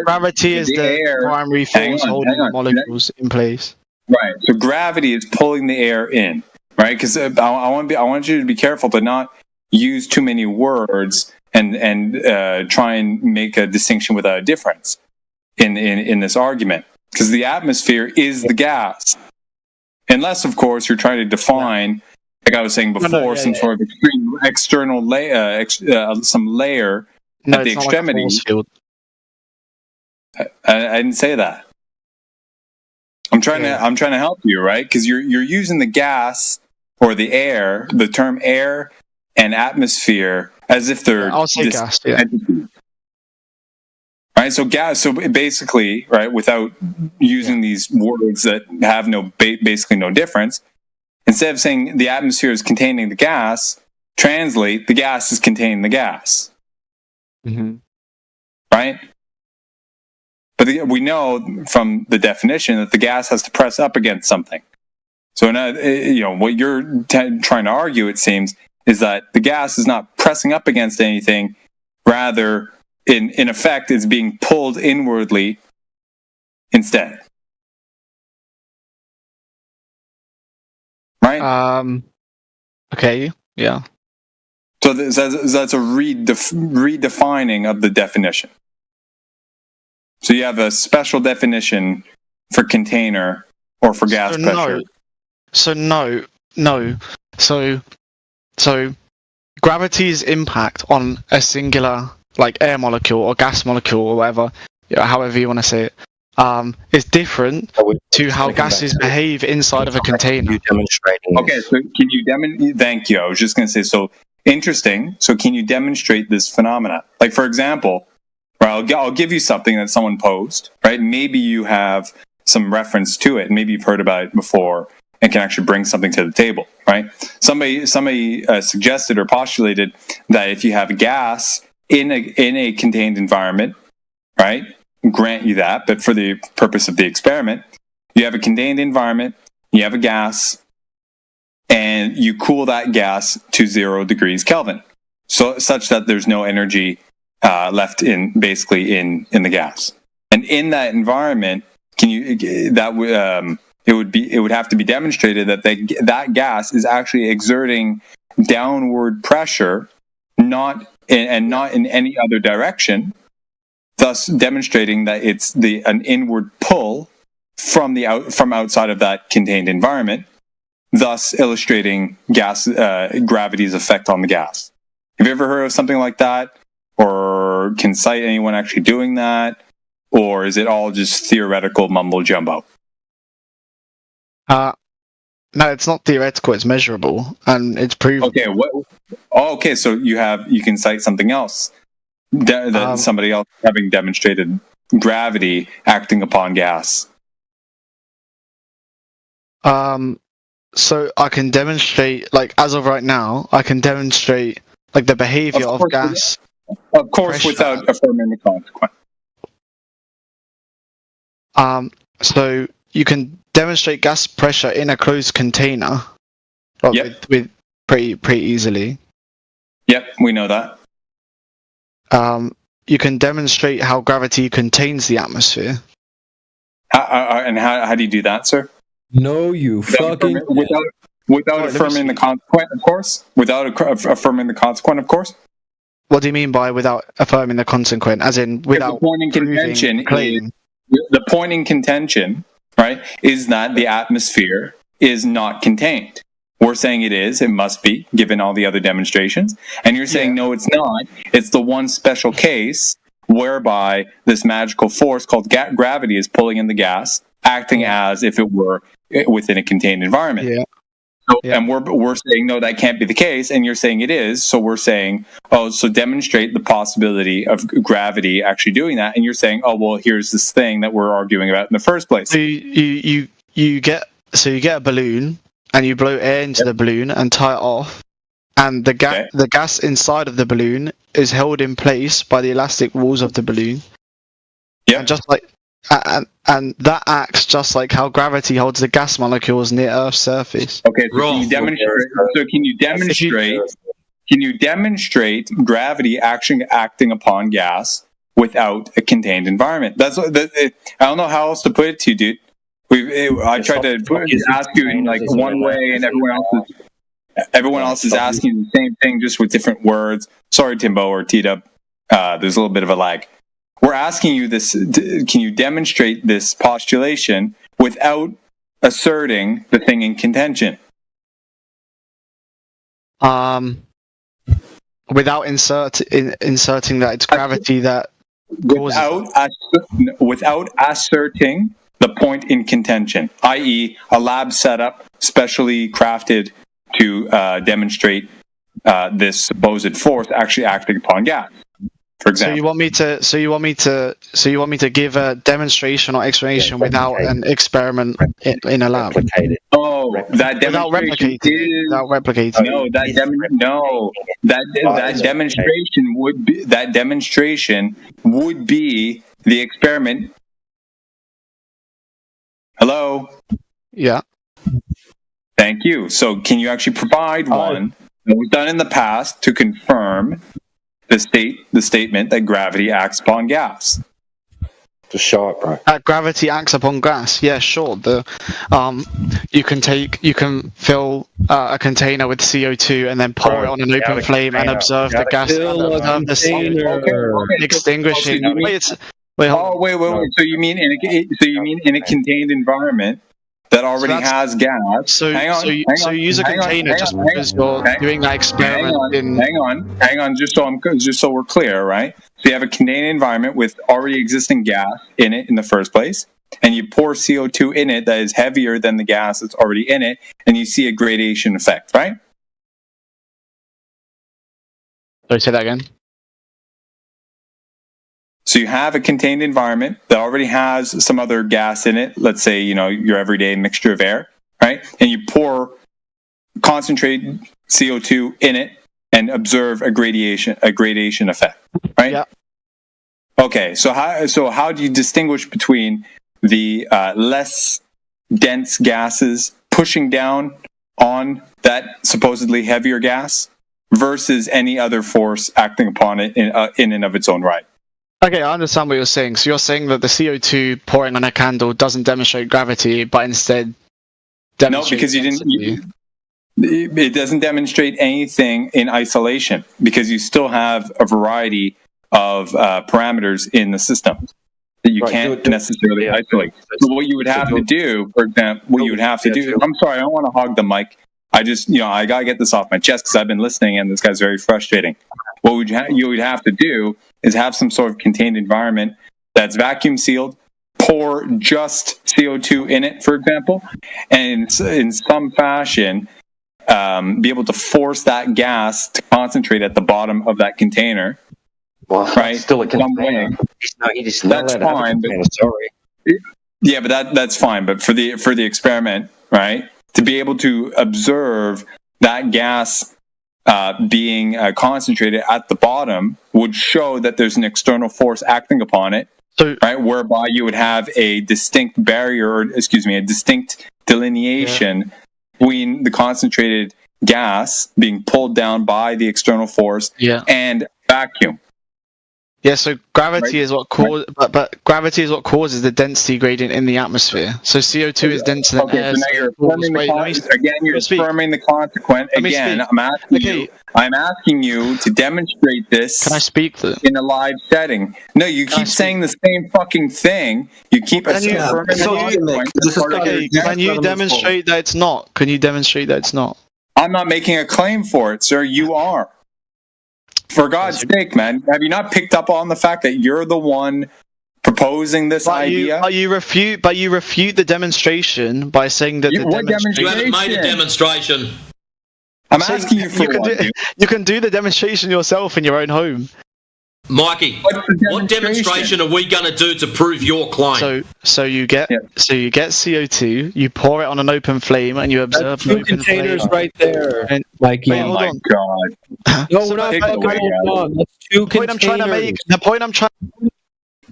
Gravity is the primary force holding the molecules in place. Right. So gravity is pulling the air in, right? Because I want you to be careful to not use too many words and try and make a distinction without a difference in this argument. Because the atmosphere is the gas. Unless, of course, you're trying to define, like I was saying before, sort of external layer, some layer at the extremity. I didn't say that. I'm trying to help you, right? Because you're using the gas or the air, the term air and atmosphere, as if they're I'll say gas, entity. Right, so gas. So basically, right, without using these words that have basically no difference, instead of saying the atmosphere is containing the gas, translate the gas is containing the gas. Mm-hmm. Right, but we know from the definition that the gas has to press up against something. So now, what you're trying to argue, it seems, is that the gas is not pressing up against anything, rather, in effect, it's being pulled inwardly instead. Right? Okay, yeah. So that's a redefining of the definition. So you have a special definition for container or for gas pressure. So gravity's impact on a singular, like, air molecule or gas molecule or whatever, however you want to say it, is different to how gases behave inside of a container. Okay, so can you demonstrate? Thank you. I was just going to say, so interesting. So can you demonstrate this phenomena? Like, for example, right, I'll give you something that someone posed, right? Maybe you have some reference to it. Maybe you've heard about it before and can actually bring something to the table, right? Somebody suggested or postulated that if you have gas in a contained environment, right, grant you that, but for the purpose of the experiment, you have a contained environment, you have a gas, and you cool that gas to 0 degrees Kelvin, so such that there's no energy left in the gas. And in that environment, it would have to be demonstrated that that gas is actually exerting downward pressure, not in any other direction, thus demonstrating that it's an inward pull from outside of that contained environment, thus illustrating gravity's effect on the gas. Have you ever heard of something like that, or can cite anyone actually doing that, or is it all just theoretical mumbo jumbo? No, it's not theoretical. It's measurable, and it's proven. Okay, okay. So you can cite something else that somebody else having demonstrated gravity acting upon gas. So I can demonstrate, like, as of right now, I can demonstrate like the behavior of gas. Of course, without affirming the consequence. So you can demonstrate gas pressure in a closed container, with pretty easily. Yep, we know that. You can demonstrate how gravity contains the atmosphere. And how do you do that, sir? No, you fucking without affirming the consequent, of course. Without affirming the consequent, of course. What do you mean by without affirming the consequent? As in without the point in contention. The point in contention, right, is that the atmosphere is not contained. We're saying it is. It must be, given all the other demonstrations. And you're saying no, it's not. It's the one special case whereby this magical force called gravity is pulling in the gas, acting as if it were within a contained environment. Yeah. And we're saying no, that can't be the case, and you're saying it is. So we're saying, so demonstrate the possibility of gravity actually doing that, and you're saying, well, here's this thing that we're arguing about in the first place. So you get a balloon, and you blow air into the balloon and tie it off, and the gas inside of the balloon is held in place by the elastic walls of the balloon. Yeah. And just like and that acts just like how gravity holds the gas molecules near Earth's surface. Okay, so can you demonstrate gravity acting upon gas without a contained environment? That's what I don't know how else to put it to you, dude. I tried to ask you in like one way, and everyone else is asking the same thing, just with different words. Sorry, Timbo or T-Dub. There's a little bit of a lag. We're asking you this: can you demonstrate this postulation without asserting the thing in contention? Without inserting that it's gravity that causes without asserting the point in contention, i.e., a lab setup specially crafted to demonstrate this supposed force actually acting upon gas. For example. So you want me to give a demonstration or explanation without an experiment in a lab? Oh, that demonstration without replicating. No, that demonstration would be the experiment. Hello? Yeah. Thank you. So can you actually provide one that was done in the past to confirm the statement that gravity acts upon gas? Just show it, bro. Gravity acts upon gas. Yeah, sure. You can fill a container with CO2 and then pour it on an open flame and observe the gas extinguishing. Wait. So you mean in a contained environment that already has gas? So you use a container just because you're doing that experiment. Hang on, just so we're clear, right? So you have a contained environment with already existing gas in it in the first place, and you pour CO2 in it that is heavier than the gas that's already in it, and you see a gradation effect, right? Sorry, say that again. So you have a contained environment that already has some other gas in it. Let's say, your everyday mixture of air, right? And you pour concentrated CO2 in it and observe a gradation effect, right? Yeah. Okay, so how do you distinguish between the less dense gases pushing down on that supposedly heavier gas versus any other force acting upon it in and of its own right? Okay, I understand what you're saying. So you're saying that the CO2 pouring on a candle doesn't demonstrate gravity, but instead demonstrates... No, because it doesn't demonstrate anything in isolation, because you still have a variety of parameters in the system that you can't necessarily isolate. So what you would have to do, for example, I'm sorry, I don't want to hog the mic. I just, I gotta get this off my chest because I've been listening and this guy's very frustrating. What you would have to do is have some sort of contained environment that's vacuum sealed, pour just CO2 in it, for example, and in some fashion be able to force that gas to concentrate at the bottom of that container. Well, right? Still a container. That's fine. Sorry. Yeah, but that's fine. But for the experiment, right, to be able to observe that gas being concentrated at the bottom would show that there's an external force acting upon it, right? Whereby you would have a distinct barrier, a distinct delineation between the concentrated gas being pulled down by the external force and vacuum. Yeah, so gravity is what but gravity is what causes the density gradient in the atmosphere. So CO2 is denser than air. So now you're affirming affirming the consequence. Again, I'm asking you to demonstrate this. Can I speak in a live setting? No, you keep saying the same fucking thing. You keep affirming Can you demonstrate that it's not? Can you demonstrate that it's not? I'm not making a claim for it, sir. You are. For God's sake, man, have you not picked up on the fact that you're the one proposing this idea? But you refute the demonstration by saying that you haven't made a demonstration. I'm asking you for you can do the demonstration yourself in your own home. Mikey, what demonstration are we going to do to prove your claim? So you get CO2, you pour it on an open flame, and you observe two containers right there, Mikey. Oh my God! No, we're not fucking on. That's two containers. The point I'm trying.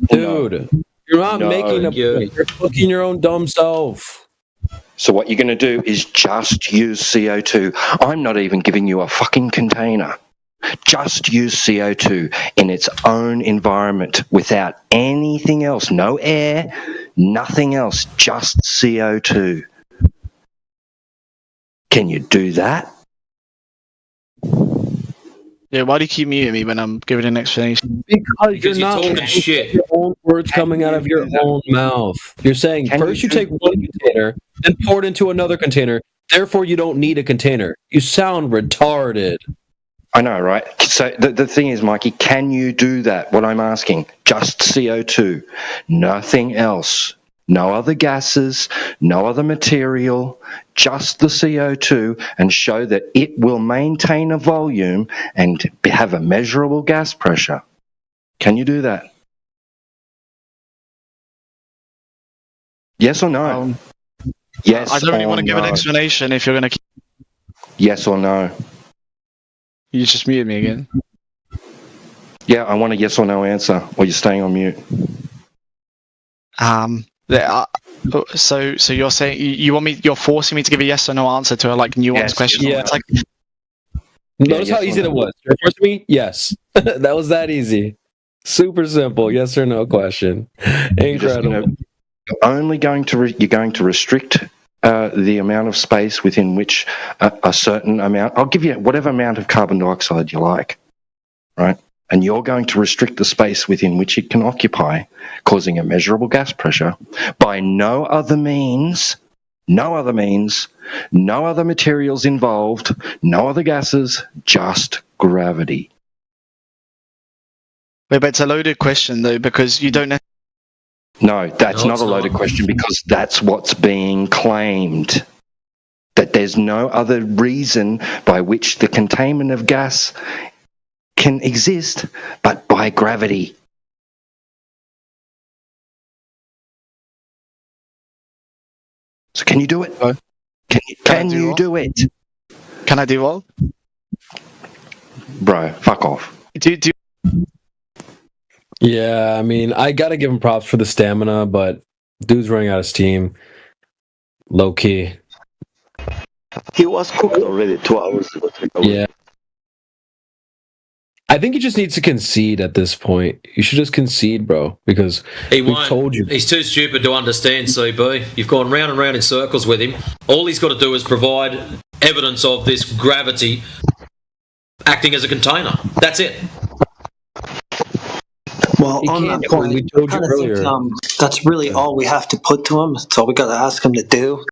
Dude, you're not making a point. You're fucking your own dumb self. So what you're going to do is just use CO2. I'm not even giving you a fucking container. Just use CO2 in its own environment without anything else. No air, nothing else, just CO2. Can you do that? Yeah, why do you keep muting me when I'm giving an explanation? Because you're not talking shit. Your own words coming out of your own mouth. You're saying first you take one container, then pour it into another container. Therefore, you don't need a container. You sound retarded. I know, right? So the thing is, Mikey, can you do that? What I'm asking, just CO2, nothing else. No other gases, no other material, just the CO2, and show that it will maintain a volume and have a measurable gas pressure. Can you do that? Yes or no? Yes. I don't really want to give an explanation if you're going to. Yes or no? You just muted me again. Yeah, I want a yes or no answer, or you're staying on mute. So you're saying you're forcing me to give a yes or no answer to a nuanced question. Yeah. It's like, notice how easy that was. You're forcing me? Yes. That was that easy. Super simple. Yes or no question. Incredible. You're only going to you're going to restrict the amount of space within which a certain amount. I'll give you whatever amount of carbon dioxide you like, right? And you're going to restrict the space within which it can occupy, causing a measurable gas pressure by no other means, no other materials involved, no other gases, just gravity. Wait, but it's a loaded question, though, because you don't... No, that's not a loaded question, because that's what's being claimed. That there's no other reason by which the containment of gas can exist but by gravity. So can you do it? Can you do it? Can I do what? Bro, fuck off. Yeah, I mean, I gotta give him props for the stamina, but dude's running out of steam. Low key. He was cooked already 2 hours ago. 3 hours. Yeah. I think he just needs to concede at this point. You should just concede, bro, because He we won't. told you. He's too stupid to understand, CB. You've gone round and round in circles with him. All he's got to do is provide evidence of this gravity acting as a container. That's it. Well, on that point, we told you I earlier. think, that's really all we have to put to him. That's all we got to ask him to do.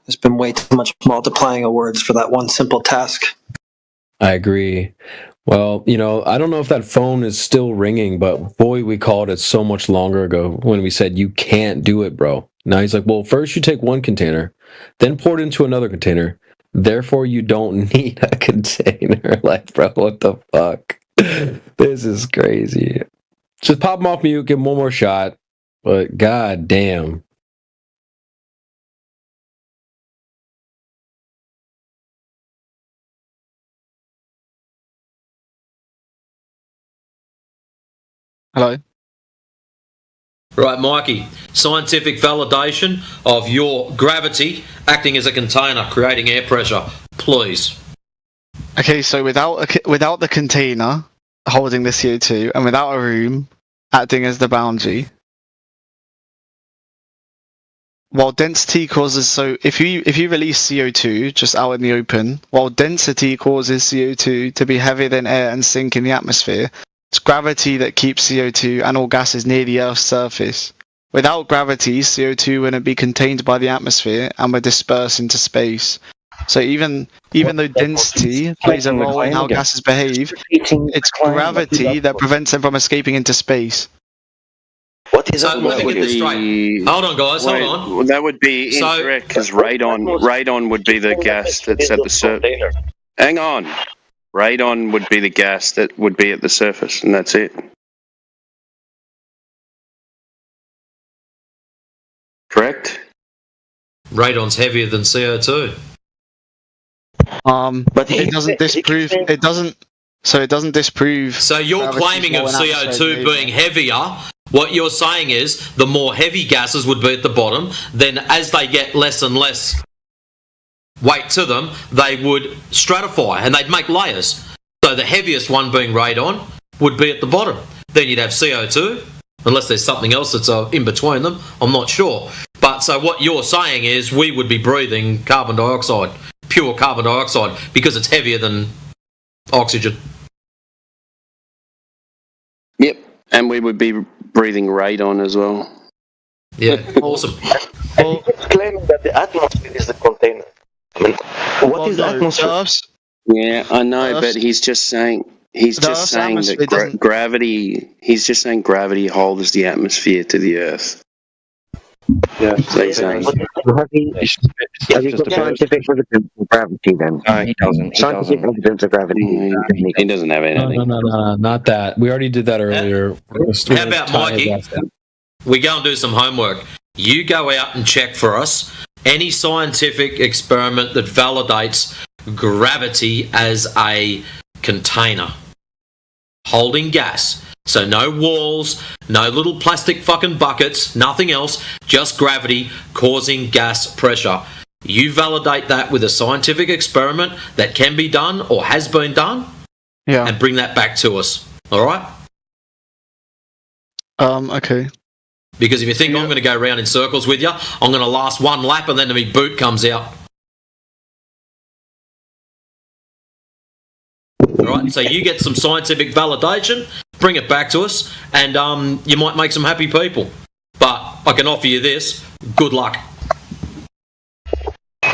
There's been way too much multiplying of words for that one simple task. I agree. Well, I don't know if that phone is still ringing, but boy, we called it so much longer ago when we said, you can't do it, bro. Now he's like, well, first you take one container, then pour it into another container. Therefore, you don't need a container. Like, bro, what the fuck? This is crazy. Just pop him off mute, give him one more shot. But god damn. Hello? Right, Mikey. Scientific validation of your gravity acting as a container, creating air pressure. Please. Okay, so without the container holding the CO2 and without a room acting as the boundary, while density causes, so if you release CO2 just out in the open, while density causes CO2 to be heavier than air and sink in the atmosphere, it's gravity that keeps CO2 and all gases near the Earth's surface. Without gravity, CO2 wouldn't be contained by the atmosphere and would disperse into space. So even though density plays a role in how gases behave, it's gravity that prevents them from escaping into space. What is So let me get this straight. Hold on, guys. Hold on. Well, that would be incorrect because radon would be the gas that's at the surface. Hang on. Radon would be the gas that would be at the surface, and that's it. Correct? Radon's heavier than CO2. But it doesn't disprove. It doesn't disprove. So you're claiming of CO2 being heavier. What you're saying is the more heavy gases would be at the bottom. Then, as they get less and less weight to them, they would stratify and they'd make layers. So the heaviest one being radon would be at the bottom. Then you'd have CO2, unless there's something else that's in between them. I'm not sure. But so what you're saying is we would be breathing carbon dioxide, pure carbon dioxide, because it's heavier than oxygen. Yep, and we would be breathing radon as well. Yeah, awesome. It's claiming that the atmosphere is the container. I mean, what is atmosphere? Yeah, I know, but he's just saying that gravity. He's just saying gravity holds the atmosphere to the Earth. Yeah, so he's saying. Have you got scientific evidence of gravity then? No, he doesn't. Scientific evidence of gravity. He doesn't have anything. No, not that. We already did that earlier. How about Mikey? We go and do some homework. You go out and check for us any scientific experiment that validates gravity as a container holding gas. So no walls, no little plastic fucking buckets, nothing else, just gravity causing gas pressure. You validate that with a scientific experiment that can be done or has been done, and bring that back to us. All right? Okay. Because if you think I'm going to go around in circles with you, I'm going to last one lap and then my boot comes out. All right, so you get some scientific validation, bring it back to us, and you might make some happy people. But I can offer you this: good luck.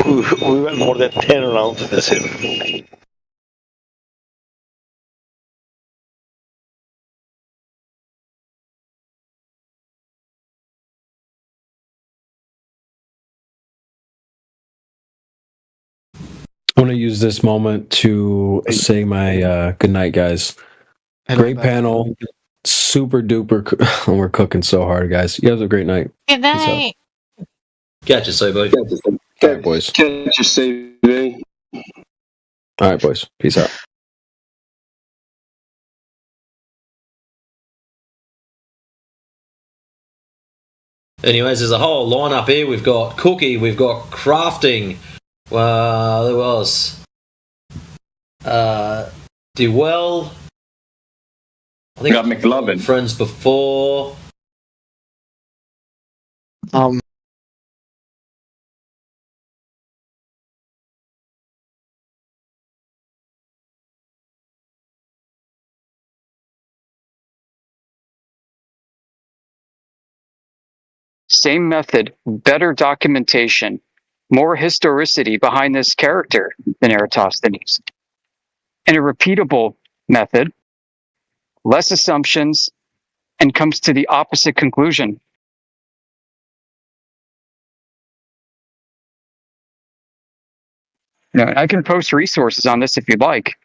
We went more than 10 rounds of this. I want to use this moment to say my good night, guys. Great panel. Super duper. We're cooking so hard, guys. You guys have a great night. Good night. Catch you, CB. All right, boys. Catch you, CB. All right, boys. Peace out. Anyways, there's a whole lineup here. We've got Cookie, we've got Crafting. There was Dewell. I think got McLovin. Friends before. Same method, better documentation, more historicity behind this character than Eratosthenes. And a repeatable method, less assumptions, and comes to the opposite conclusion. You know, I can post resources on this if you'd like.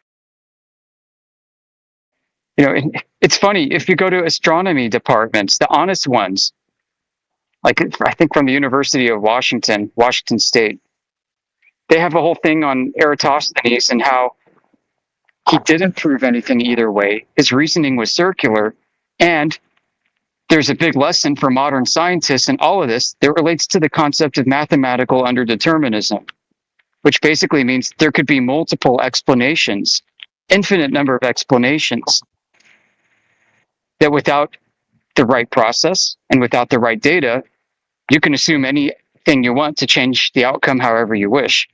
You know, it's funny, if you go to astronomy departments, the honest ones, like I think from the University of Washington State, they have a whole thing on Eratosthenes and how he didn't prove anything either way. His reasoning was circular, and there's a big lesson for modern scientists in all of this that relates to the concept of mathematical underdeterminism, which basically means there could be multiple explanations, infinite number of explanations, that without the right process and without the right data, you can assume anything you want to change the outcome however you wish.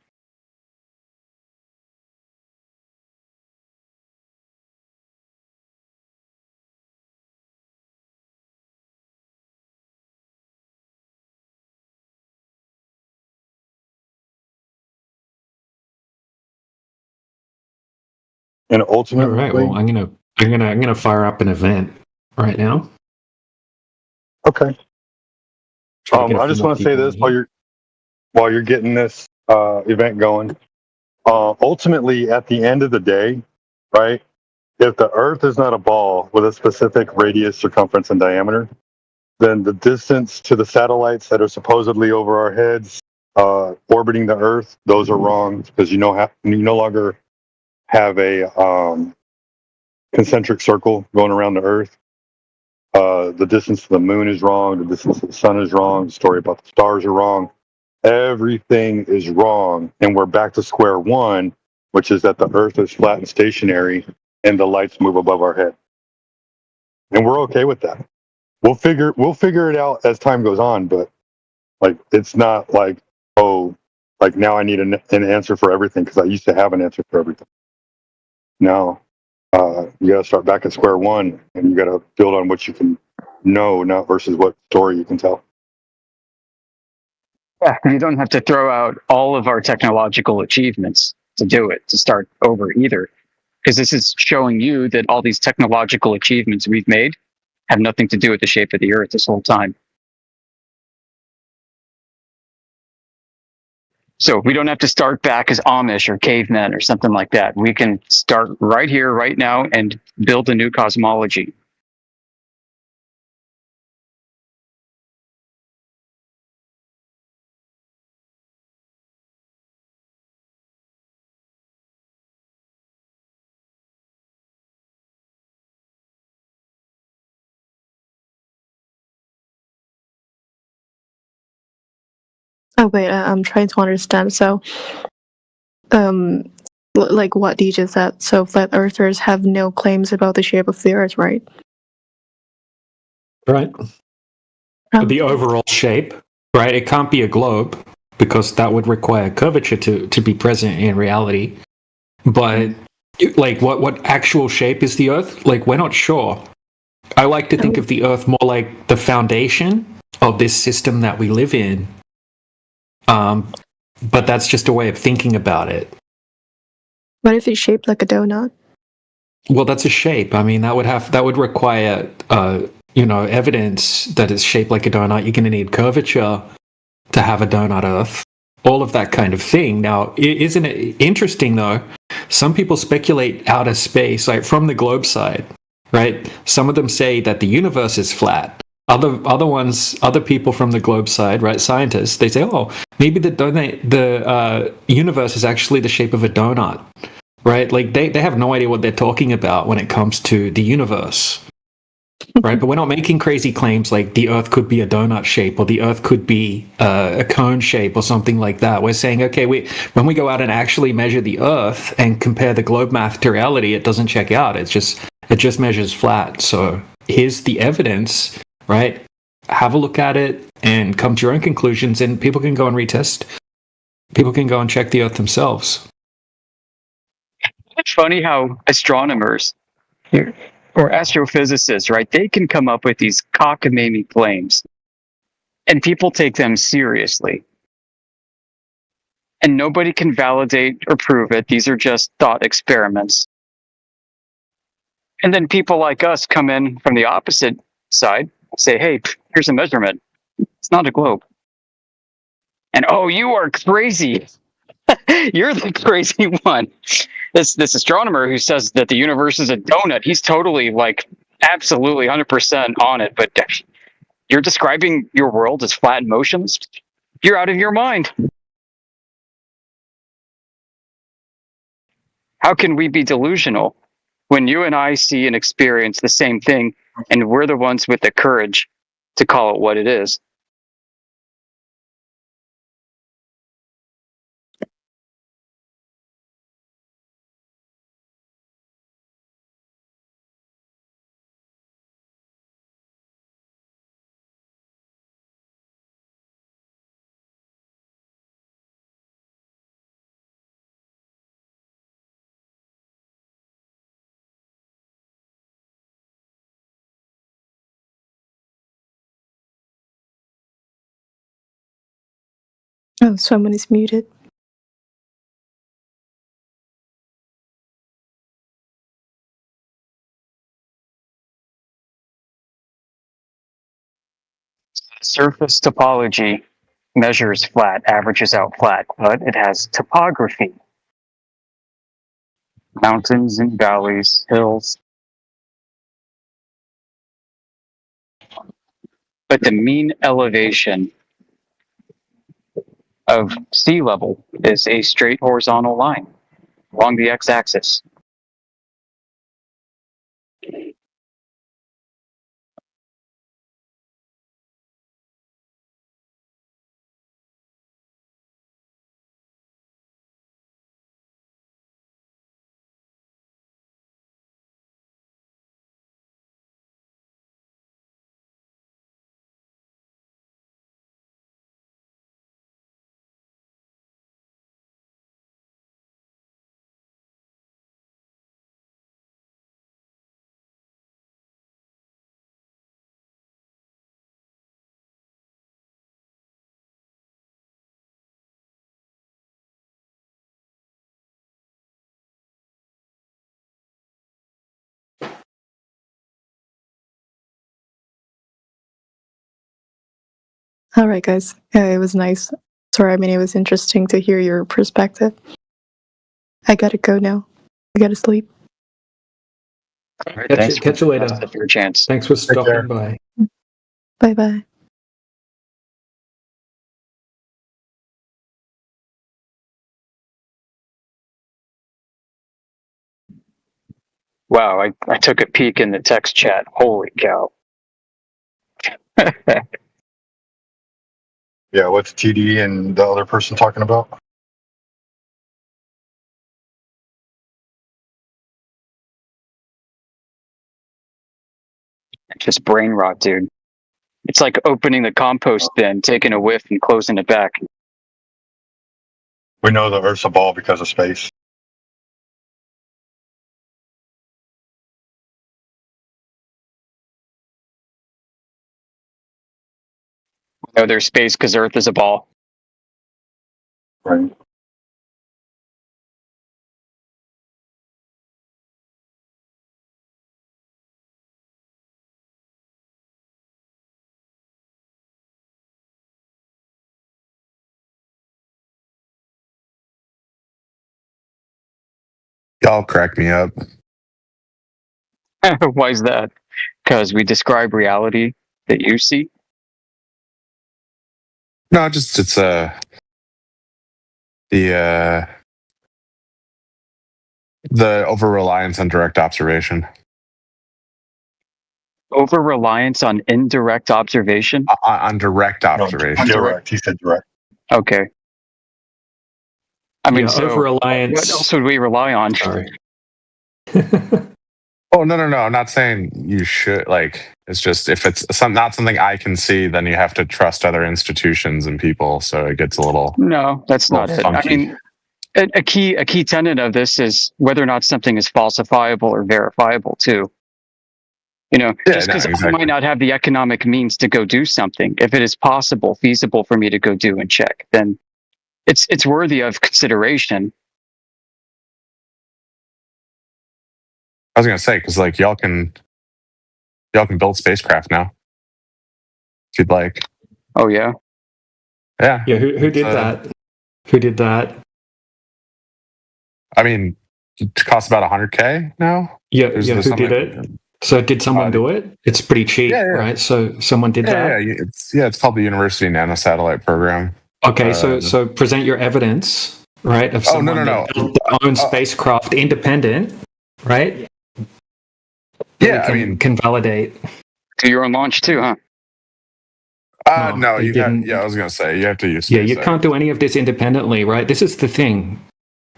And ultimately, all right. Well, I'm gonna fire up an event right now. Okay. I just want to say this while you're getting this event going. Ultimately, at the end of the day, right? If the Earth is not a ball with a specific radius, circumference, and diameter, then the distance to the satellites that are supposedly over our heads, orbiting the Earth, those are wrong because you no longer have a concentric circle going around the Earth. The distance to the moon is wrong. The distance to the sun is wrong. The story about the stars are wrong. Everything is wrong. And we're back to square one, which is that the Earth is flat and stationary and the lights move above our head. And we're okay with that. We'll figure it out as time goes on, but like it's not like, oh, like now I need an answer for everything because I used to have an answer for everything. No. You got to start back at square one, and you got to build on what you can know, not versus what story you can tell. Yeah, you don't have to throw out all of our technological achievements to do it, to start over either. Because this is showing you that all these technological achievements we've made have nothing to do with the shape of the Earth this whole time. So we don't have to start back as Amish or cavemen or something like that. We can start right here, right now, and build a new cosmology. Oh wait, I'm trying to understand. So, like what DJ said. So flat earthers have no claims about the shape of the Earth, right? Right. The overall shape, right? It can't be a globe because that would require curvature to be present in reality. But like, what actual shape is the Earth? Like, we're not sure. I like to think of the Earth more like the foundation of this system that we live in. But that's just a way of thinking about it. What if it's shaped like a donut? Well, that's a shape. I mean, that would require, evidence that it's shaped like a donut. You're going to need curvature to have a donut Earth. All of that kind of thing. Now, isn't it interesting though? Some people speculate outer space, like from the globe side, right? Some of them say that the universe is flat. Other people from the globe side, right, scientists, they say, oh, maybe the universe is actually the shape of a donut, right? Like they have no idea what they're talking about when it comes to the universe. right? But we're not making crazy claims like the Earth could be a donut shape or the Earth could be a cone shape or something like that. We're saying, okay, when we go out and actually measure the Earth and compare the globe math to reality, it doesn't check out. It just measures flat. So here's the evidence, right? Have a look at it and come to your own conclusions, and people can go and retest. People can go and check the Earth themselves. It's funny how astronomers or astrophysicists, right? They can come up with these cockamamie claims, and people take them seriously. And nobody can validate or prove it. These are just thought experiments. And then people like us come in from the opposite side, say, hey, here's a measurement. It's not a globe. And oh, you are crazy. You're the crazy one. This astronomer who says that the universe is a donut, he's totally like absolutely 100% on it. But you're describing your world as flat and motionless? You're out of your mind. How can we be delusional when you and I see and experience the same thing, and we're the ones with the courage to call it what it is? Oh, someone is muted. Surface topology measures flat, averages out flat, but it has topography. Mountains and valleys, hills. But the mean elevation of sea level is a straight horizontal line along the x-axis. All right, guys. It was nice. Sorry, I mean, it was interesting to hear your perspective. I gotta go now. I gotta sleep. All right, Catch you later. For your chance. Thanks for stopping by. Bye-bye. Wow, I took a peek in the text chat. Holy cow. Yeah, what's TD and the other person talking about? Just brain rot, dude. It's like opening the compost bin, taking a whiff and closing it back. We know the Earth's a ball because of space. We know there's space because Earth is a ball. Right. Y'all crack me up. Why is that? Because we describe reality that you see? No, just it's the over reliance on direct observation. Over reliance on indirect observation? On direct observation. No, direct. He said direct. Okay. I mean, Yeah, so over-reliance. what else would we rely on? Sorry. Oh no. I'm not saying you should. Like, it's just if it's not something I can see, then you have to trust other institutions and people. So it gets a little. No, that's not it. funky. I mean, a key tenet of this is whether or not something is falsifiable or verifiable too. You know, just because I might not have the economic means to go do something, if it is possible, feasible for me to go do and check, then it's worthy of consideration. I was gonna say because like y'all can build spacecraft now if you'd like. Oh yeah. Yeah. Who did that? Who did that? I mean, it costs about $100K now. Yeah. Who did it? So did someone do it? It's pretty cheap, right? So someone did that. Yeah, it's called the University Nanosatellite Program. Okay, so present your evidence, right? Of someone that built their own spacecraft independent, right? Yeah, can validate. Do your own launch too, huh? No, you have, I was gonna say you have to use. Yeah, you can't do any of this independently, right? This is the thing.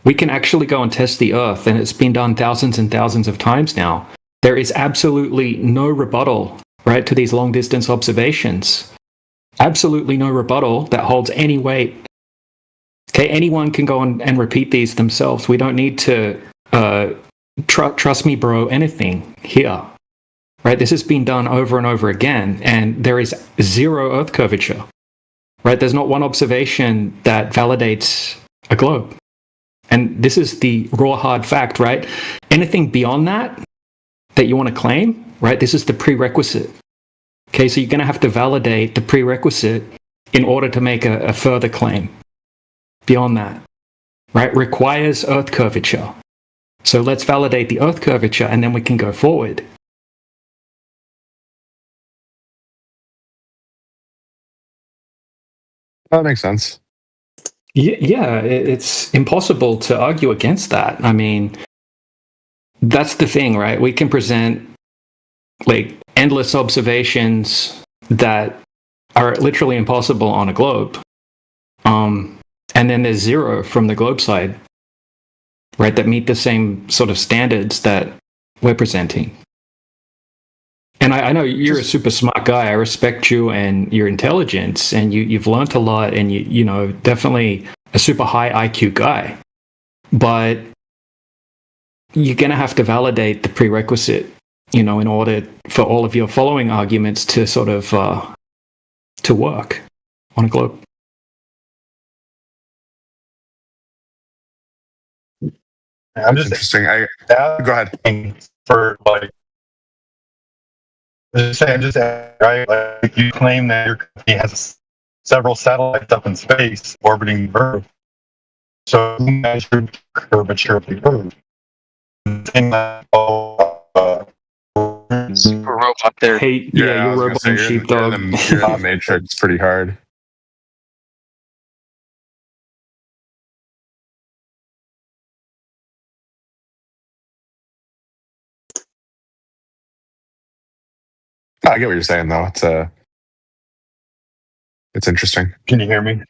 We can actually go and test the Earth, and it's been done thousands and thousands of times now. There is absolutely no rebuttal, right, to these long distance observations. Absolutely no rebuttal that holds any weight. Okay, anyone can go and repeat these themselves. We don't need to trust me, bro, anything here. Right? This has been done over and over again, and there is zero Earth curvature. Right? There's not one observation that validates a globe. And this is the raw hard fact, right? Anything beyond that you want to claim, right? This is the prerequisite. Okay, so you're going to have to validate the prerequisite in order to make a further claim. Beyond that, right? Requires Earth curvature. So let's validate the Earth curvature and then we can go forward. That makes sense. Yeah, it's impossible to argue against that. I mean, that's the thing, right? We can present like endless observations that are literally impossible on a globe. And then there's zero from the globe side, right, that meet the same sort of standards that we're presenting. And I know you're a super smart guy. I respect you and your intelligence, and you've learned a lot, and you know, definitely a super high IQ guy. But you're going to have to validate the prerequisite, you know, in order for all of your following arguments to sort of to work on a globe. I'm just interesting. Go ahead. For like, I'm just right. Like you claim that your company has several satellites up in space orbiting the Earth. So who measured curvature of the Earth? Super robot there. Hey, you're robot and sheepdog. You're in the Matrix pretty hard. I get what you're saying, though. It's interesting. Can you hear me?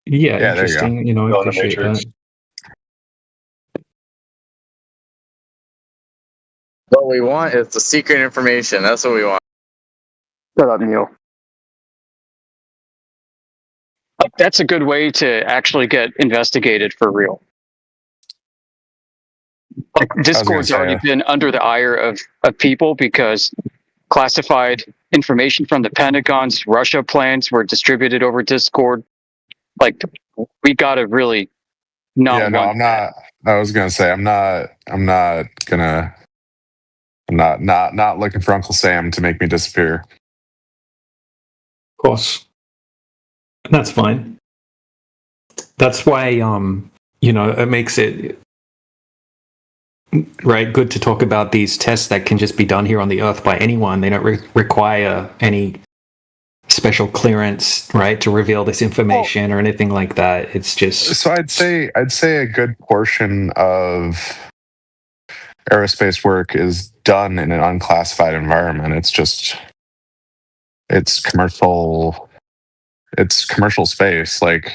Yeah, interesting. You know, I appreciate that. What we want is the secret information. That's what we want. Shut up, Neil. That's a good way to actually get investigated for real. Like Discord's already been under the ire of people because classified information from the Pentagon's Russia plans were distributed over Discord. Like, we gotta really not. Yeah, no, I'm not. I was gonna say I'm not looking for Uncle Sam to make me disappear. Of course, that's fine. That's why you know, it makes it right good to talk about these tests that can just be done here on the Earth by anyone. They don't require any special clearance, right, to reveal this information or anything like that. It's just so I'd say a good portion of aerospace work is done in an unclassified environment. It's commercial space. Like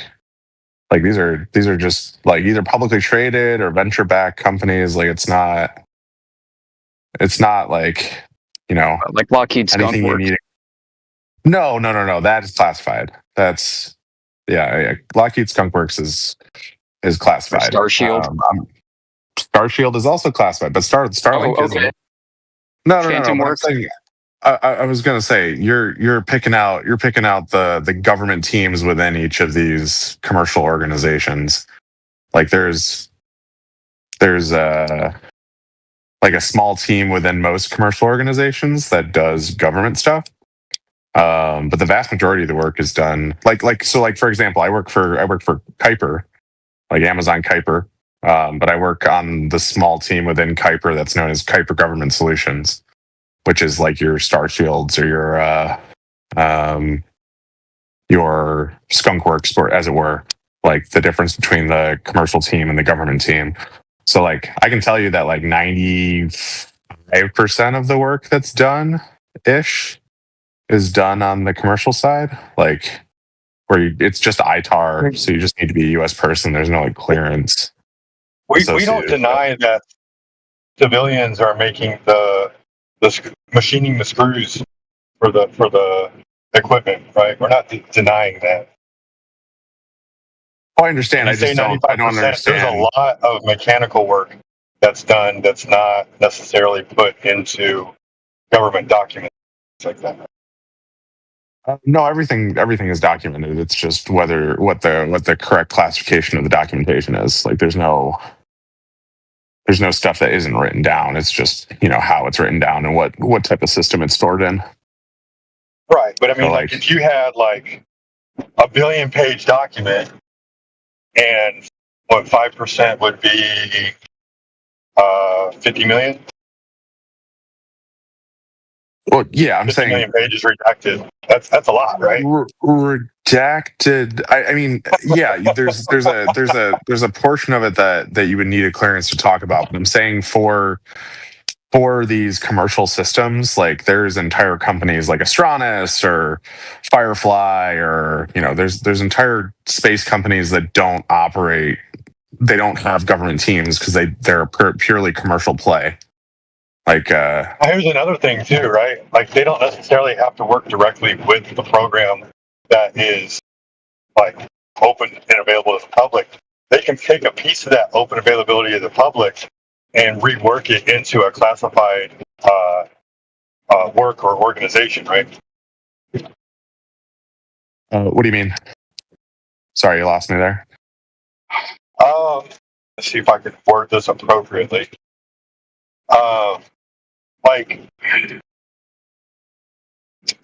these are just like either publicly traded or venture backed companies. Like it's not like, like Lockheed Skunk anything you Works. need. No. That is classified. That's Lockheed Skunk Works is classified. Starshield. Starshield is also classified, but Starlink is. No. Phantom Works. I was gonna say you're picking out the government teams within each of these commercial organizations. Like there's like a small team within most commercial organizations that does government stuff. But the vast majority of the work is done like for example, I work for Kuiper, like Amazon Kuiper. But I work on the small team within Kuiper that's known as Kuiper Government Solutions, which is like your Starshields or your Skunk Works, or as it were, like the difference between the commercial team and the government team. So like I can tell you that like 95% of the work that's done ish is done on the commercial side, like it's just ITAR, so you just need to be a US person. There's no like clearance. We don't deny that civilians are making the machining the screws for the equipment, right? We're not denying that. Oh, I understand. I don't understand. There's a lot of mechanical work that's done that's not necessarily put into government documents like that. No, everything is documented. It's just what the correct classification of the documentation is. Like there's no stuff that isn't written down. It's just, how it's written down and what type of system it's stored in. Right. But I mean, like if you had like a 1 billion page document and what 5% would be 50 million? Well, yeah, I'm 50 saying million pages redacted. That's a lot, right? Redacted. I mean, yeah. There's a portion of it that you would need a clearance to talk about. But I'm saying for these commercial systems, like there's entire companies like Astranis or Firefly, or there's entire space companies that don't operate. They don't have government teams because they're a purely commercial play. Like here's another thing too, right? Like they don't necessarily have to work directly with the program that is like open and available to the public. They can take a piece of that open availability to the public and rework it into a classified work or organization, right? What do you mean? Sorry, you lost me there. Let's see if I can word this appropriately. Like,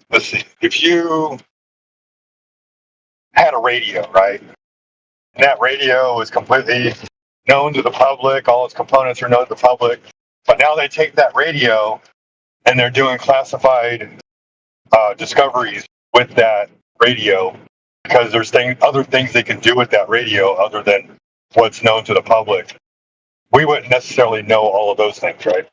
let's see, if you had a radio, right? And that radio is completely known to the public, all its components are known to the public, but now they take that radio and they're doing classified discoveries with that radio because there's other things they can do with that radio other than what's known to the public. We wouldn't necessarily know all of those things, right?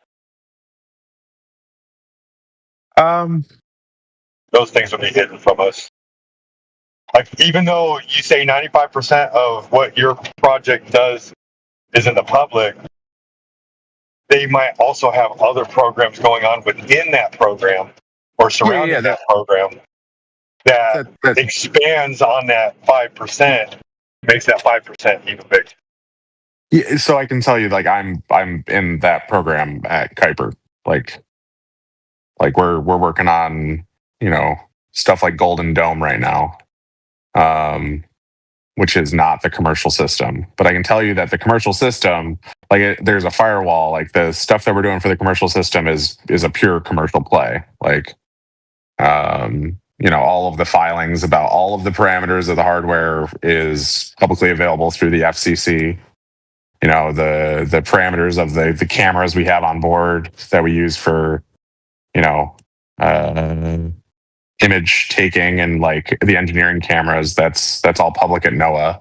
Those things would be hidden from us. Like, even though you say 95% of what your project does is in the public, they might also have other programs going on within that program or surrounding that program that expands on that 5%, makes that 5% even bigger. Yeah, so I can tell you, like I'm in that program at Kuiper. Like we're working on, stuff like Golden Dome right now, which is not the commercial system. But I can tell you that the commercial system, there's a firewall. Like the stuff that we're doing for the commercial system is a pure commercial play. Like, all of the filings about all of the parameters of the hardware is publicly available through the FCC. The parameters of the cameras we have on board that we use for image taking and like the engineering cameras, that's all public at NOAA.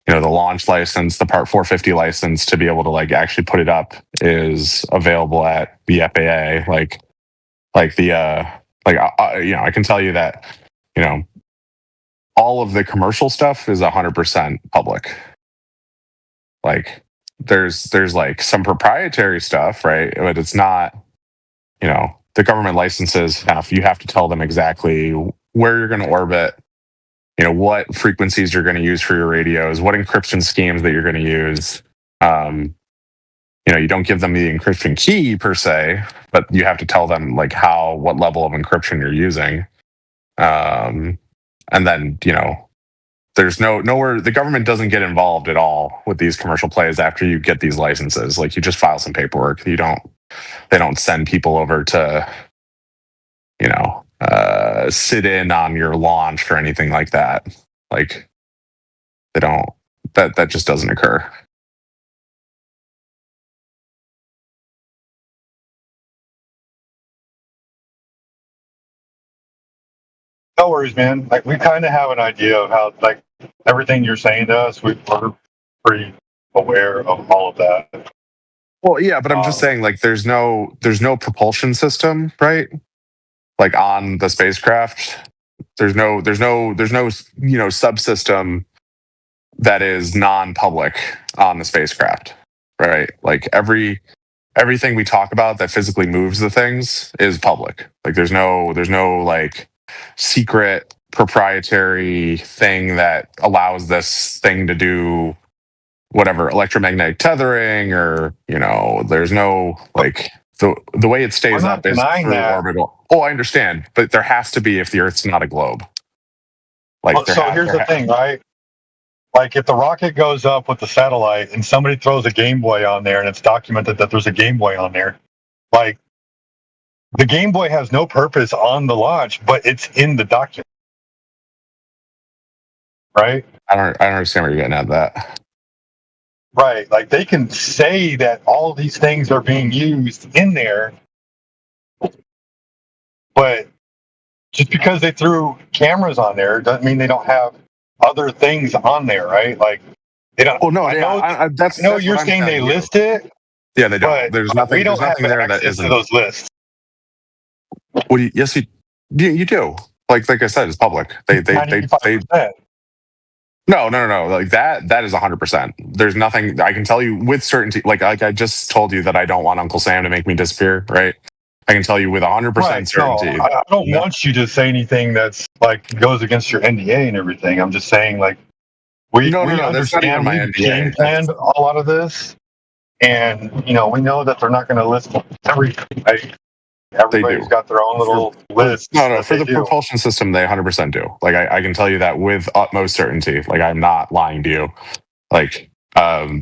the launch license, the Part 450 license to be able to like actually put it up is available at the FAA. I can tell you that, all of the commercial stuff is 100% public. Like there's like some proprietary stuff, right? But it's not, the government licenses you have to tell them exactly where you're going to orbit, what frequencies you're going to use for your radios, what encryption schemes that you're going to use. You don't give them the encryption key per se, but you have to tell them like what level of encryption you're using. And then, there's nowhere, the government doesn't get involved at all with these commercial plays after you get these licenses. Like you just file some paperwork. They don't send people over to, sit in on your launch or anything like that. Like they don't, that just doesn't occur. No worries, man. Like we kind of have an idea of how, like, everything you're saying to us, we're pretty aware of all of that. Well, yeah, but I'm just saying, like, there's no propulsion system, right? Like on the spacecraft, there's no subsystem that is non-public on the spacecraft, right? Like everything we talk about that physically moves the things is public. Like there's no like secret proprietary thing that allows this thing to do whatever electromagnetic tethering, or there's no like the way it stays up is through orbital. Oh, I understand, but there has to be if the Earth's not a globe. Like so here's the thing, right? Like if the rocket goes up with the satellite and somebody throws a Game Boy on there and it's documented that there's a Game Boy on there, like the Game Boy has no purpose on the launch, but it's in the document. Right? I don't understand where you're getting at that. Right. Like they can say that all these things are being used in there, but just because they threw cameras on there doesn't mean they don't have other things on there, right? Like they don't. Well, no, that's you're saying they list it. Yeah, they don't. There's nothing. We don't there's nothing have there that access isn't. to those lists. What do you? Yes, you do. Like I said, it's public. They. No. Like that is 100%. There's nothing I can tell you with certainty. Like I just told you that I don't want Uncle Sam to make me disappear, right? I can tell you with 100% certainty. No, I don't want you to say anything that's like goes against your NDA and everything. I'm just saying, like, we understand we've game planned a lot of this, and we know that they're not going to list everything. Everybody's got their own little list. No, for the propulsion system, they 100% do. Like I can tell you that with utmost certainty. Like I'm not lying to you. Like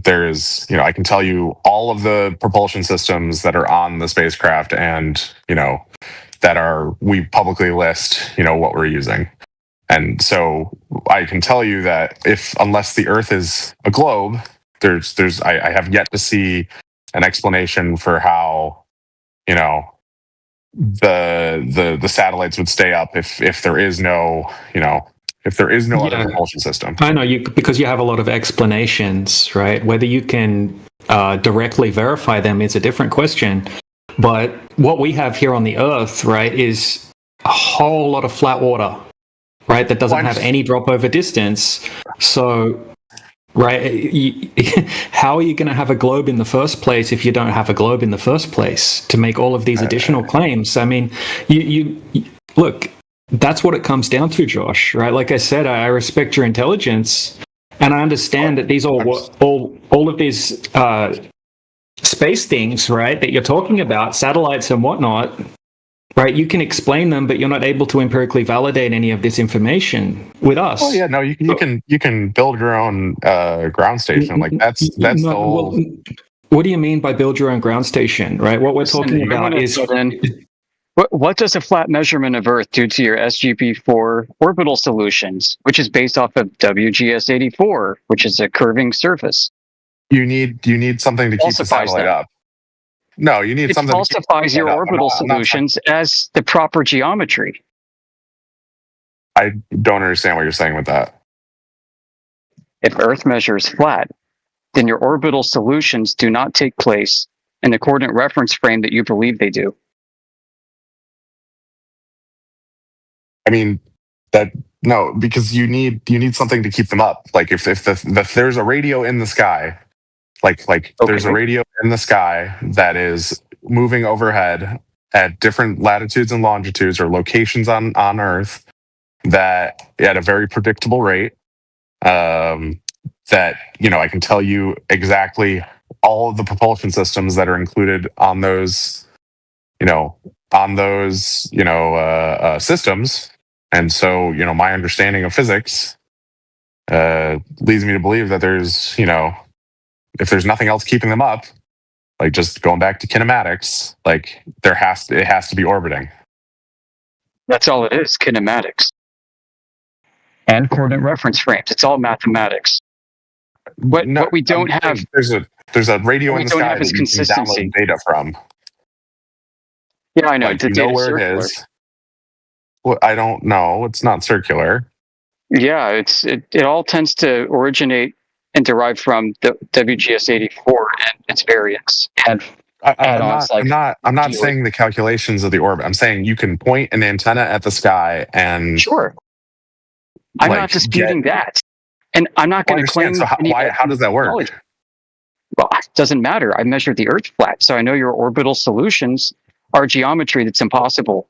there is, I can tell you all of the propulsion systems that are on the spacecraft, and we publicly list, what we're using. And so I can tell you that unless the Earth is a globe, I have yet to see an explanation for how, the satellites would stay up if there is no, if there is no other propulsion system. I know because you have a lot of explanations, right? Whether you can directly verify them is a different question. But what we have here on the Earth, right, is a whole lot of flat water, right, that doesn't have any drop over distance. So, right, how are you going to have a globe in the first place if you don't have a globe in the first place to make all of these additional claims? I mean, you look. That's what it comes down to, Josh, right? Like I said, I respect your intelligence, and I understand that these all of these space things, right, that you're talking about, satellites and whatnot, right? You can explain them, but you're not able to empirically validate any of this information with us. Oh yeah, no, you can build your own ground station. Like that's the whole. Well, what do you mean by build your own ground station, right? What we're talking about is. What does a flat measurement of Earth do to your SGP-4 orbital solutions, which is based off of WGS-84, which is a curving surface? You need something to keep the satellite up. No, you need something. It falsifies your orbital solutions as the proper geometry. I don't understand what you're saying with that. If Earth measures flat, then your orbital solutions do not take place in the coordinate reference frame that you believe they do. I mean, no, because you need something to keep them up. Like if there's a radio in the sky, like there's a radio in the sky that is moving overhead at different latitudes and longitudes or locations on Earth that at a very predictable rate, that I can tell you exactly all of the propulsion systems that are included on those systems. And so, my understanding of physics leads me to believe that there's, if there's nothing else keeping them up, like just going back to kinematics, like it has to be orbiting. That's all it is, kinematics. And coordinate reference frames. It's all mathematics. What we don't have... There's a radio in the sky that you can download data from. Yeah, I know. Like, you know where it is. Well, I don't know. It's not circular. Yeah, it all tends to originate and derive from the WGS84 and its variants and add-ons. I'm not saying the calculations of the orbit. I'm saying you can point an antenna at the sky and sure. I'm not disputing that, and I'm not going to claim. So how does that work? Knowledge. Well, it doesn't matter. I measured the Earth flat, so I know your orbital solutions are geometry that's impossible.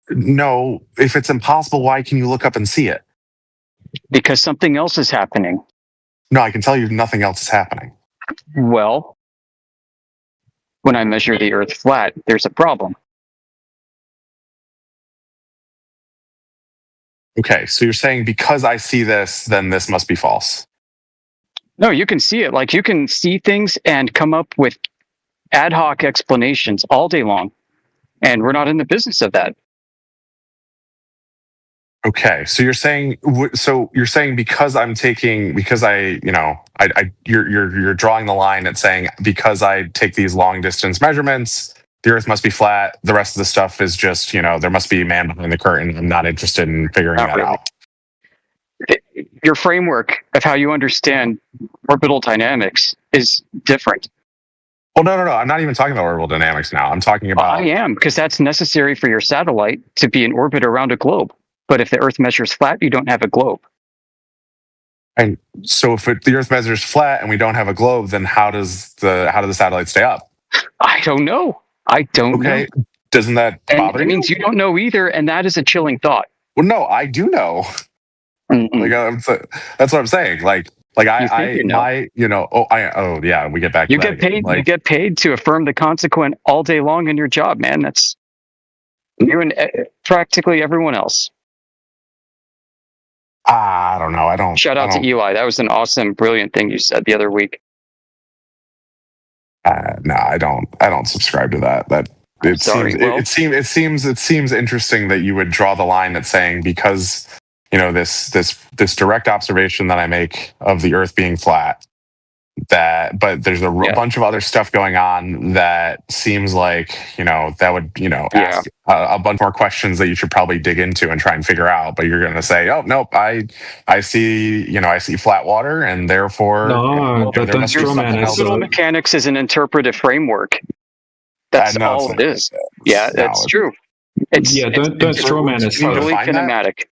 No, if it's impossible, why can you look up and see it? Because something else is happening. No, I can tell you nothing else is happening. Well, when I measure the Earth flat, there's a problem. Okay, so you're saying because I see this, then this must be false. No, you can see it. Like, you can see things and come up with ad hoc explanations all day long. And we're not in the business of that. Okay, so you're saying because you're drawing the line at saying because I take these long distance measurements, the Earth must be flat. The rest of the stuff is just, there must be a man behind the curtain. I'm not interested in figuring that out. Your framework of how you understand orbital dynamics is different. Well, no. I'm not even talking about orbital dynamics now. I'm talking about... I am, because that's necessary for your satellite to be in orbit around a globe. But if the Earth measures flat, you don't have a globe. And so if the Earth measures flat and we don't have a globe, then how does the satellite stay up? I don't know. I don't know. Doesn't that bother you? It means you don't know either, and that is a chilling thought. Well, no, I do know. Like, that's what I'm saying. We get back. You get paid. You get paid to affirm the consequent all day long in your job, man. That's you and practically everyone else. I don't know. Shout out to Eli. That was an awesome, brilliant thing you said the other week. No, I don't subscribe to that. It seems interesting that you would draw the line at saying because this direct observation that I make of the Earth being flat, but there's a bunch of other stuff going on that seems like that would ask a bunch more questions that you should probably dig into and try and figure out. But you're going to say, oh nope, I see flat water, and therefore orbital mechanics is an interpretive framework. That's all it is. Yeah, that's true. Don't strawman us. Totally kinematic.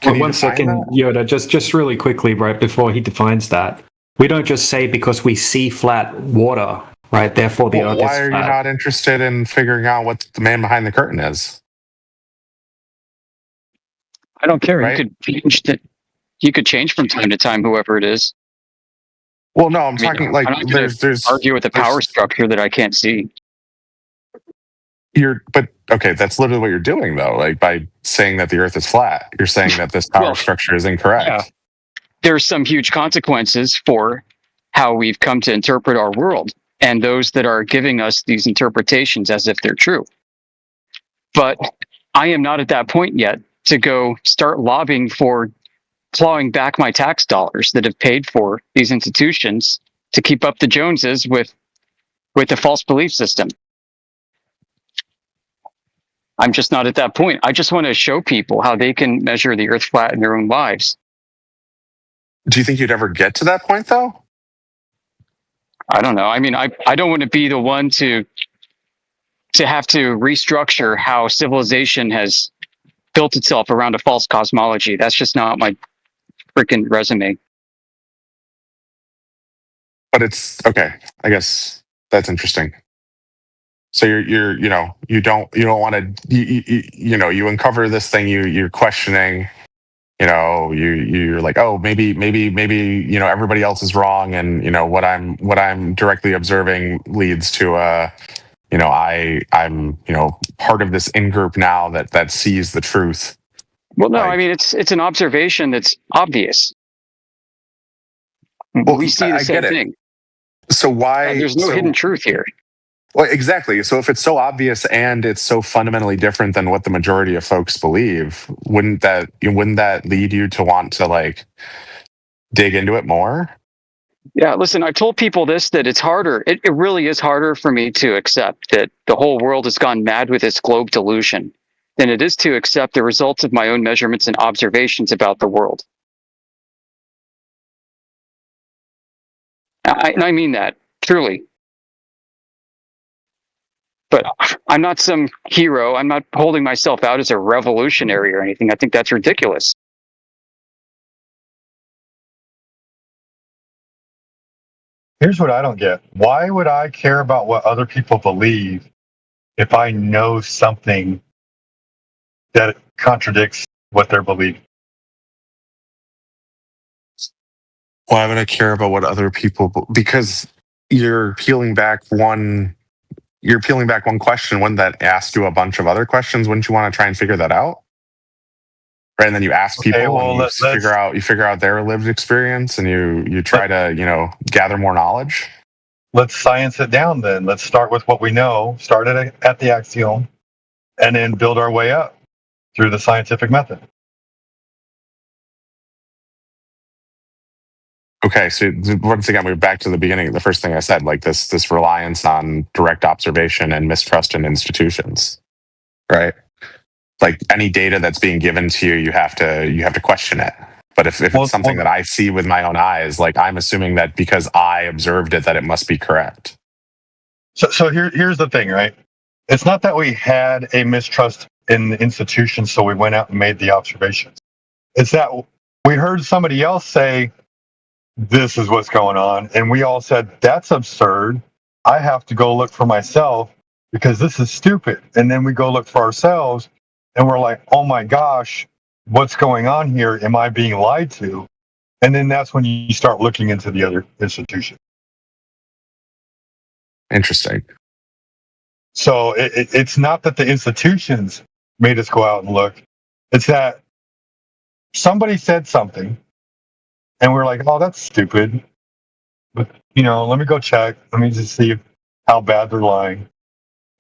One second, Yoda, just really quickly, right before he defines that. We don't just say because we see flat water, right? Therefore, the Earth is flat. Why are you not interested in figuring out what the man behind the curtain is? I don't care. Right? You could change from time to time, whoever it is. Well, no, I'm talking like there's argue with the power structure that I can't see. That's literally what you're doing, though. Like by saying that the Earth is flat, you're saying that this power structure is incorrect. Yeah. There's some huge consequences for how we've come to interpret our world and those that are giving us these interpretations as if they're true. But I am not at that point yet to go start lobbying for clawing back my tax dollars that have paid for these institutions to keep up the Joneses with a false belief system. I'm just not at that point. I just want to show people how they can measure the Earth flat in their own lives. Do you think you'd ever get to that point, though? I don't know. I mean, I don't want to be the one to have to restructure how civilization has built itself around a false cosmology. That's just not my freaking resume. But it's okay. I guess that's interesting. So you're you don't want to you uncover this thing you're questioning. You're like, oh, maybe everybody else is wrong, and what I'm directly observing leads to I'm part of in-group in group now that sees the truth. Well, no, I mean it's an observation that's obvious. Well, we see the I same get it. thing. So why? There's no hidden truth here. Well, exactly. So if it's so obvious and it's so fundamentally different than what the majority of folks believe, wouldn't that lead you to want to like dig into it more? Yeah, listen, I've told people that it's harder. It really is harder for me to accept that the whole world has gone mad with this globe delusion than it is to accept the results of my own measurements and observations about the world. I mean that, truly. But I'm not some hero. I'm not holding myself out as a revolutionary or anything. I think that's ridiculous. Here's what I don't get. Why would I care about what other people believe if I know something that contradicts what they're believing? Why would I care about what other people? Because you're peeling back one question. Wouldn't that ask you a bunch of other questions? Wouldn't you want to try and figure that out? Right, and then you ask people, and you figure out their lived experience, and you try to gather more knowledge. Let's science it down then. Let's start with what we know, start at the axiom, and then build our way up through the scientific method. Okay, so once again, we're back to the beginning. The first thing I said, like this reliance on direct observation and mistrust in institutions, right? Like any data that's being given to you, you have to question it. But if it's something that I see with my own eyes, like I'm assuming that because I observed it, that it must be correct. So here's the thing, right? It's not that we had a mistrust in the institution, so we went out and made the observations. It's that we heard somebody else say, this is what's going on. And we all said, that's absurd. I have to go look for myself because this is stupid. And then we go look for ourselves and we're like, oh my gosh, what's going on here? Am I being lied to? And then that's when you start looking into the other institution. Interesting. So it's not that the institutions made us go out and look. It's that somebody said something and we're like, oh, that's stupid. But, let me go check. Let me just see how bad they're lying.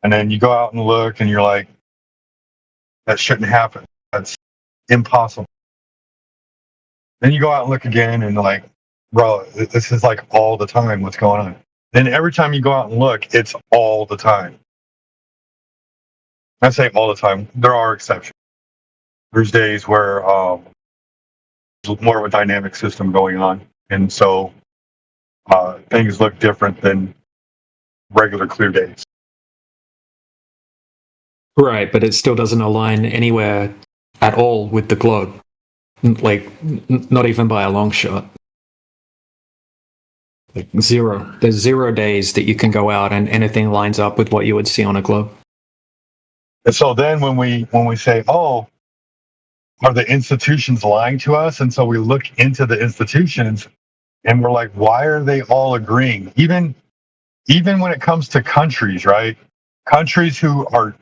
And then you go out and look and you're like, that shouldn't happen. That's impossible. Then you go out and look again and like, bro, this is like all the time what's going on. Then every time you go out and look, it's all the time. I say all the time. There are exceptions. There's days where there's more of a dynamic system going on. And so things look different than regular clear days. Right, but it still doesn't align anywhere at all with the globe. Like, not even by a long shot. Like zero. There's 0 days that you can go out and anything lines up with what you would see on a globe. And so then when we say, oh, are the institutions lying to us? And so we look into the institutions and we're like, why are they all agreeing? Even when it comes to countries, right? Countries who are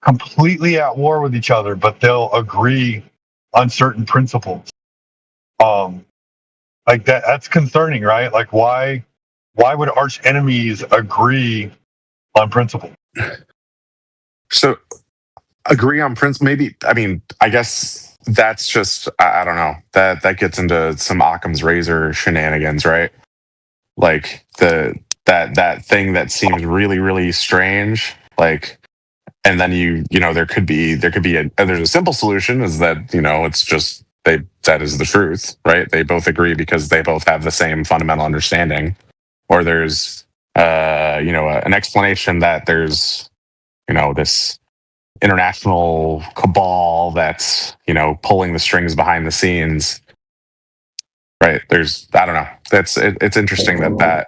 completely at war with each other, but they'll agree on certain principles. Like that's concerning, right? Like why would arch enemies agree on principle? So agree on principle, maybe. I mean, I guess that's just, I don't know, that gets into some Occam's razor shenanigans, right? Like that thing that seems really, really strange, like, and then you know, there could be there's a simple solution is that, it's just that is the truth, right? They both agree because they both have the same fundamental understanding. Or there's an explanation that there's this international cabal that's pulling the strings behind the scenes, right? I don't know. It's interesting that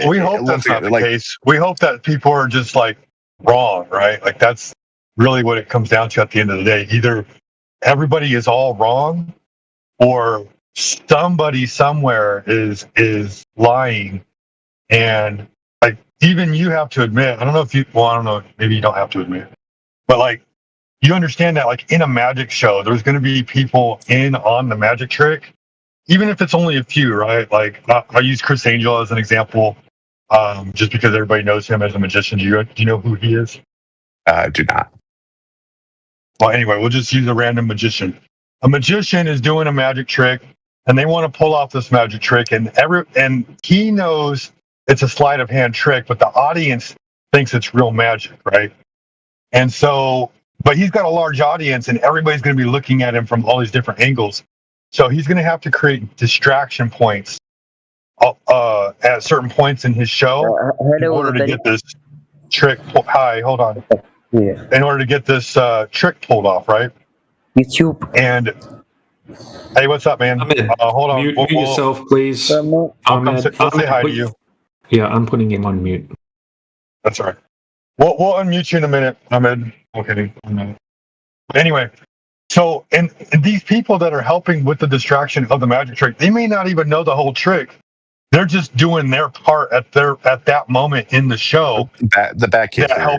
we hope that's not the case. We hope that people are just like wrong, right? Like that's really what it comes down to at the end of the day. Either everybody is all wrong, or somebody somewhere is lying. And like even you have to admit, I don't know, maybe you don't have to admit, but like you understand that like in a magic show, there's going to be people in on the magic trick, even if it's only a few, right? Like I use Chris Angel as an example, just because everybody knows him as a magician. Do you know who he is? I do not. Well, anyway, we'll just use a random magician. A magician is doing a magic trick, and they want to pull off this magic trick, and he knows it's a sleight of hand trick, but the audience thinks it's real magic, right? And so, but he's got a large audience, and everybody's going to be looking at him from all these different angles. So he's going to have to create distraction points at certain points in his show in order to get this trick. Hi, hold on. Yeah. In order to get this trick pulled off, right? YouTube. And hey, what's up, man? Hold on. Mute yourself, please. I'll say hi to you. Yeah, I'm putting him on mute. That's all right. We'll unmute you in a minute, Ahmed. Okay. Anyway, so and these people that are helping with the distraction of the magic trick, they may not even know the whole trick. They're just doing their part at that moment in the show. The back cave theory, right?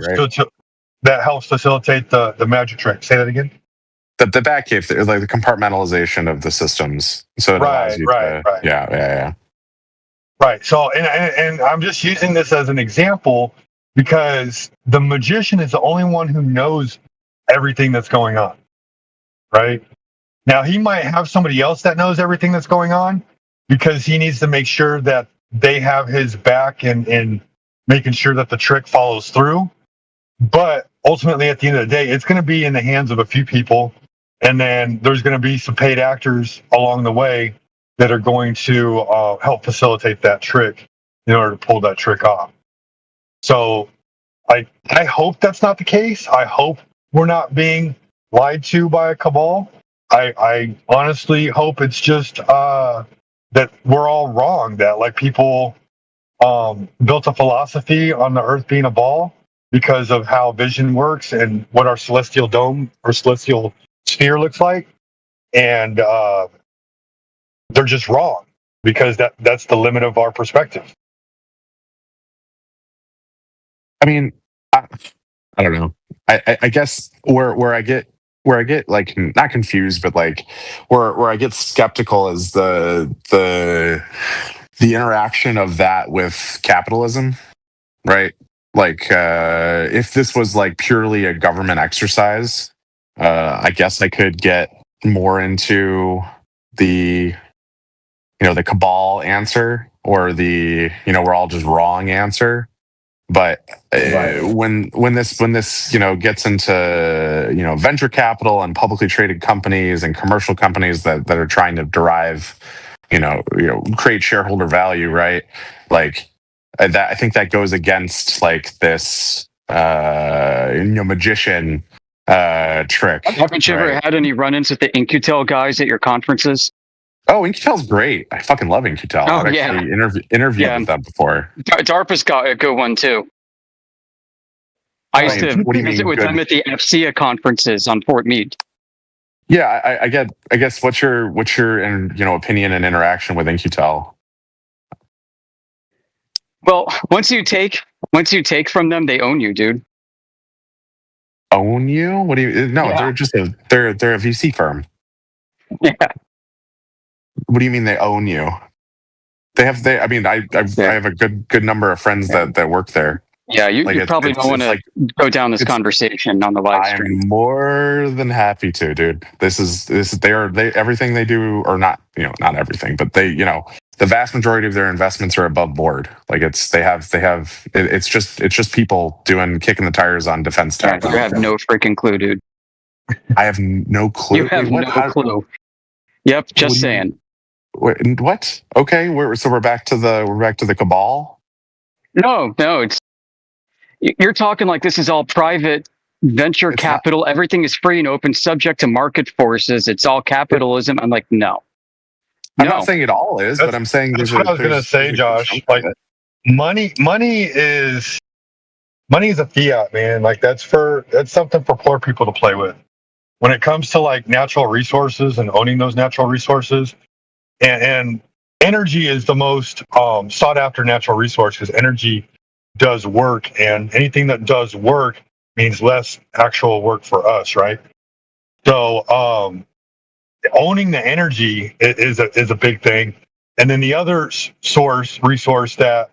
That helps facilitate the magic trick. Say that again. The back cave theory, like the compartmentalization of the systems. So it allows you to, yeah. Right. So and I'm just using this as an example because the magician is the only one who knows everything that's going on. Right? Now he might have somebody else that knows everything that's going on because he needs to make sure that they have his back and making sure that the trick follows through. But ultimately, at the end of the day, it's going to be in the hands of a few people. And then there's going to be some paid actors along the way that are going to help facilitate that trick in order to pull that trick off. So I hope that's not the case. I hope we're not being lied to by a cabal. I honestly hope it's just that we're all wrong, that like people built a philosophy on the earth being a ball because of how vision works and what our celestial dome or celestial sphere looks like. And they're just wrong because that's the limit of our perspective. I mean, I don't know. I guess where I get like not confused, but like where I get skeptical is the interaction of that with capitalism, right? Like if this was like purely a government exercise, I guess I could get more into the the cabal answer or the we're all just wrong answer. But when this gets into venture capital and publicly traded companies and commercial companies that are trying to derive create shareholder value, right? Like that, I think that goes against like this magician trick. Haven't you ever had any run-ins with the In-Q-Tel guys at your conferences? Oh, In-Q-Tel's great. I fucking love In-Q-Tel. I've actually interviewed with them before. DARPA's got a good one too. I used to visit with them at the FCA conferences on Fort Meade. Yeah, I guess what's your opinion and interaction with In-Q-Tel? Well, once you take from them, they own you, dude. Own you? What do you? No, they're just they're a VC firm. Yeah. What do you mean they own you? I have a good number of friends that work there. Yeah, you probably don't want to go down this conversation on the live stream. I'm more than happy to, dude. This is everything they do, or not, not everything, but they, the vast majority of their investments are above board. Like it's just people kicking the tires on defense tech. You have no freaking clue, dude. I have no clue. You have Wait, no clue. Yep, just saying. What? Okay, we're back to the cabal. No, it's you're talking like this is all private venture capital. Everything is free and open, subject to market forces. It's all capitalism. I'm like, no. I'm not saying it all is, but I'm saying that's what I was going to say, Josh. Like, money is a fiat, man. Like that's something for poor people to play with. When it comes to like natural resources and owning those natural resources, and energy is the most sought after natural resource because energy does work, and anything that does work means less actual work for us, right? So owning the energy is a big thing. And then the other resource that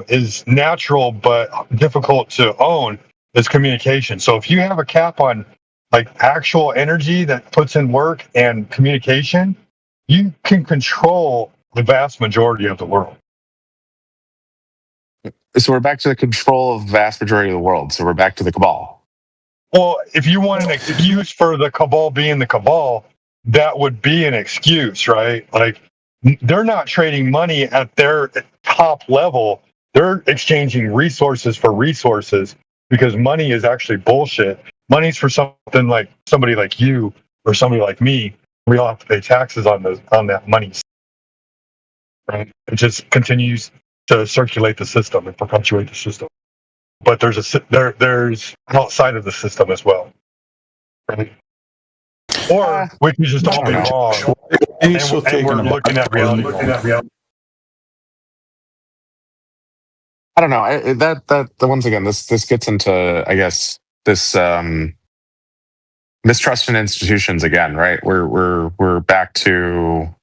is natural but difficult to own is communication. So if you have a cap on like actual energy that puts in work and communication, you can control the vast majority of the world. So we're back to the control of the vast majority of the world. So we're back to the cabal. Well, if you want an excuse for the cabal being the cabal, that would be an excuse, right? Like they're not trading money at their top level. They're exchanging resources for resources because money is actually bullshit. Money's for something like somebody like you or somebody like me. We all have to pay taxes on that money. Right? It just continues to circulate the system and perpetuate the system. But there's outside of the system as well. Right? Or we can just all be wrong. And we're looking at reality. I don't know. That once again, this gets into, I guess, this mistrust in institutions again, right? We're back to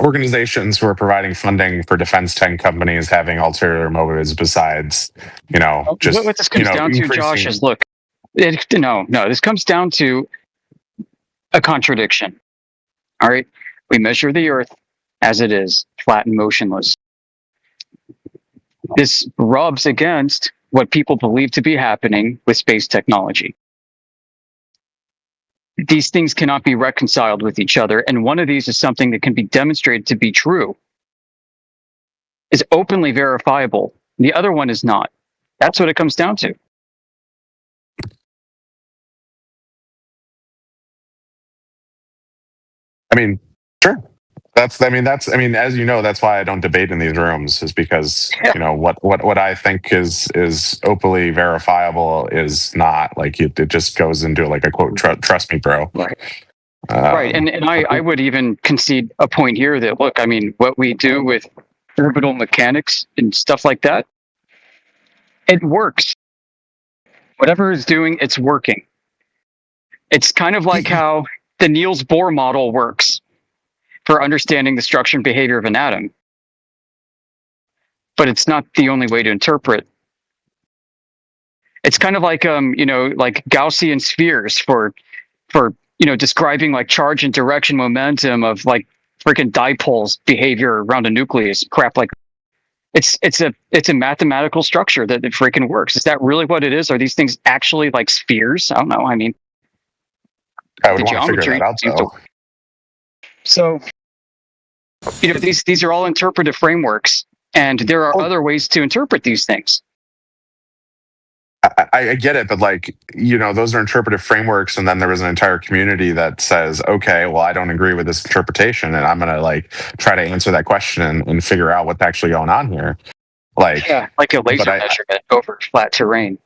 organizations who are providing funding for defense tech companies having ulterior motives besides, just what this comes down to, Josh, is look. This comes down to a contradiction. All right, we measure the Earth as it is, flat and motionless. This rubs against what people believe to be happening with space technology. These things cannot be reconciled with each other, and one of these is something that can be demonstrated to be true, is openly verifiable. The other one is not. That's what it comes down to. I mean, sure. That's as you know, that's why I don't debate in these rooms, is because what I think is openly verifiable is not. Like it just goes into like a quote, trust me, bro. Right. Right. And I would even concede a point here that, look, I mean, what we do with orbital mechanics and stuff like that, it works. Whatever it's doing, it's working. It's kind of like how the Niels Bohr model works for understanding the structure and behavior of an atom. But it's not the only way to interpret. It's kind of like like Gaussian spheres for describing like charge and direction momentum of like freaking dipoles behavior around a nucleus. Crap, like it's a mathematical structure that freaking works. Is that really what it is? Are these things actually like spheres? I don't know. I mean, I would want to figure that out, though. So, these are all interpretive frameworks, and there are other ways to interpret these things. I get it, but those are interpretive frameworks, and then there was an entire community that says, okay, well, I don't agree with this interpretation, and I'm going to try to answer that question and figure out what's actually going on here. Like a laser measurement over flat terrain.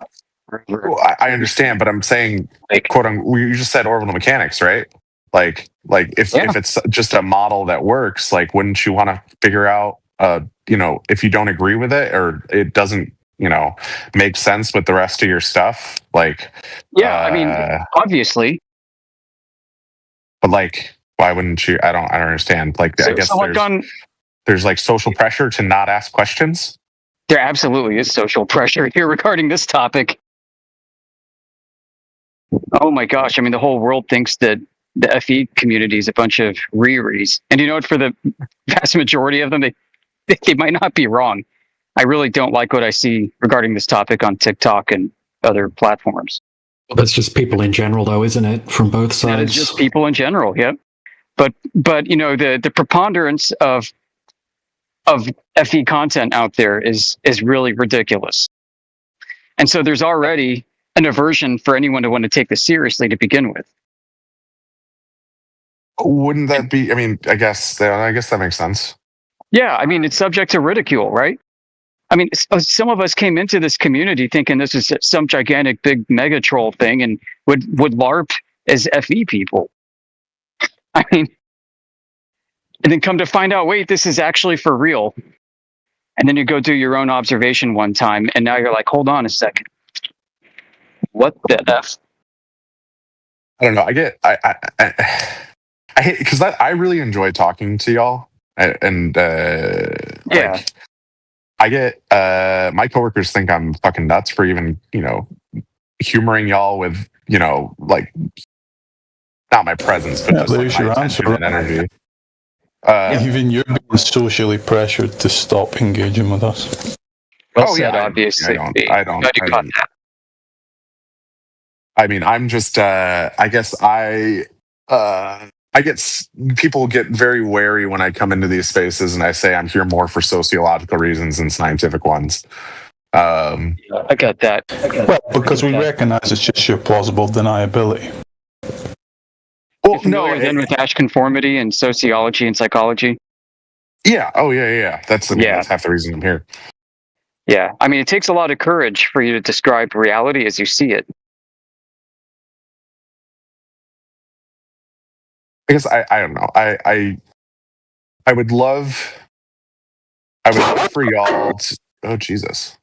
I understand, but I'm saying, quote unquote, you just said orbital mechanics, right? If it's just a model that works, wouldn't you want to figure out, if you don't agree with it or it doesn't, make sense with the rest of your stuff? I mean, obviously. But why wouldn't you? I don't understand. I guess there's social pressure to not ask questions. There absolutely is social pressure here regarding this topic. Oh my gosh. I mean, the whole world thinks that the FE community is a bunch of Riris. And for the vast majority of them, they might not be wrong. I really don't like what I see regarding this topic on TikTok and other platforms. Well, that's just people in general, though, isn't it? From both sides. That is just people in general. Yep. But the preponderance of FE content out there is really ridiculous, and so there's already an aversion for anyone to want to take this seriously to begin with. Wouldn't that be? I mean, I guess that makes sense. Yeah, I mean, it's subject to ridicule, right? I mean, some of us came into this community thinking this is some gigantic, big mega troll thing, and would LARP as FE people. I mean, and then come to find out, wait, this is actually for real. And then you go do your own observation one time, and now you're like, hold on a second. What the F? I don't know. I hate because I really enjoy talking to y'all, and yeah. I get my coworkers think I'm fucking nuts for even humoring y'all with like not my presence, but just there's like, your my answer, attention and energy. Even you're being socially pressured to stop engaging with us. Well said, obviously. I don't. I mean, I'm just. I guess people get very wary when I come into these spaces and I say I'm here more for sociological reasons than scientific ones. I got that. Well, because we recognize it's just your plausible deniability. Well, no, then with Asch conformity and sociology and psychology. Yeah. Oh, yeah. That's half the reason I'm here. Yeah. I mean, it takes a lot of courage for you to describe reality as you see it. I guess I don't know. I would love for y'all to. Oh Jesus.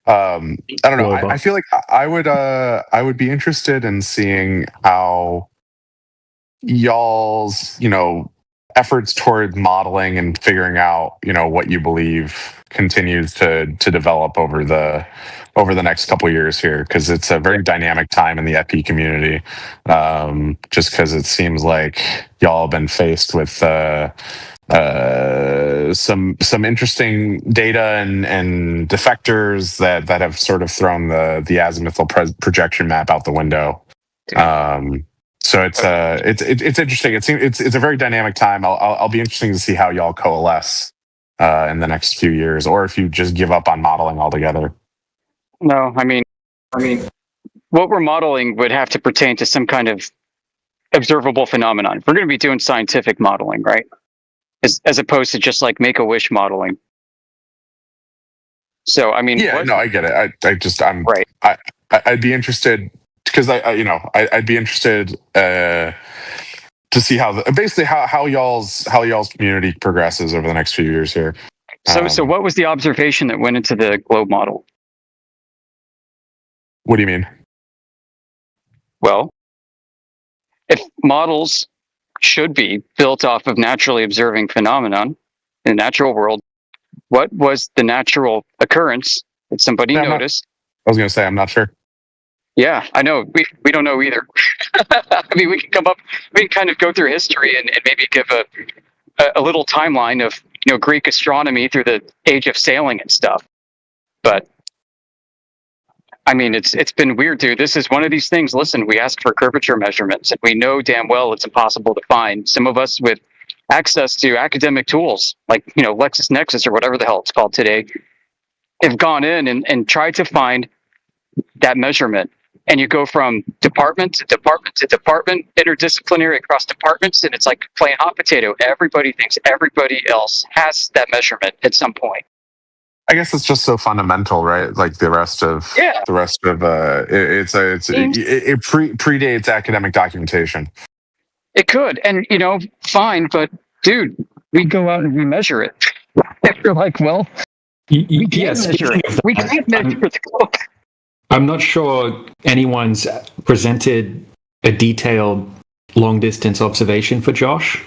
I don't know. I feel like I would be interested in seeing how y'all's efforts toward modeling and figuring out what you believe continues to develop over the next couple of years here, because it's a very dynamic time in the FP community. Just because it seems like y'all have been faced with some interesting data and defectors that have sort of thrown the azimuthal projection map out the window. So it's interesting. It's a very dynamic time. I'll be interesting to see how y'all coalesce in the next few years, or if you just give up on modeling altogether. No, I mean, what we're modeling would have to pertain to some kind of observable phenomenon. We're going to be doing scientific modeling, right? As opposed to just like Make-A-Wish modeling. So, I mean, yeah, no, I get it. I'm right. I'd be interested because I'd be interested to see how y'all's community progresses over the next few years here. So what was the observation that went into the globe model? What do you mean? Well, if models should be built off of naturally observing phenomenon in the natural world, what was the natural occurrence that somebody noticed? I was going to say, I'm not sure. Yeah, I know. We don't know either. I mean, we can kind of go through history and maybe give a little timeline of Greek astronomy through the age of sailing and stuff. But I mean, it's been weird, dude. This is one of these things. Listen, we ask for curvature measurements, and we know damn well it's impossible to find. Some of us with access to academic tools, like LexisNexis or whatever the hell it's called today, have gone in and tried to find that measurement. And you go from department to department to department, interdisciplinary across departments, and it's like playing hot potato. Everybody thinks everybody else has that measurement at some point. I guess it's just so fundamental, right? Like the rest of it predates academic documentation. It could, and fine, but dude, we go out and we measure it. If you're like, well, we can't measure it. We can't measure the globe. I'm not sure anyone's presented a detailed long-distance observation for Josh.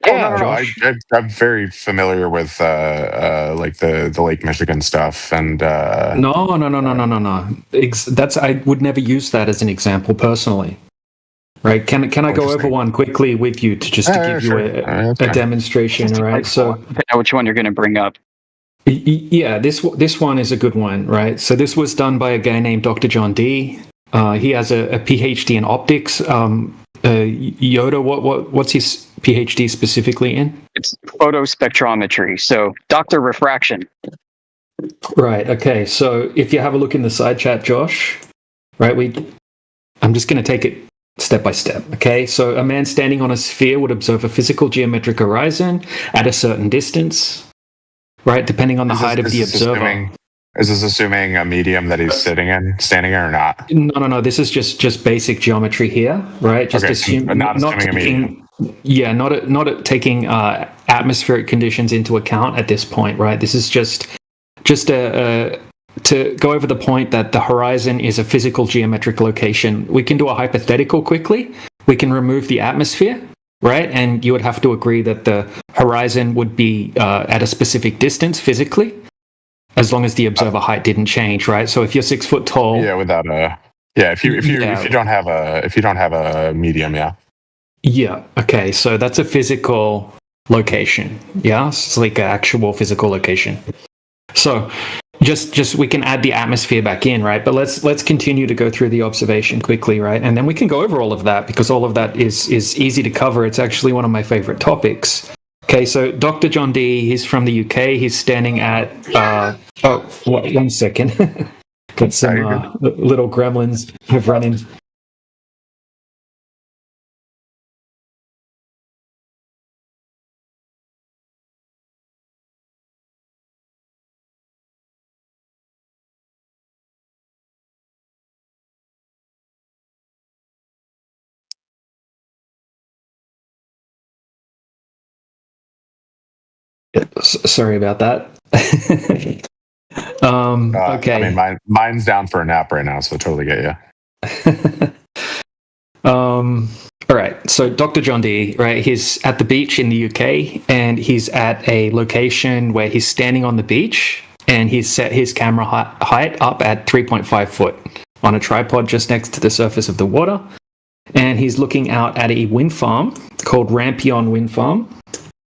Yeah, Josh. I'm very familiar with like the Lake Michigan stuff, and No. I would never use that as an example personally. Right? Can I go over one quickly with you to give you a demonstration? Right. So I know which one you're going to bring up. Yeah, this one is a good one, right? So this was done by a guy named Dr. John Dee. He has a PhD in optics. Yoda, what's his PhD specifically in? It's photospectrometry, so Dr. Refraction. Right. Okay. So if you have a look in the side chat, Josh, right? I'm just going to take it step by step. Okay. So a man standing on a sphere would observe a physical geometric horizon at a certain distance, right? Depending on the height of the observer. Is this assuming a medium that he's standing in or not? No. This is just basic geometry here, right? Just not assuming a medium. Yeah, not taking atmospheric conditions into account at this point, right? This is just to go over the point that the horizon is a physical geometric location. We can do a hypothetical quickly. We can remove the atmosphere, right? And you would have to agree that the horizon would be at a specific distance physically, as long as the observer height didn't change, right? So if you're 6 foot tall, if you don't have a medium, yeah, okay, so that's a physical location, yeah, it's like an actual physical location. So just we can add the atmosphere back in, right? But let's continue to go through the observation quickly, right? And then we can go over all of that because all of that is easy to cover. It's actually one of my favorite topics. Okay, so Dr. John Dee, he's from the UK. He's standing at, 1 second. Got some little gremlins have run in. Sorry about that. Okay. I mean, mine's down for a nap right now, so I totally get you. All right. So Dr. John Dee, right? He's at the beach in the UK, and he's at a location where he's standing on the beach, and he's set his camera height up at 3.5 foot on a tripod just next to the surface of the water, and he's looking out at a wind farm called Rampion Wind Farm.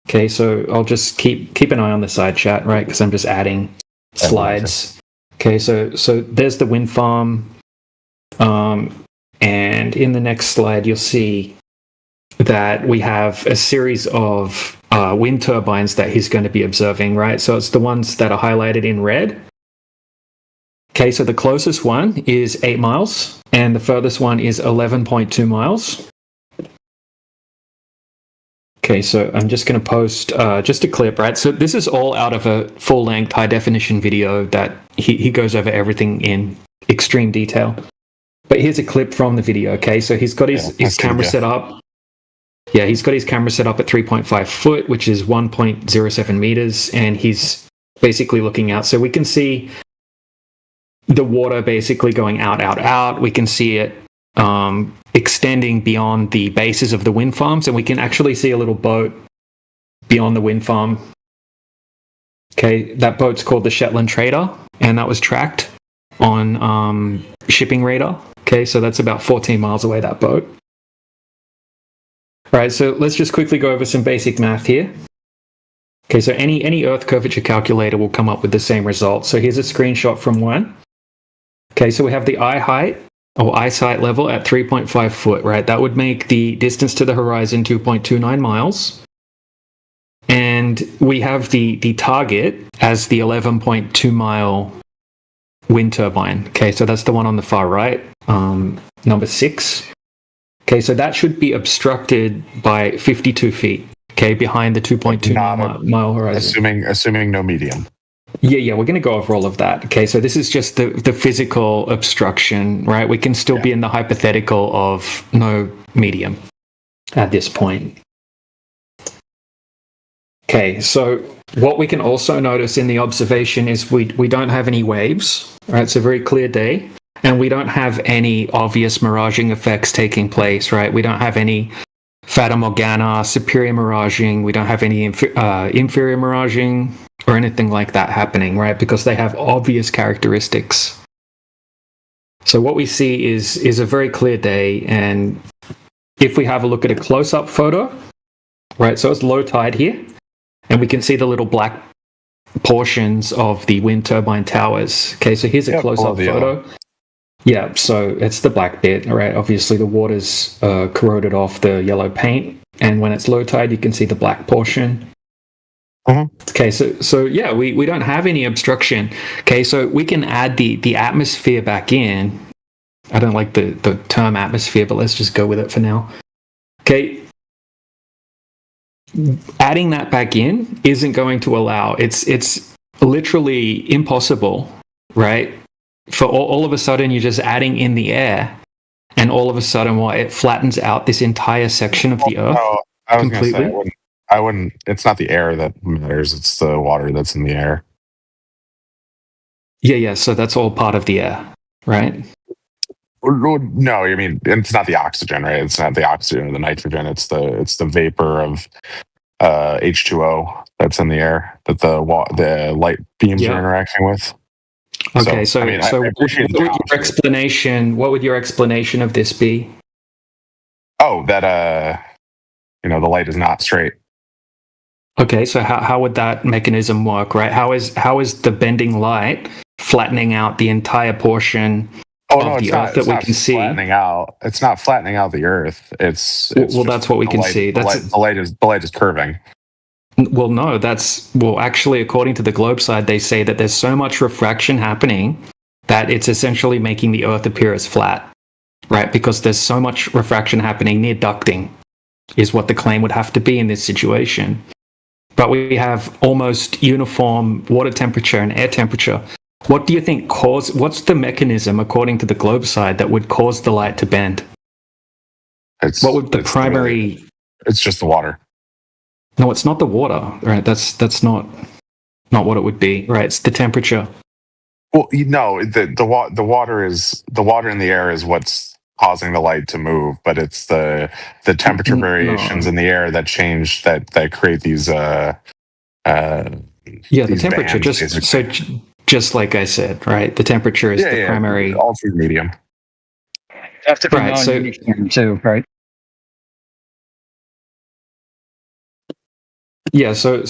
Okay, so I'll just keep an eye on the side chat, right? Because I'm just adding slides. Okay, so there's the wind farm. And in the next slide, you'll see that we have a series of wind turbines that he's going to be observing, right? So it's the ones that are highlighted in red. Okay, so the closest one is 8 miles, and the furthest one is 11.2 miles. Okay, so I'm just going to post just a clip, right? So this is all out of a full-length, high-definition video that he goes over everything in extreme detail. But here's a clip from the video, okay? So he's got his camera set up. Yeah, he's got his camera set up at 3.5 foot, which is 1.07 meters, and he's basically looking out. So we can see the water basically going out. We can see it extending beyond the bases of the wind farms, and we can actually see a little boat beyond the wind farm. Okay, that boat's called the Shetland Trader, and that was tracked on Shipping Radar. Okay, so that's about 14 miles away, that boat. All right, so let's just quickly go over some basic math here. Okay, so any Earth curvature calculator will come up with the same result. So here's a screenshot from one. Okay, so we have the eyesight level at 3.5 foot, right? That would make the distance to the horizon 2.29 miles. And we have the target as the 11.2 mile wind turbine. Okay, so that's the one on the far right, number 6. Okay, so that should be obstructed by 52 feet, okay, behind the 2.2 mile horizon. Assuming no medium. Yeah, we're going to go over all of that. Okay, so this is just the physical obstruction, right? We can still be in the hypothetical of no medium at this point. Okay, so what we can also notice in the observation is we don't have any waves, right? It's a very clear day, and we don't have any obvious miraging effects taking place, right? We don't have any Fata Morgana, superior miraging, we don't have any inferior miraging or anything like that happening, right? Because they have obvious characteristics. So what we see is a very clear day, and if we have a look at a close-up photo, right, so it's low tide here, and we can see the little black portions of the wind turbine towers. Okay, so here's a close-up photo. Yeah, so it's the black bit, right? Obviously, the water's corroded off the yellow paint, and when it's low tide, you can see the black portion. Okay, so yeah, we don't have any obstruction. Okay, so we can add the atmosphere back in. I don't like the term atmosphere, but let's just go with it for now. Okay, adding that back in isn't going to allow. It's literally impossible, right? For all of a sudden, you're just adding in the air, and all of a sudden, it flattens out this entire section of the Earth completely. I wouldn't. It's not the air that matters. It's the water that's in the air. Yeah. So that's all part of the air, right? No, I mean it's not the oxygen, right? It's not the oxygen or the nitrogen. It's the vapor of H2O that's in the air that the light beams are interacting with. Okay, so what would your explanation of this be? Oh, that the light is not straight. Okay, so how would that mechanism work, right? How is the bending light flattening out the entire portion of the Earth that we can see? It's not flattening out the Earth. It's well, that's what we can see. The light is curving. Well, no, actually, according to the GlobeSide, they say that there's so much refraction happening that it's essentially making the Earth appear as flat, right? Because there's so much refraction happening near ducting, is what the claim would have to be in this situation. But we have almost uniform water temperature and air temperature. What do you think what's the mechanism, according to the GlobeSide, that would cause the light to bend? It's just the water. No, it's not the water, right? That's not what it would be, right? It's the temperature. Well, the water in the air is what's causing the light to move, but it's the temperature variations in the air that change that create these the temperature bands, just like I said, right? The temperature is the primary altered medium. Have to be non-uniform too, right? Yeah, so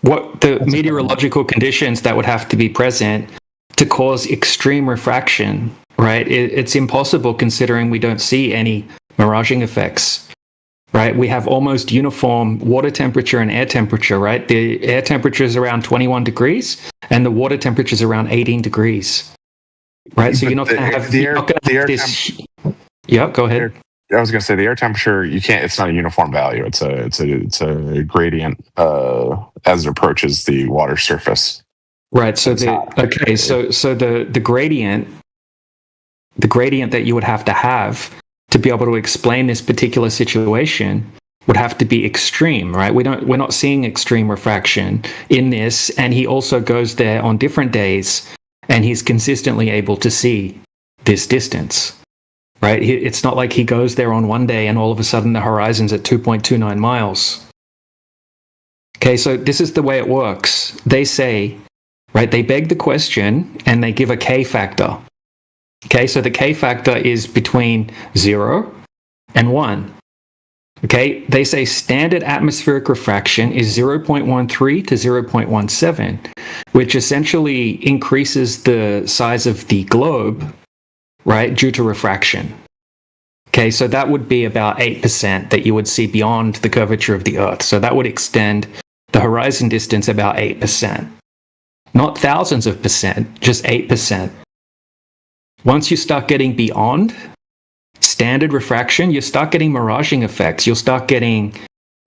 what the meteorological conditions that would have to be present to cause extreme refraction, right? It's impossible considering we don't see any miraging effects, right? We have almost uniform water temperature and air temperature, right? The air temperature is around 21 degrees and the water temperature is around 18 degrees, right? So you're not going to have this. Yeah, go ahead. I was going to say the air temperature. You can't. It's not a uniform value. It's a gradient as it approaches the water surface. Right. So the gradient that you would have to be able to explain this particular situation would have to be extreme, right? We're not seeing extreme refraction in this, and he also goes there on different days, and he's consistently able to see this distance. Right? It's not like he goes there on one day and all of a sudden the horizon's at 2.29 miles. Okay, so this is the way it works. They say, right, they beg the question and they give a K factor. Okay, so the K factor is between 0 and 1. Okay, they say standard atmospheric refraction is 0.13 to 0.17, which essentially increases the size of the globe, right, due to refraction. Okay, so that would be about 8% that you would see beyond the curvature of the Earth. So that would extend the horizon distance about 8%. Not thousands of percent, just 8%. Once you start getting beyond standard refraction, you start getting miraging effects. You'll start getting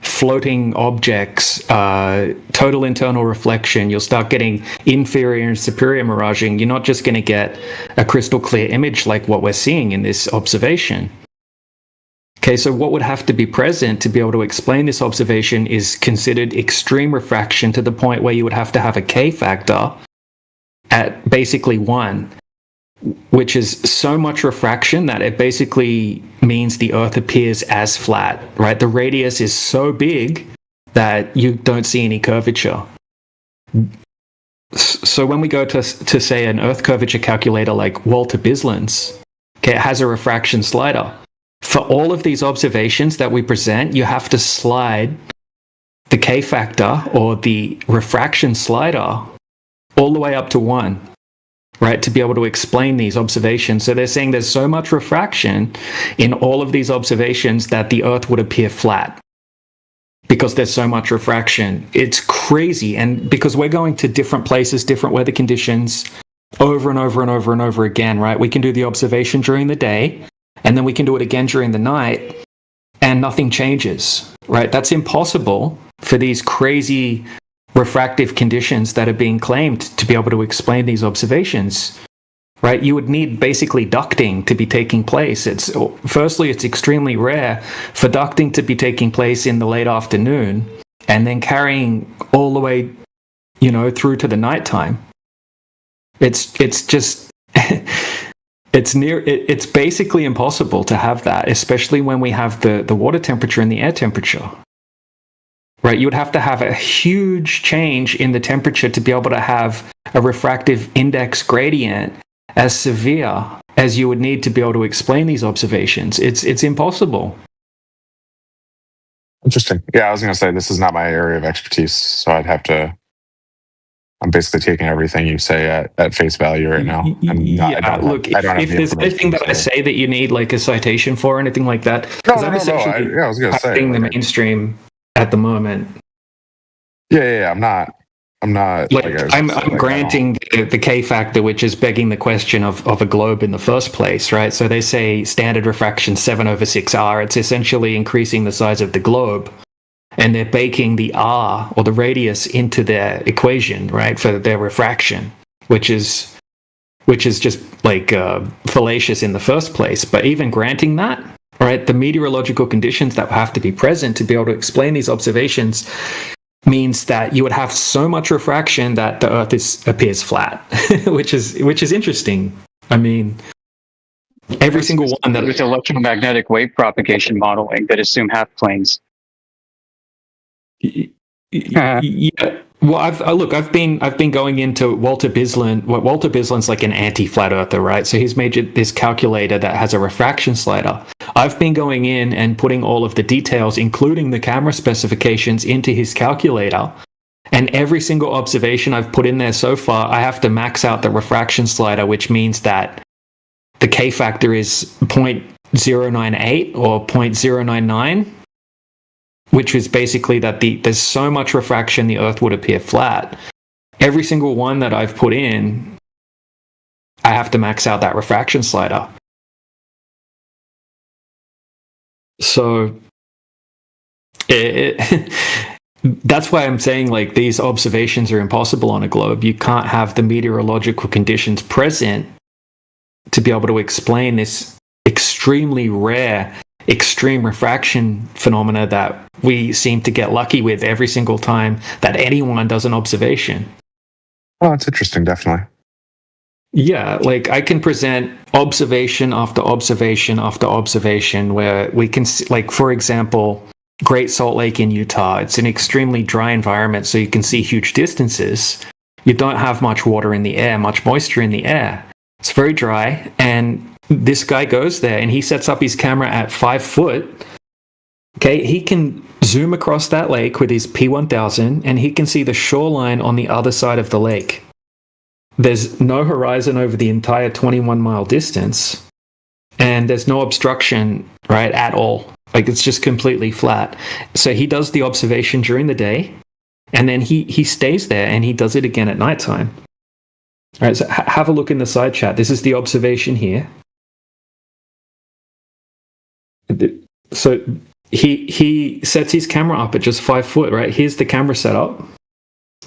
floating objects, total internal reflection. You'll start getting inferior and superior miraging. You're not just going to get a crystal clear image like what we're seeing in this observation. Okay, so what would have to be present to be able to explain this observation is considered extreme refraction to the point where you would have to have a K factor at basically 1, which is so much refraction that it basically means the Earth appears as flat, right? The radius is so big that you don't see any curvature. So when we go to say an Earth curvature calculator like Walter Bisland's, okay, it has a refraction slider. For all of these observations that we present, you have to slide the K factor or the refraction slider all the way up to 1, right, to be able to explain these observations. So they're saying there's so much refraction in all of these observations that the Earth would appear flat because there's so much refraction. It's crazy. And because we're going to different places, different weather conditions over and over and over and over again, right? We can do the observation during the day, and then we can do it again during the night, and nothing changes, right? That's impossible for these crazy refractive conditions that are being claimed to be able to explain these observations, right? You would need basically ducting to be taking place. Firstly, it's extremely rare for ducting to be taking place in the late afternoon and then carrying all the way, through to the nighttime. It's just it's basically impossible to have that, especially when we have the water temperature and the air temperature. Right, you would have to have a huge change in the temperature to be able to have a refractive index gradient as severe as you would need to be able to explain these observations. It's impossible. Interesting. Yeah, I was going to say this is not my area of expertise, so I'm basically taking everything you say at face value right now. If there's anything that I say that you need like a citation for or anything like that, I was going to say the mainstream at the moment. Yeah. I'm not. I'm granting the K factor, which is begging the question of a globe in the first place, right? So they say standard refraction 7/6R. It's essentially increasing the size of the globe, and they're baking the R or the radius into their equation, right, for their refraction, which is just like fallacious in the first place. But even granting that, right, the meteorological conditions that have to be present to be able to explain these observations means that you would have so much refraction that the Earth appears flat, which is interesting. I mean, every single one that with electromagnetic wave propagation modeling that assume half planes. Yeah. Well, I've been going into Walter Bislin. Walter Bislin's like an anti-flat earther, right? So he's made this calculator that has a refraction slider. I've been going in and putting all of the details, including the camera specifications, into his calculator. And every single observation I've put in there so far, I have to max out the refraction slider, which means that the K factor is 0.098 or 0.099. Which is basically that there's so much refraction the Earth would appear flat. Every single one that I've put in, I have to max out that refraction slider. So that's why I'm saying like these observations are impossible on a globe. You can't have the meteorological conditions present to be able to explain this extremely rare extreme refraction phenomena that we seem to get lucky with every single time that anyone does an observation. Oh, it's interesting, definitely. Yeah, like I can present observation after observation after observation where we can see, like, for example, Great Salt Lake in Utah. It's an extremely dry environment, so you can see huge distances. You don't have much water in the air, much moisture in the air. It's very dry, and this guy goes there and he sets up his camera at 5 foot. Okay, he can zoom across that lake with his P1000 and he can see the shoreline on the other side of the lake. There's no horizon over the entire 21-mile distance, and there's no obstruction, right, at all. Like, it's just completely flat. So he does the observation during the day, and then he stays there and he does it again at nighttime. All right, so have a look in the side chat. This is the observation here. So he sets his camera up at just 5 foot, right? Here's the camera setup,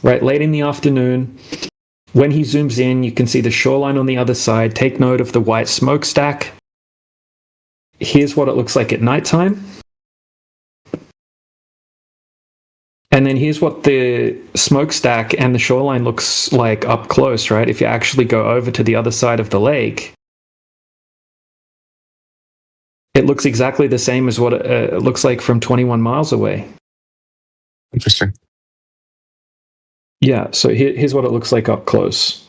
right? Late in the afternoon, when he zooms in, you can see the shoreline on the other side. Take note of the white smokestack. Here's what it looks like at nighttime. And then here's what the smokestack and the shoreline looks like up close, right? If you actually go over to the other side of the lake, it looks exactly the same as what it looks like from 21 miles away. Interesting. Yeah, so here's what it looks like up close.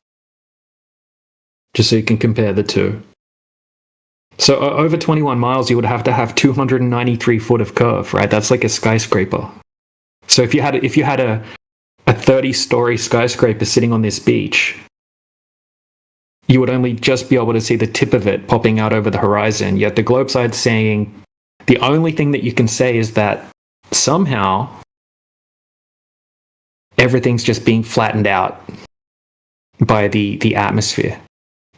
Just so you can compare the two. So over 21 miles, you would have to have 293 foot of curve, right? That's like a skyscraper. So if you had a 30-story skyscraper sitting on this beach, you would only just be able to see the tip of it popping out over the horizon. Yet the Globeside's saying the only thing that you can say is that somehow everything's just being flattened out by the atmosphere.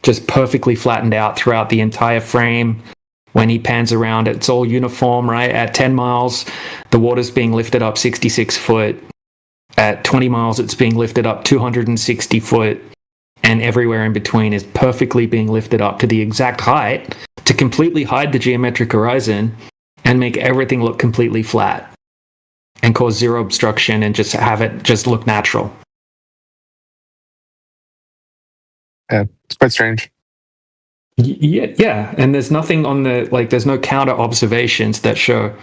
Just perfectly flattened out throughout the entire frame. When he pans around, it's all uniform, right? At 10 miles, the water's being lifted up 66 foot. At 20 miles, it's being lifted up 260 foot. And everywhere in between is perfectly being lifted up to the exact height to completely hide the geometric horizon and make everything look completely flat and cause zero obstruction and just have it just look natural. Yeah, it's quite strange. Yeah, and there's nothing on there's no counter observations that show,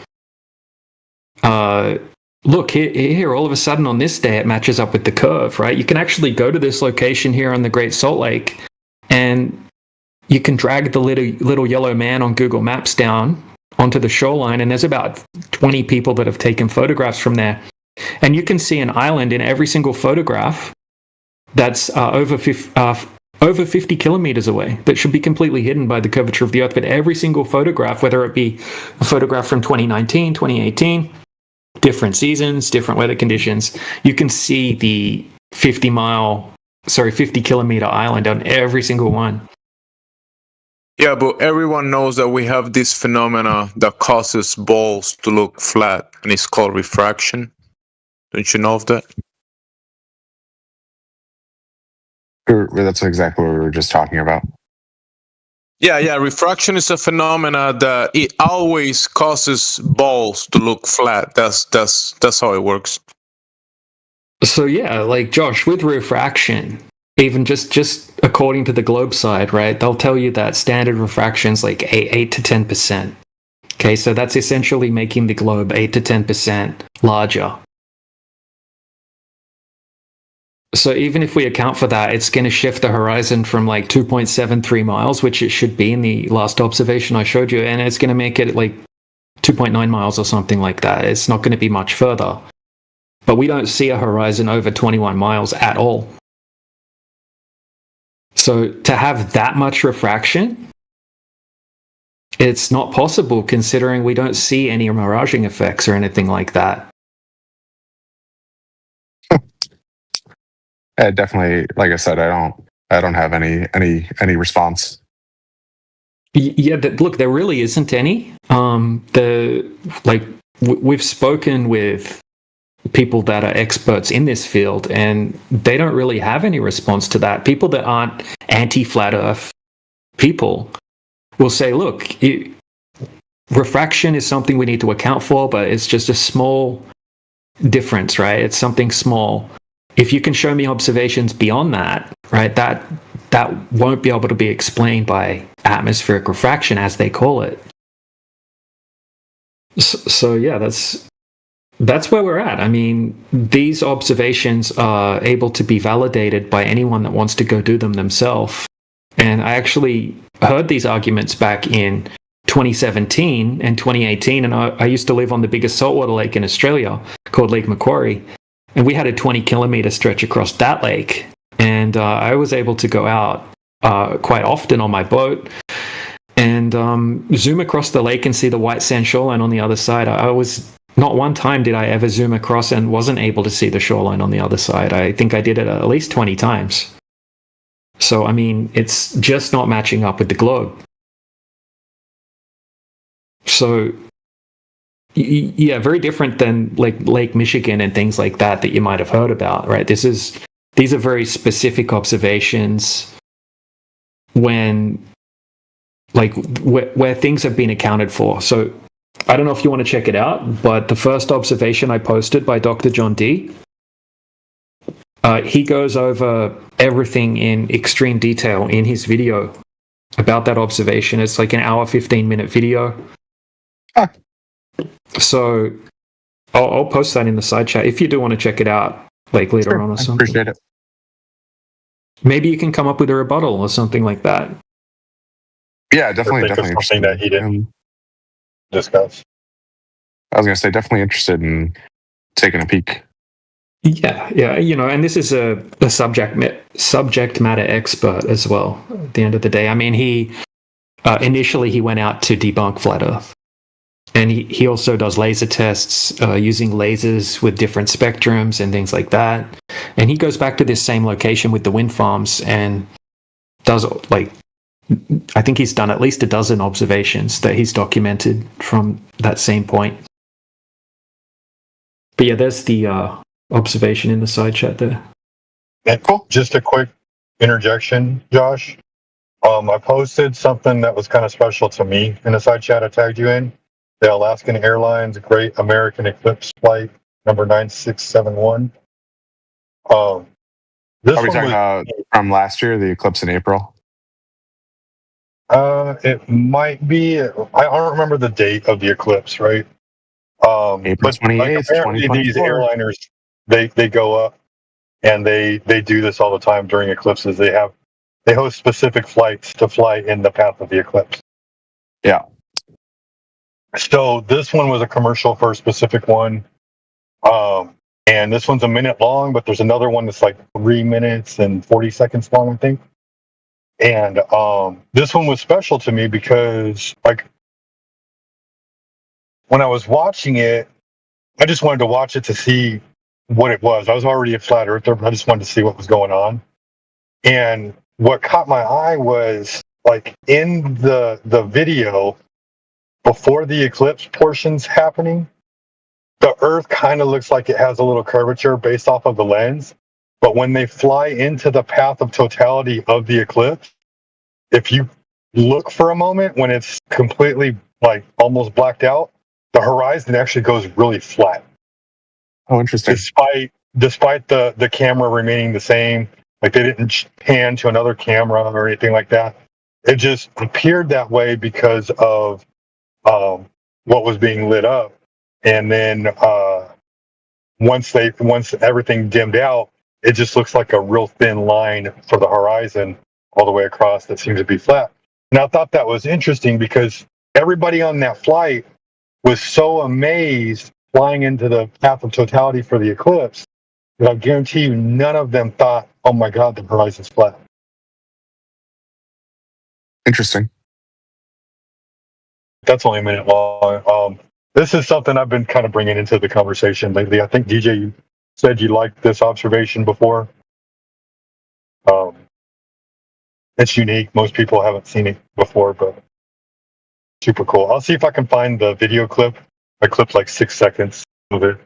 look, here, all of a sudden on this day, it matches up with the curve, right? You can actually go to this location here on the Great Salt Lake, and you can drag the little yellow man on Google Maps down onto the shoreline, and there's about 20 people that have taken photographs from there. And you can see an island in every single photograph that's over 50 kilometers away that should be completely hidden by the curvature of the Earth. But every single photograph, whether it be a photograph from 2019, 2018, different seasons, different weather conditions, you can see the 50 kilometer island on every single one. Yeah, but everyone knows that we have this phenomena that causes balls to look flat, and it's called refraction. Don't you know of that? That's exactly what we were just talking about. Yeah. Refraction is a phenomena that it always causes balls to look flat. That's how it works. So yeah, like Josh, with refraction, even just according to the Globeside, right? They'll tell you that standard refraction's like 8 to 10%. Okay, so that's essentially making the globe 8 to 10% larger. So even if we account for that, it's going to shift the horizon from like 2.73 miles, which it should be in the last observation I showed you, and it's going to make it like 2.9 miles or something like that. It's not going to be much further. But we don't see a horizon over 21 miles at all. So to have that much refraction, it's not possible considering we don't see any miraging effects or anything like that. Definitely, like I said, I don't have any response. Yeah, look, there really isn't any. We've spoken with people that are experts in this field, and they don't really have any response to that. People that aren't anti-flat Earth people will say, look, refraction is something we need to account for, but it's just a small difference, right? It's something small. If you can show me observations beyond that, right, that won't be able to be explained by atmospheric refraction, as they call it. So yeah, that's where we're at. I mean, these observations are able to be validated by anyone that wants to go do them themselves. And I actually heard these arguments back in 2017 and 2018, and I used to live on the biggest saltwater lake in Australia called Lake Macquarie. And we had a 20-kilometer stretch across that lake. And I was able to go out quite often on my boat and zoom across the lake and see the white sand shoreline on the other side. Not one time did I ever zoom across and wasn't able to see the shoreline on the other side. I think I did it at least 20 times. So, I mean, it's just not matching up with the globe. So, yeah, very different than like Lake Michigan and things like that you might have heard about, right? These are very specific observations when, like, where things have been accounted for. So I don't know if you want to check it out, but the first observation I posted by Dr. John D, he goes over everything in extreme detail in his video about that observation. It's like an hour, 15-minute video. So I'll post that in the side chat if you do want to check it out, like later on or something. Appreciate it. Maybe you can come up with a rebuttal or something like that. Yeah, definitely something that he didn't discuss. I was going to say, definitely interested in taking a peek. Yeah, and this is a subject matter expert as well. At the end of the day, I mean, he initially he went out to debunk flat Earth, and he also does laser tests using lasers with different spectrums and things like that. And he goes back to this same location with the wind farms and does I think he's done at least a dozen observations that he's documented from that same point. But yeah, there's the observation in the side chat there. And just a quick interjection, Josh. I posted something that was kind of special to me in the side chat I tagged you in. The Alaskan Airlines Great American Eclipse Flight number 9671. Are we talking about from last year, the eclipse in April? It might be. I don't remember the date of the eclipse, right? April 28th, apparently these airliners, they go up and they do this all the time during eclipses. They host specific flights to fly in the path of the eclipse. Yeah. So this one was a commercial for a specific one. And this one's a minute long, but there's another one that's like 3 minutes and 40 seconds long, I think. And this one was special to me because, like, when I was watching it, I just wanted to watch it to see what it was. I was already a flat earther, but I just wanted to see what was going on. And what caught my eye was, like, in the video, before the eclipse portion's happening, the Earth kind of looks like it has a little curvature based off of the lens. But when they fly into the path of totality of the eclipse, if you look for a moment when it's completely, like, almost blacked out, the horizon actually goes really flat. Oh, interesting. Despite the camera remaining the same, like they didn't pan to another camera or anything like that. It just appeared that way because of what was being lit up. And then once everything dimmed out, it just looks like a real thin line for the horizon all the way across that seems to be flat. And I thought that was interesting because everybody on that flight was so amazed flying into the path of totality for the eclipse that I guarantee you none of them thought, oh my God, the horizon's flat. Interesting. That's only a minute long. This is something I've been kind of bringing into the conversation lately. I think, DJ, you said you liked this observation before. It's unique. Most people haven't seen it before, but super cool. I'll see if I can find the video clip. I clipped like 6 seconds of it.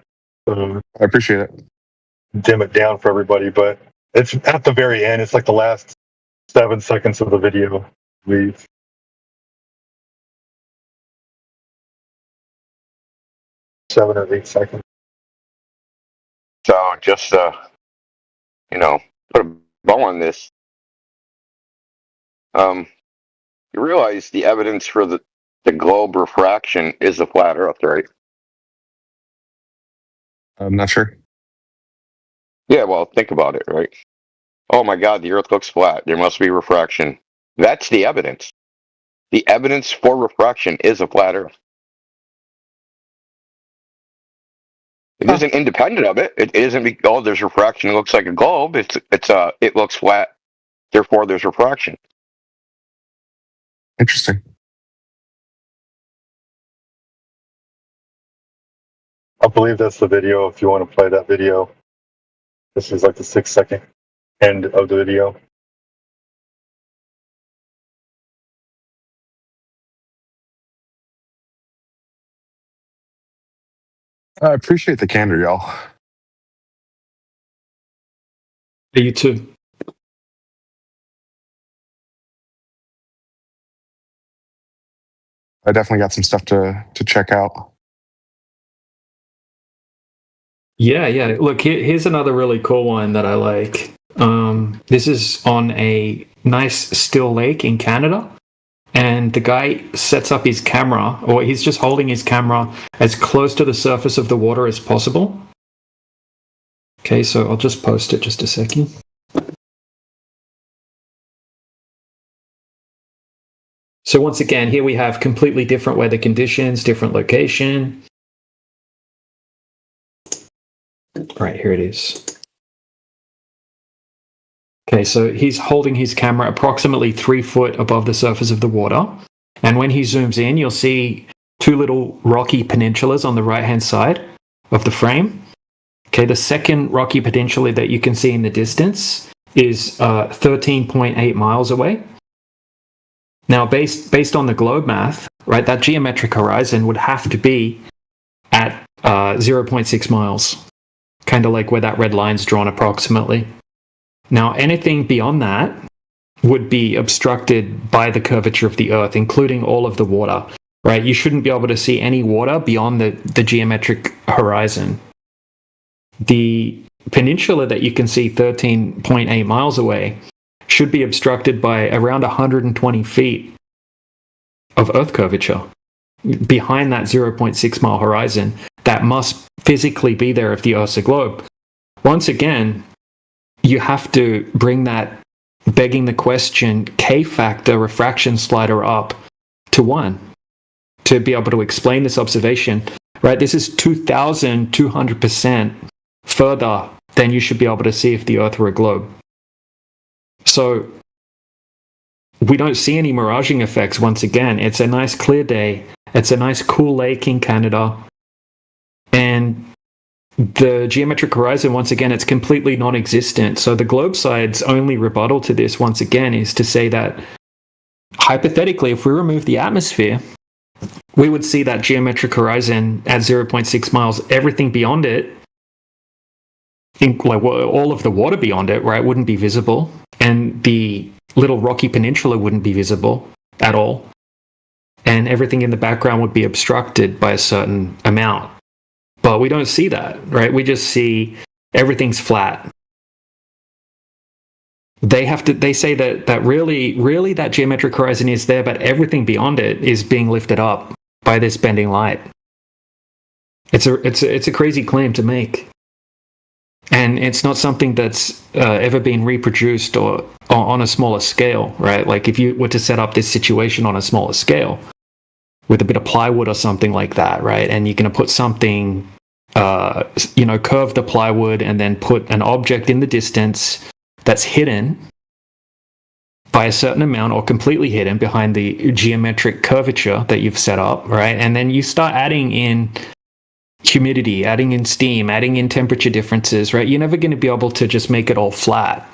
I appreciate it. Dim it down for everybody, but it's at the very end. It's like the last 7 seconds of the video. 7 or 8 seconds. So just put a bow on this. You realize the evidence for the globe refraction is a flat Earth, right? I'm not sure. Yeah, well, think about it, right? Oh my God, the Earth looks flat. There must be refraction. That's the evidence. The evidence for refraction is a flat Earth. It isn't independent of it. It isn't there's refraction. It looks like a globe. It looks flat. Therefore, there's refraction. Interesting. I believe that's the video. If you want to play that video, this is like the 6 second end of the video. I appreciate the candor, y'all. You too. I definitely got some stuff to check out. Yeah. Look, here's another really cool one that I like. This is on a nice still lake in Canada. And the guy sets up his camera, or he's just holding his camera as close to the surface of the water as possible. Okay, so I'll just post it just a second. So once again, here we have completely different weather conditions, different location. Right, here it is. Okay, so he's holding his camera approximately 3 foot above the surface of the water. And when he zooms in, you'll see two little rocky peninsulas on the right-hand side of the frame. Okay, the second rocky peninsula that you can see in the distance is 13.8 miles away. Now, based on the globe math, right, that geometric horizon would have to be at 0.6 miles, kind of like where that red line's drawn approximately. Now, anything beyond that would be obstructed by the curvature of the Earth, including all of the water, right? You shouldn't be able to see any water beyond the geometric horizon. The peninsula that you can see 13.8 miles away should be obstructed by around 120 feet of Earth curvature behind that 0.6 mile horizon that must physically be there if the Earth's a globe. Once again, you have to bring that begging the question K-factor refraction slider up to 1 to be able to explain this observation, right? This is 2,200% further than you should be able to see if the Earth were a globe. So we don't see any miraging effects once again. It's a nice clear day. It's a nice cool lake in Canada. And the geometric horizon, once again, it's completely non-existent. So the globe side's only rebuttal to this, once again, is to say that hypothetically, if we remove the atmosphere, we would see that geometric horizon at 0.6 miles. Everything beyond it, like all of the water beyond it, right, wouldn't be visible. And the little rocky peninsula wouldn't be visible at all. And everything in the background would be obstructed by a certain amount. But we don't see that, right? We just see everything's flat. They say that really that geometric horizon is there, but everything beyond it is being lifted up by this bending light. It's a crazy claim to make. And it's not something that's ever been reproduced or on a smaller scale, right? Like if you were to set up this situation on a smaller scale with a bit of plywood or something like that, right? And you're going to put something, curve the plywood and then put an object in the distance that's hidden by a certain amount or completely hidden behind the geometric curvature that you've set up, right? And then you start adding in humidity, adding in steam, adding in temperature differences, right? You're never going to be able to just make it all flat,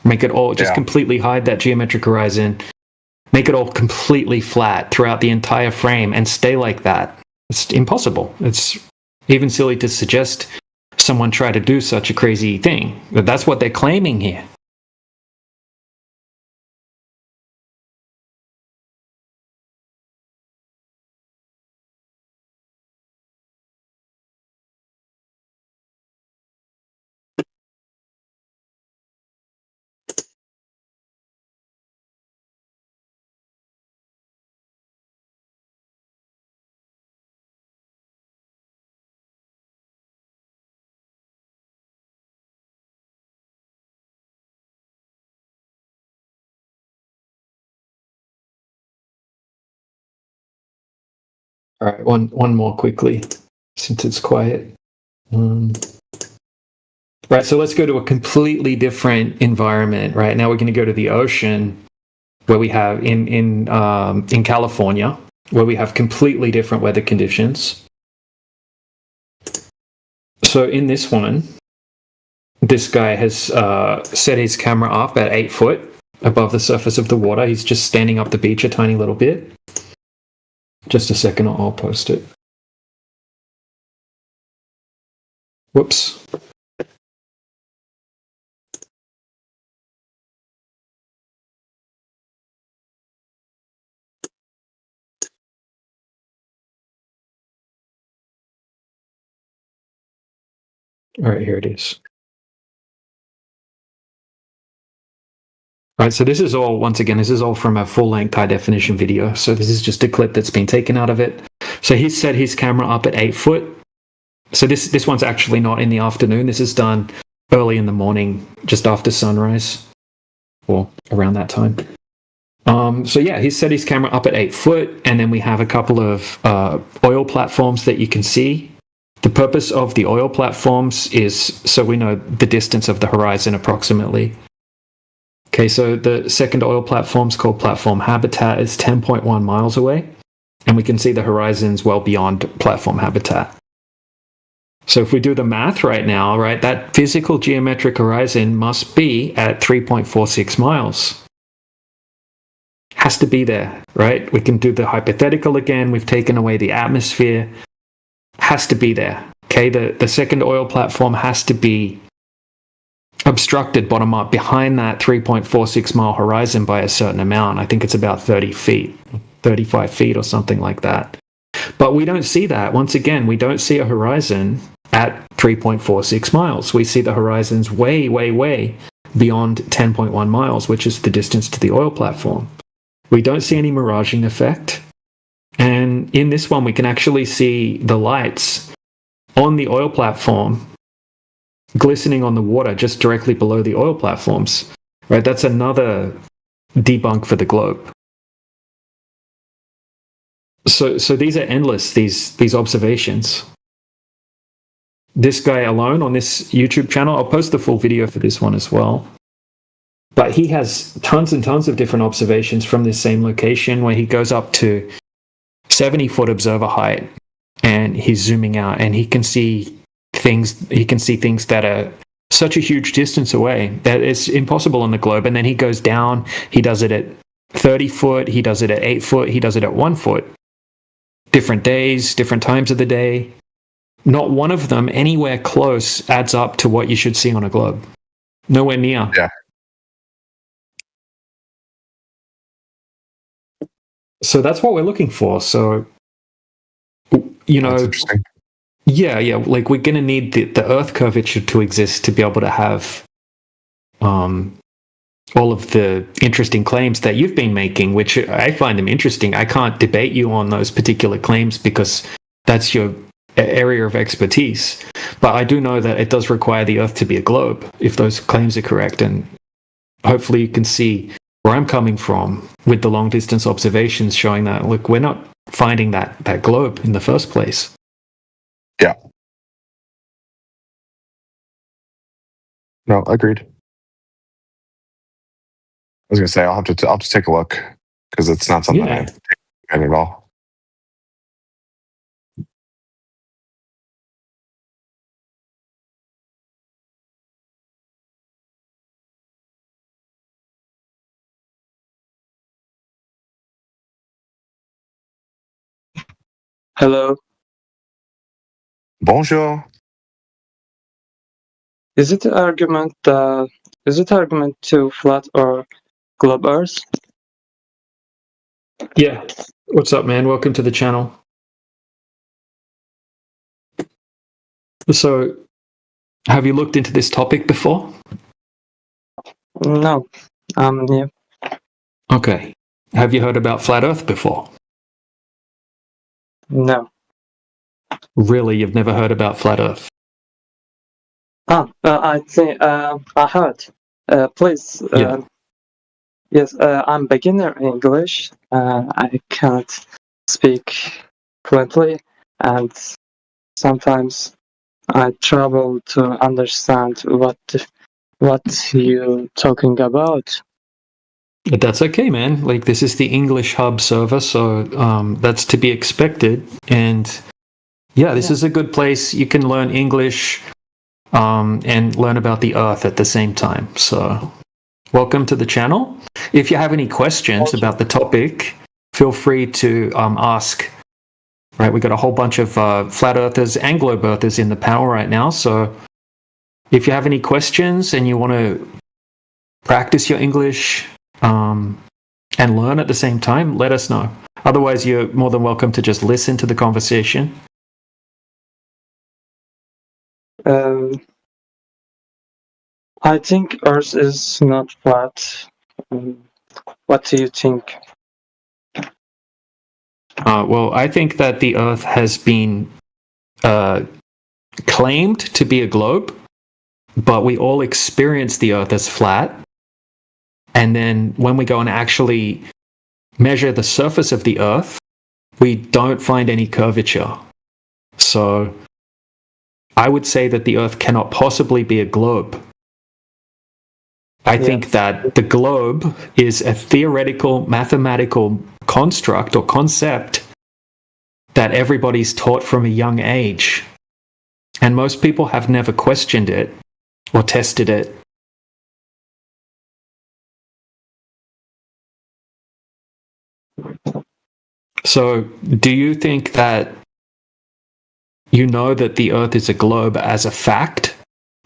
make it all just completely hide that geometric horizon, make it all completely flat throughout the entire frame and stay like that. It's impossible. It's even silly to suggest someone try to do such a crazy thing, but that's what they're claiming here. All right, one more quickly, since it's quiet. Right, so let's go to a completely different environment. Right now, we're going to go to the ocean, where we have in California, where we have completely different weather conditions. So in this one, this guy has set his camera up at 8 foot above the surface of the water. He's just standing up the beach a tiny little bit. Just a second, I'll post it. Whoops. All right, here it is. All right, so this is all, once again, this is all from a full-length high-definition video. So this is just a clip that's been taken out of it. So he's set his camera up at 8 foot. So this one's actually not in the afternoon. This is done early in the morning, just after sunrise, or around that time. So yeah, he's set his camera up at 8 foot, and then we have a couple of oil platforms that you can see The purpose of the oil platforms is so we know the distance of the horizon approximately. Okay, so the second oil platform is called Platform Habitat, is 10.1 miles away, and we can see the horizons well beyond Platform Habitat. So if we do the math right now, right, that physical geometric horizon must be at 3.46 miles. Has to be there, right? We can do the hypothetical again. We've taken away the atmosphere. Has to be there. Okay, the second oil platform has to be obstructed bottom up behind that 3.46 mile horizon by a certain amount. I think it's about 30 feet, 35 feet or something like that. But we don't see that. Once again, we don't see a horizon at 3.46 miles. We see the horizons way, way, way beyond 10.1 miles, which is the distance to the oil platform. We don't see any miraging effect. And in this one, we can actually see the lights on the oil platform glistening on the water just directly below the oil platforms. Right? That's another debunk for the globe. So these are endless, these observations. This guy alone on this YouTube channel, I'll post the full video for this one as well. But he has tons and tons of different observations from this same location where he goes up to 70-foot observer height and he's zooming out and he can see things that are such a huge distance away that it's impossible on the globe. And then he goes down, he does it at 30 foot, he does it at 8 foot, he does it at 1 foot. Different days, different times of the day. Not one of them anywhere close adds up to what you should see on a globe. Nowhere near. Yeah. So that's what we're looking for. So, you know, that's interesting. Yeah. Like we're going to need the Earth curvature to exist to be able to have all of the interesting claims that you've been making, which I find them interesting. I can't debate you on those particular claims because that's your area of expertise. But I do know that it does require the Earth to be a globe if those claims are correct. And hopefully you can see where I'm coming from with the long distance observations showing that, look, we're not finding that globe in the first place. Yeah. No, agreed. I was gonna say I'll just take a look because it's not something I take at all. Hello. Bonjour. Is it argument to flat or globe Earth? Yeah. What's up, man? Welcome to the channel. So, have you looked into this topic before? No. Yeah. Okay. Have you heard about flat Earth before? No. Really? You've never heard about flat Earth? I think I heard. Please. Yeah. Yes, I'm beginner in English. I can't speak fluently, and sometimes I trouble to understand what you're talking about. But that's okay, man. Like, this is the English Hub server, so that's to be expected. And yeah, this is a good place. You can learn English and learn about the Earth at the same time. So, welcome to the channel. If you have any questions about the topic, feel free to ask. Right, we got a whole bunch of flat earthers and globe earthers in the panel right now. So, if you have any questions and you want to practice your English and learn at the same time, let us know. Otherwise, you're more than welcome to just listen to the conversation. I think Earth is not flat. What do you think? Well, I think that the Earth has been claimed to be a globe, but we all experience the Earth as flat. And then when we go and actually measure the surface of the Earth, we don't find any curvature. So I would say that the Earth cannot possibly be a globe. I think that the globe is a theoretical, mathematical construct or concept that everybody's taught from a young age. And most people have never questioned it or tested it. So, do you think that you know that the Earth is a globe as a fact?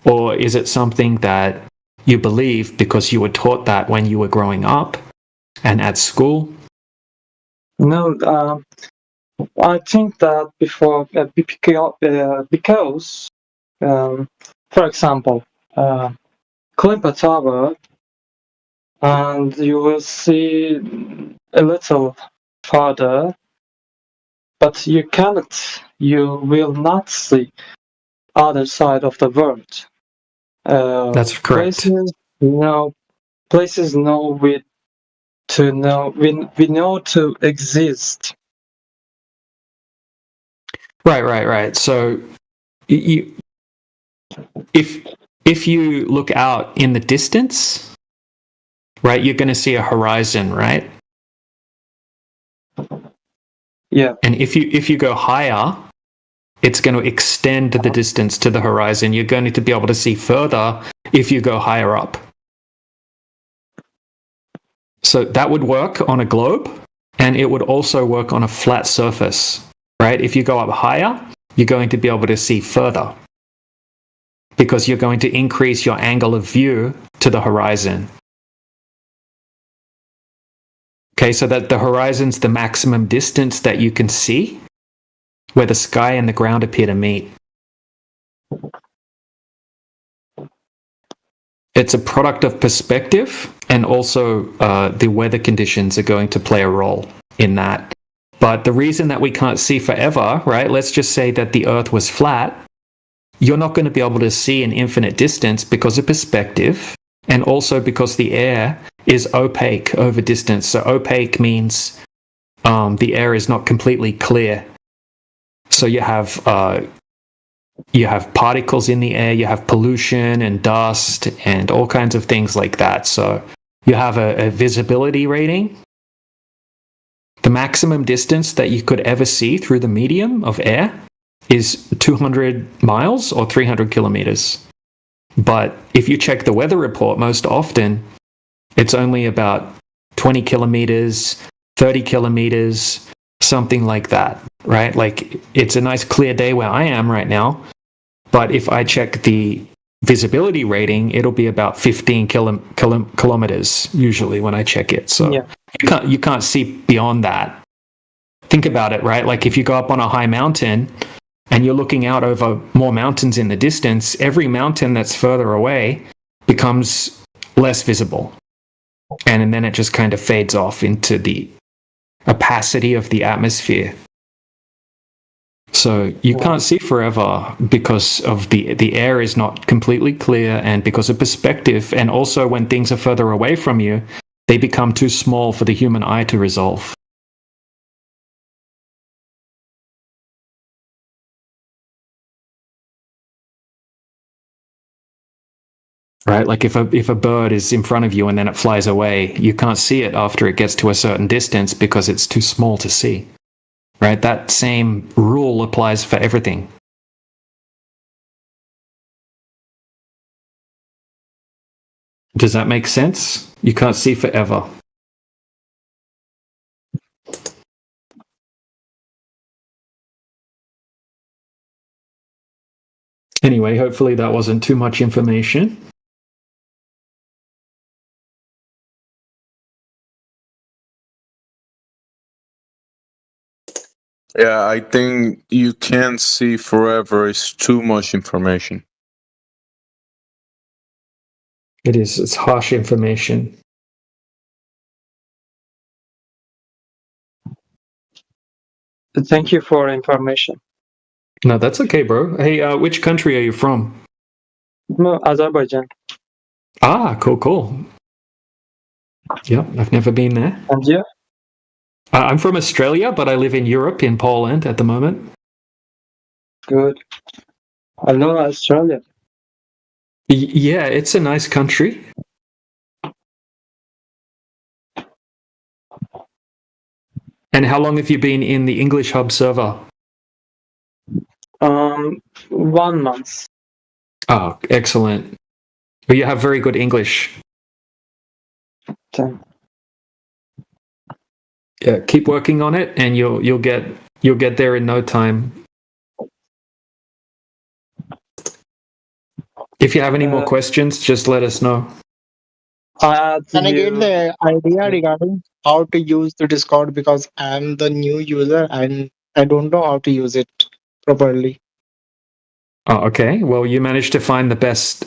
Or is it something that you believe because you were taught that when you were growing up and at school? No, I think that before, because, for example, climb a tower and you will see a little farther, but you will not see other side of the world. That's correct. Places know we know to exist. Right. So, if you look out in the distance, right, you're going to see a horizon, right? Yeah. And if you go higher, it's going to extend the distance to the horizon. You're going to be able to see further if you go higher up. So that would work on a globe, and it would also work on a flat surface, right? If you go up higher, you're going to be able to see further because you're going to increase your angle of view to the horizon. Okay, so that the horizon's the maximum distance that you can see where the sky and the ground appear to meet. It's a product of perspective, and also the weather conditions are going to play a role in that. But the reason that we can't see forever, right? Let's just say that the Earth was flat. You're not going to be able to see an infinite distance because of perspective, and also because the air is opaque over distance. So opaque means the air is not completely clear. So you have particles in the air, you have pollution and dust and all kinds of things like that. So you have a visibility rating. The maximum distance that you could ever see through the medium of air is 200 miles or 300 kilometers. But if you check the weather report, most often it's only about 20 kilometers, 30 kilometers, something like that, right? Like it's a nice clear day where I am right now, but if I check the visibility rating, it'll be about 15 kilometers usually when I check it. So you can't see beyond that. Think about it, right? Like if you go up on a high mountain and you're looking out over more mountains in the distance, every mountain that's further away becomes less visible. And then it just kind of fades off into the opacity of the atmosphere. So you can't see forever because of the air is not completely clear, and because of perspective, and also when things are further away from you, they become too small for the human eye to resolve. Right? Like if a bird is in front of you and then it flies away, you can't see it after it gets to a certain distance because it's too small to see. Right? That same rule applies for everything. Does that make sense? You can't see forever. Anyway, hopefully that wasn't too much information. Yeah, I think you can't see forever. It's too much information. It is. It's harsh information. Thank you for information. No, that's okay, bro. Hey, which country are you from? No, Azerbaijan. Ah, cool. Yep, I've never been there. And you? I'm from Australia, but I live in Europe, in Poland at the moment. Good. I know Australia. Yeah, it's a nice country. And how long have you been in the English Hub server? 1 month. Oh, excellent. Well, you have very good English. Okay. Yeah, keep working on it, and you'll get there in no time. If you have any more questions, just let us know. Can I get the idea regarding how to use the Discord, because I'm the new user and I don't know how to use it properly. Oh, okay. Well, you managed to find the best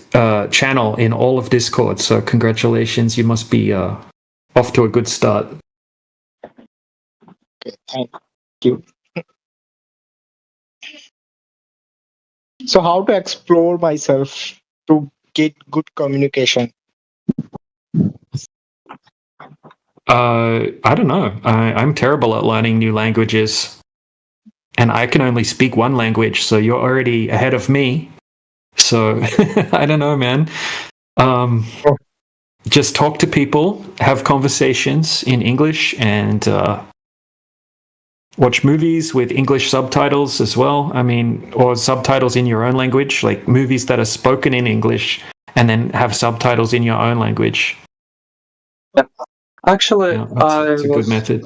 channel in all of Discord, so congratulations. You must be off to a good start. Okay, thank you. So how to explore myself to get good communication? I don't know. I'm terrible at learning new languages, and I can only speak one language, so you're already ahead of me. So I don't know, man. Just talk to people, have conversations in English, and watch movies with English subtitles as well. I mean, or subtitles in your own language, like movies that are spoken in English, and then have subtitles in your own language. Actually, Yeah, that's a good method.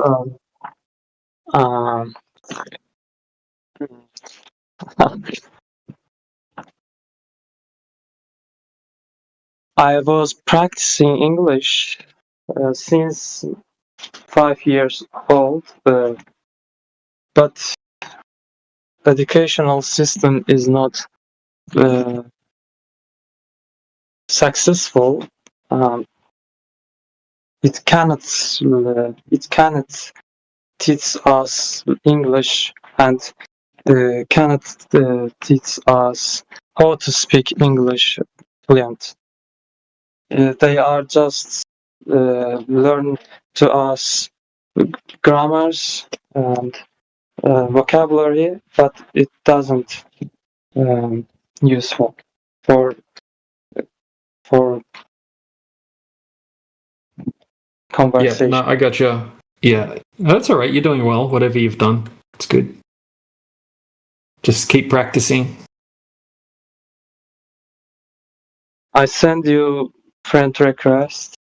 I was practicing English since 5 years old, but educational system is not successful. It cannot teach us English and cannot teach us how to speak English fluent. They are just learn to us grammars and vocabulary, but it doesn't useful for conversation. Yeah, no, I gotcha. Yeah, that's all right. You're doing well. Whatever you've done, it's good. Just keep practicing. I send you friend request.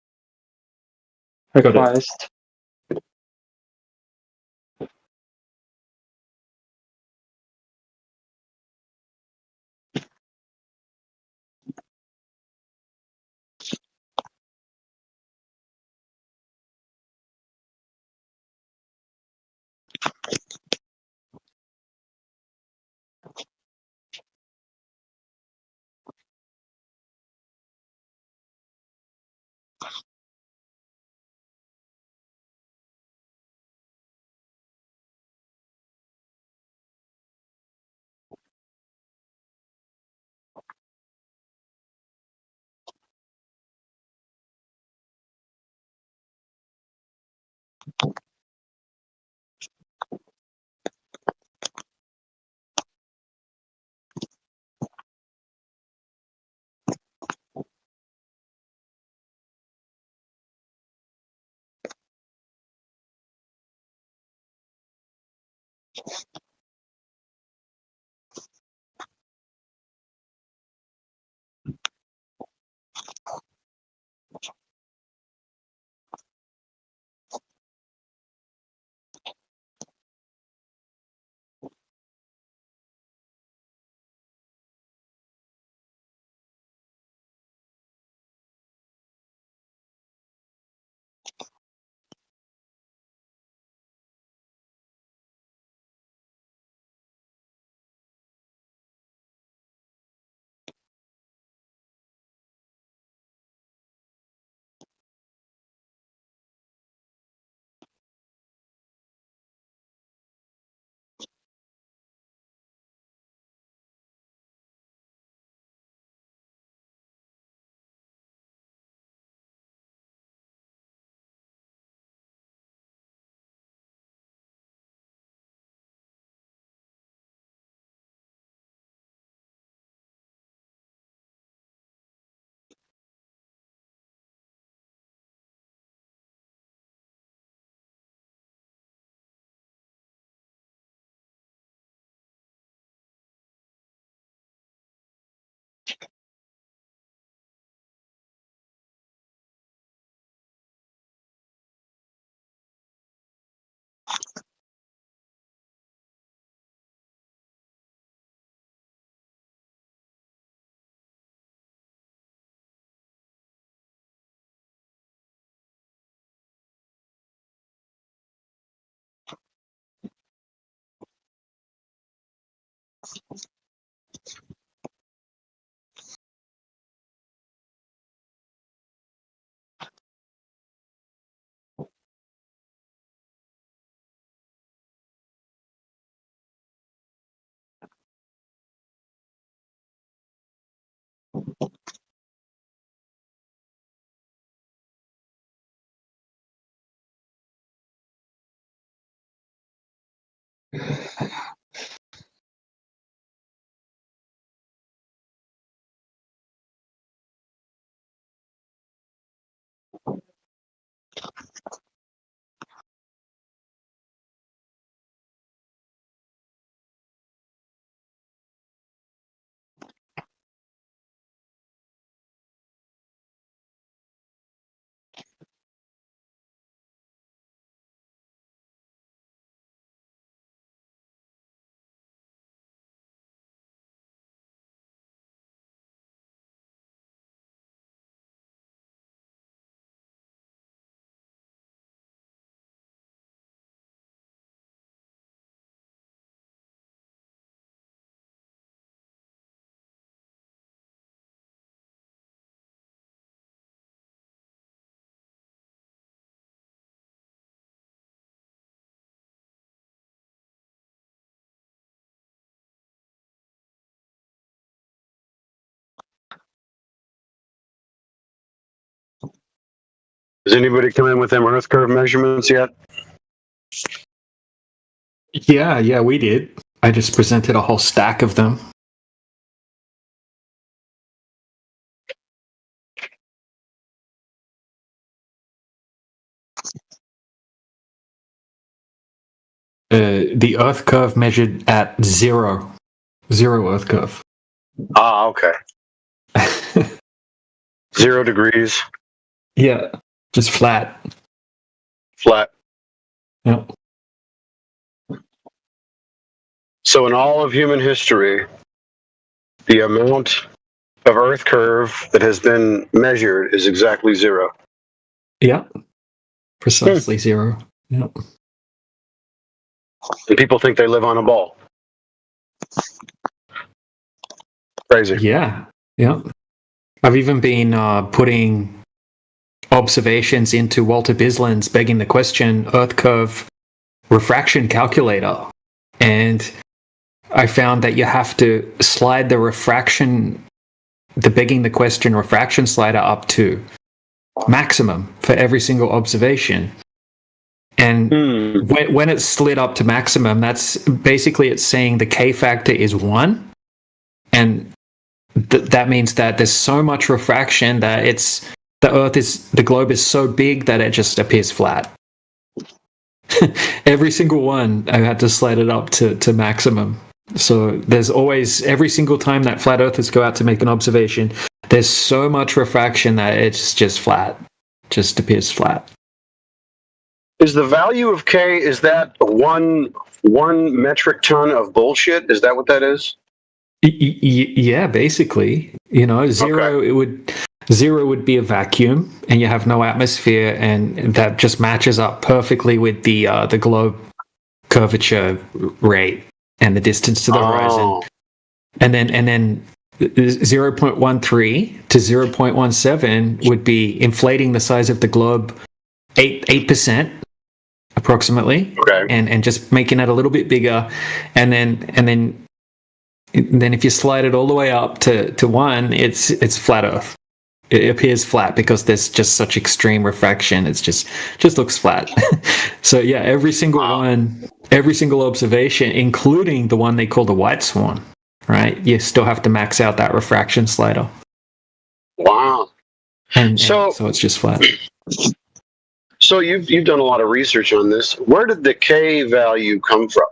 Has anybody come in with them Earth curve measurements yet? Yeah, we did. I just presented a whole stack of them. The Earth curve measured at zero Earth curve. Ah, okay. 0 degrees. Yeah, just flat. Flat. Yep. So in all of human history, the amount of Earth curve that has been measured is exactly 0. Yeah. Precisely 0. Yep. And people think they live on a ball. Crazy. Yeah. I've even been putting observations into Walter Bisland's Begging the Question Earth curve refraction calculator, and I found that you have to slide the Begging the Question refraction slider up to maximum for every single observation. And when it's slid up to maximum, that's basically it's saying the K factor is 1, and that means that there's so much refraction that the globe is so big that it just appears flat. Every single one, I had to slide it up to maximum. So there's always, every single time that flat earthers go out to make an observation, there's so much refraction that it's just flat, just appears flat. Is the value of K, is that one metric ton of bullshit? Is that what that is? Yeah, basically. Zero would be a vacuum, and you have no atmosphere, and that just matches up perfectly with the globe curvature rate and the distance to the horizon. And then 0.13 to 0.17 would be inflating the size of the globe 8% approximately, and just making it a little bit bigger, and then if you slide it all the way up to 1, it's flat Earth. It appears flat because there's just such extreme refraction. It's just looks flat. So yeah, every single observation, including the one they call the white swan, right? You still have to max out that refraction slider. Wow. And so it's just flat. So you've done a lot of research on this. Where did the K value come from?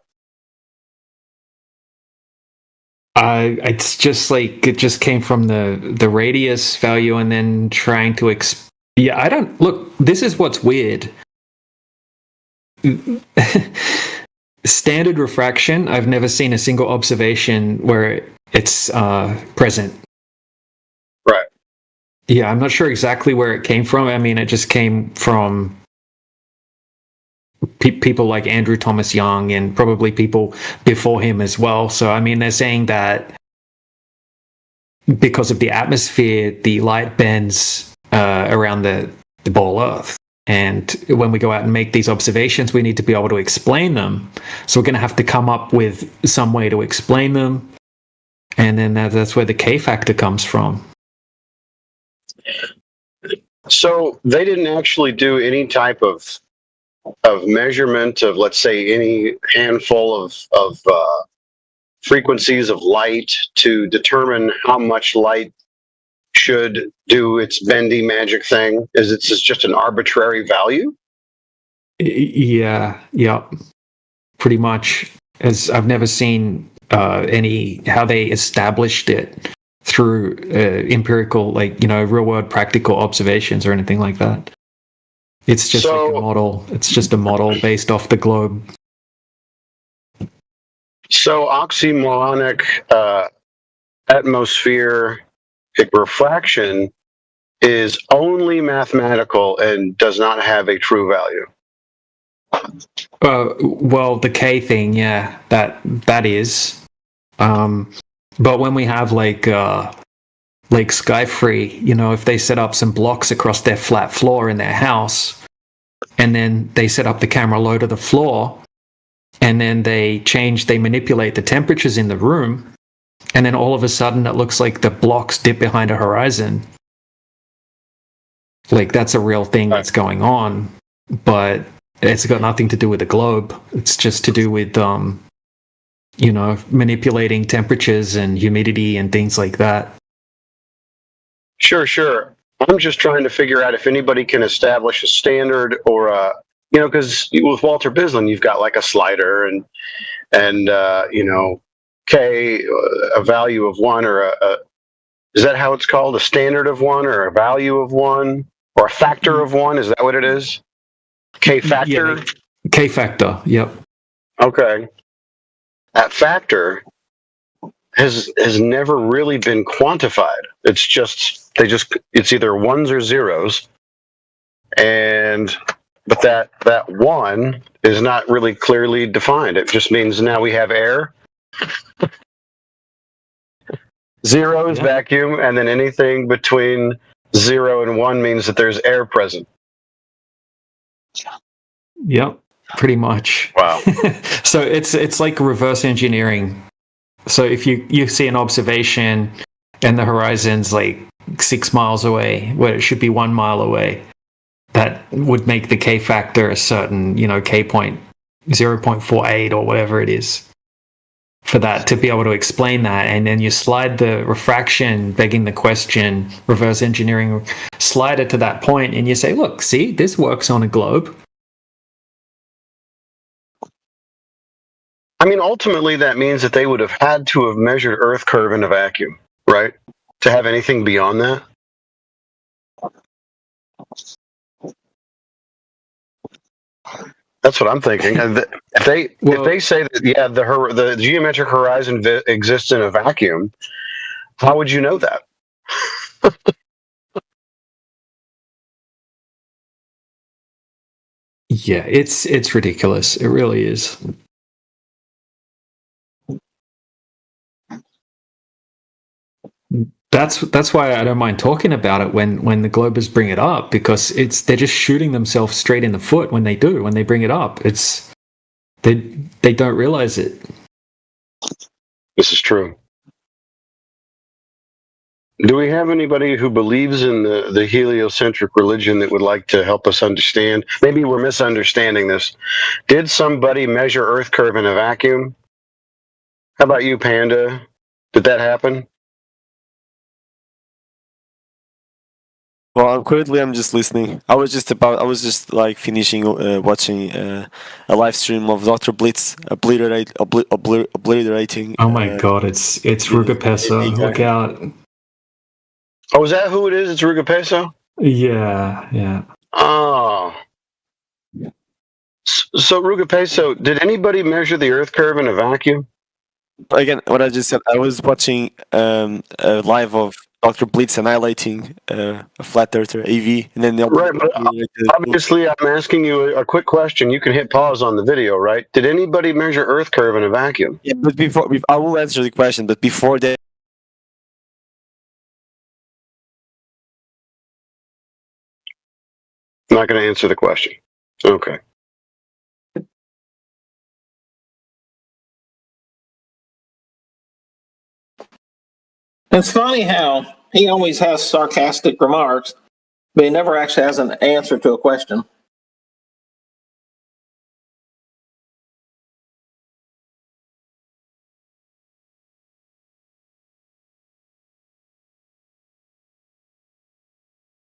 It's just like it just came from the radius value, and then trying to I don't look. This is what's weird. Standard refraction, I've never seen a single observation where it's present. Right. Yeah, I'm not sure exactly where it came from. I mean, it just came from people like Andrew Thomas Young and probably people before him as well. So, I mean, they're saying that because of the atmosphere, the light bends around the ball Earth. And when we go out and make these observations, we need to be able to explain them. So we're going to have to come up with some way to explain them. And then that's where the K factor comes from. So they didn't actually do any type of measurement of, let's say, any handful of frequencies of light to determine how much light should do its bendy magic thing. Is it just an arbitrary value? Yeah, pretty much. As I've never seen how they established it through empirical, real world practical observations or anything like that. It's just like a model. It's just a model based off the globe. So oxymoronic atmospheric refraction is only mathematical and does not have a true value. Well, the K thing, yeah, that is. But when we have like Skyfree, if they set up some blocks across their flat floor in their house, and then they set up the camera low to the floor, and then they manipulate the temperatures in the room, and then all of a sudden it looks like the blocks dip behind a horizon. Like, that's a real thing that's going on, but it's got nothing to do with the globe. It's just to do with manipulating temperatures and humidity and things like that. Sure. I'm just trying to figure out if anybody can establish a standard or because with Walter Bislin, you've got like a slider and K, a value of 1, or is that how it's called? A standard of 1, or a value of 1, or a factor of 1? Is that what it is? K factor? Yeah, K factor, yep. Okay. That factor has never really been quantified. It's either ones or zeros, but that 1 is not really clearly defined. It just means now we have air. 0 is vacuum, and then anything between 0 and 1 means that there's air present. Yep, pretty much. Wow. So it's like reverse engineering. So if you see an observation and the horizon's like 6 miles away, where it should be 1 mile away, that would make the K factor a certain, K point 0.48 or whatever it is, for that to be able to explain that. And then you slide the refraction, begging the question, reverse engineering, slide it to that point, and you say, look, see, this works on a globe. I mean, ultimately, that means that they would have had to have measured Earth curve in a vacuum, right? To have anything beyond that. That's what I'm thinking. If they say that, yeah, the geometric horizon exists in a vacuum, how would you know that? Yeah, it's ridiculous. It really is. That's why I don't mind talking about it when the Globers bring it up, because they're just shooting themselves straight in the foot when they bring it up. They don't realize it. This is true. Do we have anybody who believes in the heliocentric religion that would like to help us understand? Maybe we're misunderstanding this. Did somebody measure Earth curve in a vacuum? How about you, Panda? Did that happen? Well, currently I'm just listening. I was just like finishing watching a live stream of Dr. Blitz obliterating. Oh my God! It's Rugapesa. Look out! Oh, is that who it is? It's Rugapesa? Yeah. Oh. So Rugapesa, did anybody measure the Earth curve in a vacuum? Again, what I just said, I was watching a live of Dr. Blitz annihilating a flat earther, AV, and then right. But obviously, I'm asking you a quick question. You can hit pause on the video, right? Did anybody measure Earth curve in a vacuum? Yeah, but before I will answer the question, but before that. I'm not going to answer the question. Okay. It's funny how he always has sarcastic remarks, But he never actually has an answer to a question.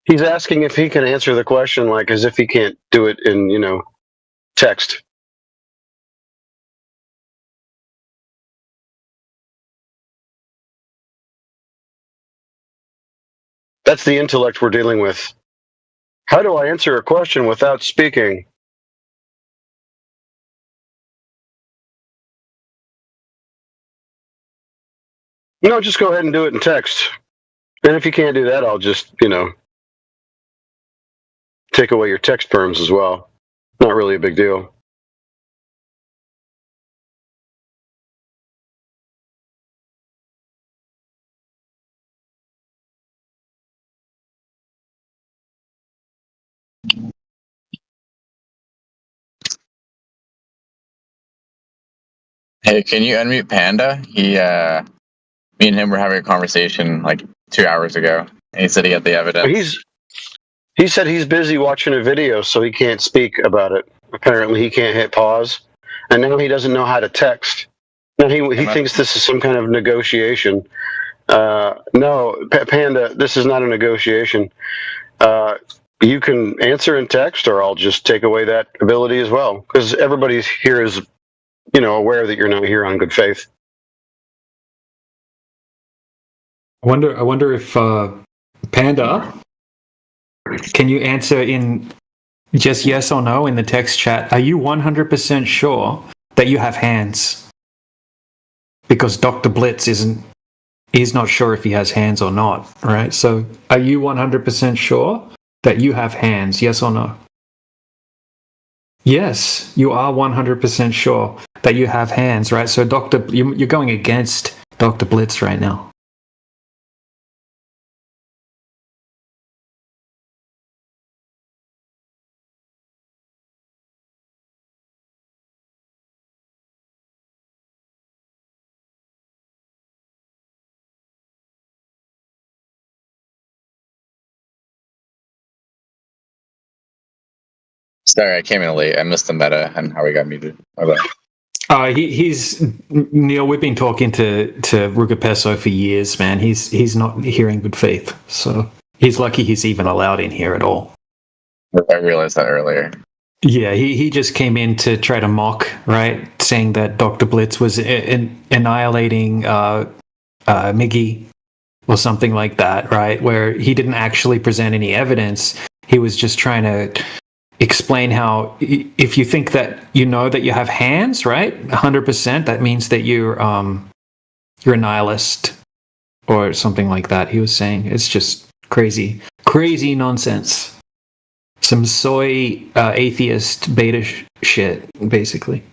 He's asking if he can answer the question, like as if he can't do it in, text. That's the intellect we're dealing with. How do I answer a question without speaking? No, just go ahead and do it in text. And if you can't do that, I'll just, take away your text perms as well. Not really a big deal. Hey, can you unmute Panda? Me and him were having a conversation like 2 hours ago, and he said he had the evidence. He said he's busy watching a video, so he can't speak about it. Apparently, he can't hit pause, and now he doesn't know how to text. Now he thinks this is some kind of negotiation. No, Panda, this is not a negotiation. You can answer in text, or I'll just take away that ability as well, because everybody here is, aware that you're not here on good faith. I wonder if Panda, can you answer in just yes or no in the text chat? Are you 100% sure that you have hands? Because Dr. Blitz he's not sure if he has hands or not, right? So are you 100% sure that you have hands, yes or no? Yes, you are 100% sure that you have hands, right? So you're going against Dr. Blitz right now. Sorry, I came in late. I missed the meta and how we got muted. He's Neil. We've been talking to Rugapeso for years, man. He's not here in good faith, so he's lucky he's even allowed in here at all. I realized that earlier. Yeah, he just came in to try to mock, right, saying that Dr. Blitz was annihilating Miggy or something like that, right? Where he didn't actually present any evidence. He was just trying to explain how if you think that that you have hands, right, 100%, that means that you're a nihilist or something like that. He was saying it's just crazy nonsense, some soy atheist beta shit, basically.